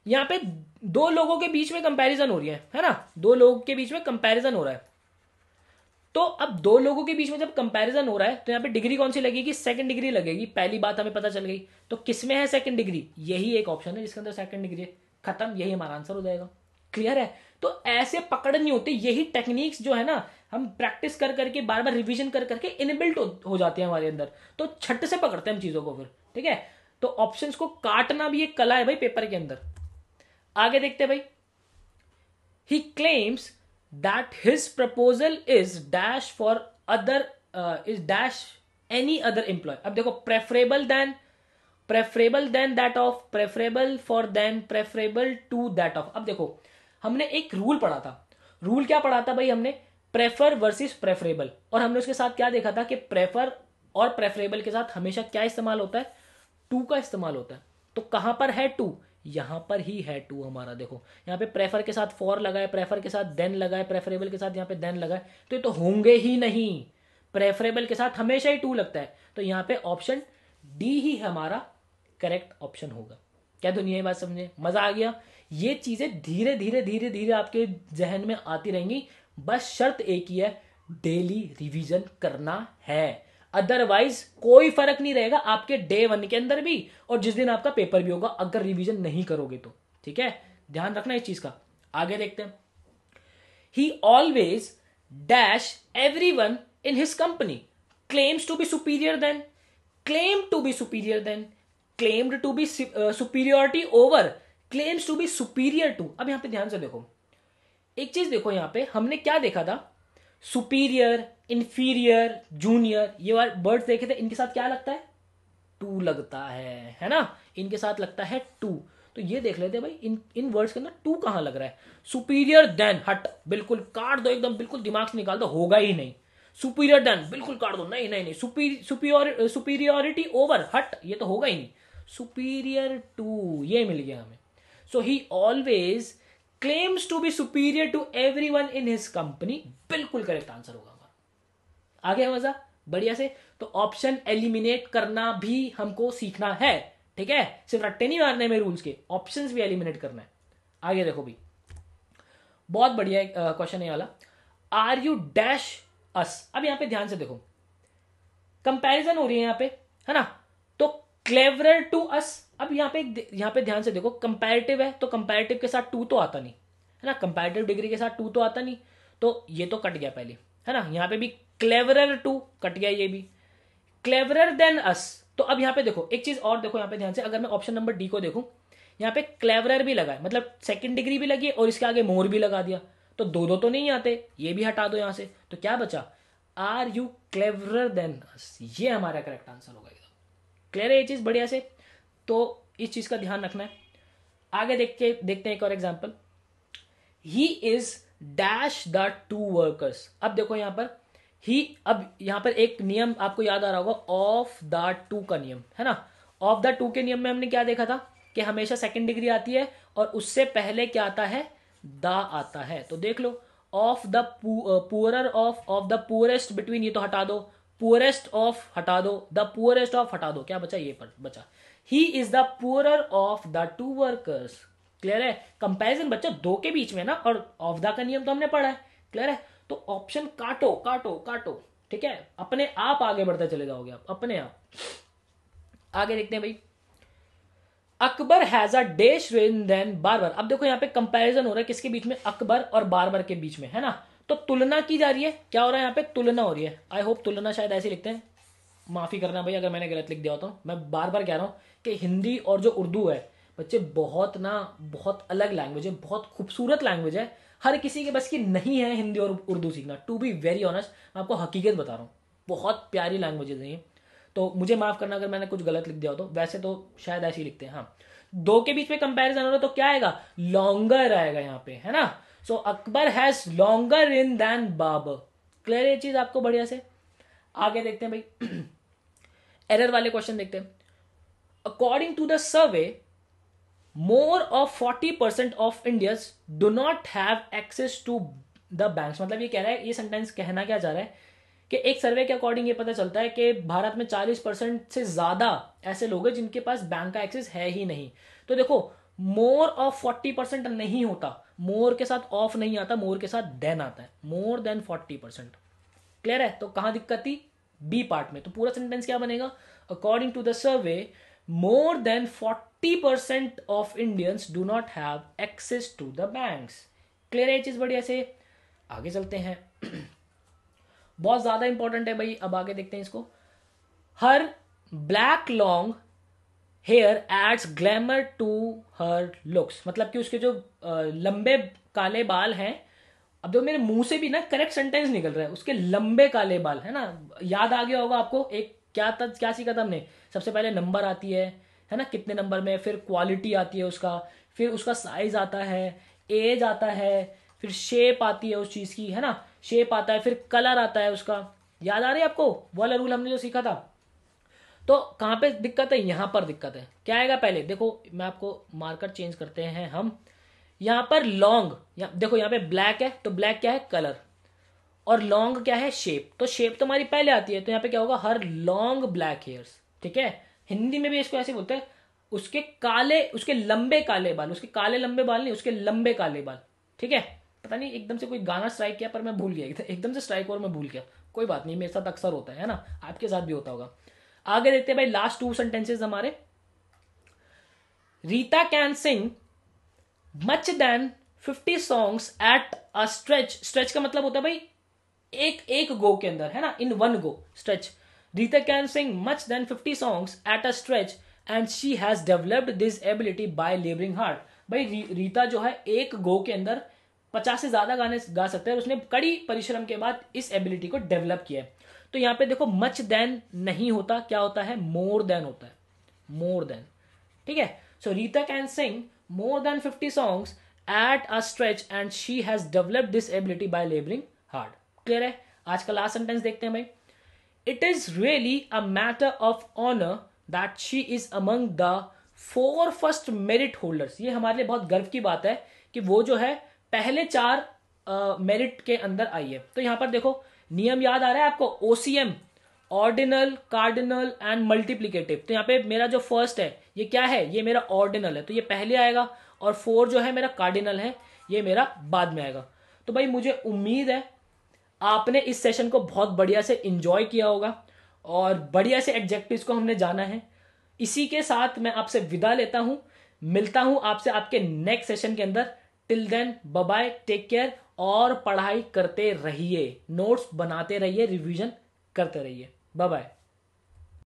यहाँ पे दो लोगों के बीच में कंपैरिजन हो रही है ना, दो लोगों के बीच में कंपैरिजन हो रहा है। तो अब दो लोगों के बीच में जब कंपैरिजन हो रहा है तो यहाँ पे डिग्री कौन सी लगेगी, सेकंड डिग्री लगेगी। पहली बात हमें पता चल गई, तो किसमें है सेकंड डिग्री, यही एक ऑप्शन है जिसके अंदर सेकंड डिग्री है, खत्म, यही हमारा आंसर हो जाएगा। क्लियर है? तो ऐसे पकड़ नहीं होती, यही टेक्निक्स जो है ना हम प्रैक्टिस कर करके बार बार रिवीजन कर करके इनबिल्ट हो जाते हैं हमारे अंदर, तो छट से पकड़ते हैं हम चीजों को फिर। ठीक है? तो ऑप्शंस को काटना भी एक कला है भाई पेपर के अंदर। आगे देखते हैं भाई, he claims that his proposal is dash for other is dash any other employ. अब देखो preferable than that of, preferable for than, preferable to that of. अब देखो हमने एक रूल पढ़ा था। रूल क्या पढ़ा था भाई हमने? Prefer versus preferable. और हमने उसके साथ क्या देखा था कि प्रेफर और प्रेफरेबल के साथ हमेशा क्या इस्तेमाल होता है? टू का इस्तेमाल होता है। तो कहां पर है टू? यहां पर ही है टू हमारा। देखो यहां पे प्रेफर के साथ फॉर लगाए, प्रेफर के साथ देन लगाए, प्रेफरेबल के साथ यहां पे देन लगाए, तो ये तो होंगे ही नहीं। प्रेफरेबल के साथ हमेशा ही टू लगता है, तो यहां पे ऑप्शन डी ही हमारा करेक्ट ऑप्शन होगा। क्या दुनिया ये बात समझे? मजा आ गया? ये चीजें धीरे धीरे धीरे धीरे आपके जहन में आती रहेंगी, बस शर्त एक ही है, डेली रिवीजन करना है। अदरवाइज कोई फर्क नहीं रहेगा आपके डे 1 के अंदर भी और जिस दिन आपका पेपर भी होगा, अगर रिवीजन नहीं करोगे तो। ठीक है, ध्यान रखना इस चीज का। आगे देखते हैं। ही always dash everyone in his company claims to be superior than, claimed to be superior than, claimed to be superiority over, claims to be superior to। अब यहां पे ध्यान से देखो, एक चीज देखो, यहां पे हमने क्या देखा था? सुपीरियर, इंफीरियर, जूनियर, ये वर्ड्स देखे थे, इनके साथ क्या लगता है? टू लगता है ना? इनके साथ लगता है टू। तो ये देख लेते हैं भाई इन वर्ड्स के अंदर टू कहां लग रहा है। सुपीरियर देन, हट, बिल्कुल काट दो, एकदम बिल्कुल दिमाग से निकाल दो, होगा ही नहीं। सुपीरियर देन बिल्कुल काट दो, नहीं नहीं नहीं। सुपीरियोरिटी ओवर, हट, ये तो होगा ही नहीं। सुपीरियर टू, ये मिल गया हमें। So he always claims to be superior to everyone in his company, बिल्कुल करेक्ट आंसर होगा हमारा। आगे मजा बढ़िया से। तो ऑप्शन एलिमिनेट करना भी हमको सीखना है। ठीक है, सिर्फ रट्टे नहीं मारने में रूल्स के, ऑप्शंस भी एलिमिनेट करना है। आगे देखो भी, बहुत बढ़िया क्वेश्चन है वाला। आर यू डैश अस। अब यहां पे ध्यान से देखो, कंपैरिजन हो रही है यहां पे, है ना? तो क्लेवरर टू अस। अब यहां पे ध्यान से देखो, कंपैरेटिव है तो कंपैरेटिव के साथ टू तो आता नहीं, है ना? कंपैरेटिव डिग्री के साथ टू तो आता नहीं, तो ये तो कट गया पहले, है ना? यहां पे भी क्लेवरर टू कट गया, ये भी क्लेवरर देन अस। तो अब यहां पे देखो एक चीज और देखो, यहां पे ध्यान से, अगर मैं ऑप्शन नंबर डी को देखूं, यहां पे क्लेवरर भी लगा है, मतलब सेकंड डिग्री भी लगी है और इसके आगे मोर भी लगा दिया, तो दो दो तो नहीं आते, ये भी हटा दो यहां से, तो क्या बचा? Are you cleverer than us, ये हमारा करेक्ट आंसर होगा एकदम। क्लियर है ये चीज बढ़िया से? तो इस चीज का ध्यान रखना है। आगे देखते हैं एक और example. He is dash the two workers. अब देखो यहां पर ही, अब यहां पर एक नियम आपको याद आ रहा होगा, ऑफ द टू का नियम, है ना? ऑफ द टू के नियम में हमने क्या देखा था कि हमेशा सेकंड डिग्री आती है और उससे पहले क्या आता है? द आता है। तो देख लो, of the poorer of the poorest between, ये तो हटा दो, पुअरेस्ट ऑफ हटा दो, द पुअरेस्ट ऑफ हटा दो, क्या बचा? ये पर बचा, ही is the poorer of the two workers. Clear है? कंपैरिजन बच्चा दो के बीच में ना, और ऑफ द का नियम तो हमने पढ़ा है। क्लियर है? तो ऑप्शन काटो काटो काटो, ठीक है? अपने आप आगे बढ़ते चले जाओगे आप, अपने आप। आगे देखते हैं भाई। Akbar has a dash rain than barber. अब देखो यहाँ पे कंपैरिजन हो रहा है किसके बीच में? अकबर और बारबर के बीच में, है ना? तो तुलना की जा रही है। क्या हो रहा है यहाँ पे? तुलना हो रही है। आई होप तुलना शायद ऐसे लिखते हैं, माफी करना भाई अगर मैंने गलत लिख दिया हो तो। मैं बार बार कह रहा हूँ कि हिंदी और जो उर्दू है बच्चे, बहुत अलग लैंग्वेज है, बहुत खूबसूरत लैंग्वेज है। हर किसी के बस की नहीं है हिंदी और उर्दू सीखना। टू बी वेरी ऑनेस्ट, मैं आपको हकीकत बता रहा हूँ, बहुत प्यारी लैंग्वेजेज हैं ये। तो मुझे माफ करना अगर मैंने कुछ गलत लिख दिया हो तो। वैसे तो शायद ऐसे ही लिखते हैं। हाँ, दो के बीच में कंपैरिजन हो रहा है तो क्या आएगा? लॉन्गर आएगा यहाँ पे, है ना? So Akbar has longer in than Babur. Clear है ये चीज आपको बढ़िया से? आगे देखते हैं भाई। एरर वाले क्वेश्चन देखते हैं। According to the survey, more of 40% of Indians do not have access to the banks. मतलब ये कह रहा है, ये सेंटेंस कहना क्या चाह रहा है कि एक सर्वे के अकॉर्डिंग ये पता चलता है कि भारत में 40% से ज्यादा ऐसे लोग हैं जिनके पास बैंक का एक्सेस है ही नहीं। तो देखो, मोर ऑफ 40% नहीं होता, मोर के साथ ऑफ नहीं आता, मोर के साथ देन आता है, मोर देन 40%। क्लियर है? तो कहां दिक्कत थी? बी पार्ट में। तो पूरा सेंटेंस क्या बनेगा? According to the survey, more than 40% of Indians do not have access to the banks. Clear है ये चीज बढ़िया से? आगे चलते हैं। बहुत ज्यादा इंपॉर्टेंट है भाई। अब आगे देखते हैं इसको। Her black long hair adds glamour to her looks. मतलब कि उसके जो लंबे काले बाल हैं अब देखो मेरे मुंह से भी ना करेक्ट सेंटेंस निकल रहा है, उसके लंबे काले बाल, है ना। याद आ गया होगा आपको, एक क्या सीखा था हमने, सबसे पहले नंबर आती है ना, कितने नंबर में, फिर क्वालिटी आती है उसका, फिर उसका साइज आता है, एज आता है, फिर शेप आती है उस चीज की, है ना, शेप आता है, फिर कलर आता है उसका। याद आ रही है आपको वाला रूल हमने जो सीखा था। तो कहाँ पे दिक्कत है, यहाँ पर दिक्कत है। क्या आएगा पहले, देखो मैं आपको मार्कर चेंज करते हैं हम। यहाँ पर लॉन्ग, देखो यहाँ पे ब्लैक है, तो ब्लैक क्या है, कलर, और लॉन्ग क्या है, शेप। तो शेप तो हमारी पहले आती है, तो यहाँ पे क्या होगा, हर लॉन्ग ब्लैक हेयर्स। ठीक है, हिंदी में भी इसको ऐसे बोलते हैं, उसके काले, उसके लंबे काले बाल, उसके काले लंबे बाल नहीं, उसके लंबे काले बाल। ठीक है, पता नहीं एकदम से कोई गाना स्ट्राइक किया पर मैं भूल गया, एकदम से स्ट्राइक और मैं भूल गया। कोई बात नहीं, मेरे साथ अक्सर होता है ना, आपके साथ भी होता होगा। आगे देखते हैं भाई, लास्ट 2 सेंटेंसेस हमारे। Rita can sing much than 50 songs at a stretch. Stretch का मतलब होता है भाई एक एक गो के अंदर, है ना, in one go, stretch. Rita can sing much than 50 songs at a stretch and she has developed this ability by labouring hard. भाई रीता जो है एक गो के अंदर 50 से ज्यादा गाने गा सकते हैं, और उसने कड़ी परिश्रम के बाद इस एबिलिटी को डेवलप किया है। तो यहाँ पे देखो मच देन नहीं होता, क्या होता है, मोर देन होता है, मोर देन। ठीक है, so Rita can sing more than 50 songs at a stretch and she has developed this ability by labouring hard. Clear है। आज का लास्ट सेंटेंस देखते हैं भाई। It is really a matter of honour that she is among the 4 first merit holders. ये हमारे लिए बहुत गर्व की बात है कि वो जो है पहले 4 मेरिट के अंदर आई है। तो यहां पर देखो नियम याद आ रहा है आपको, OCM, ordinal, cardinal and multiplicative. तो यहाँ पे मेरा जो फर्स्ट है ये क्या है, ये मेरा ऑर्डिनल है, तो ये पहले आएगा, और 4 जो है मेरा कार्डिनल है, ये मेरा बाद में आएगा। तो भाई मुझे उम्मीद है आपने इस सेशन को बहुत बढ़िया से इंजॉय किया होगा, और बढ़िया से एडजेक्टिव्स को हमने जाना है। इसी के साथ मैं आपसे विदा लेता हूं, मिलता हूं आपसे आपके नेक्स्ट सेशन के अंदर। Till then bye bye, take care, और पढ़ाई करते रहिए, नोट्स बनाते रहिए, रिवीजन करते रहिए। Bye bye.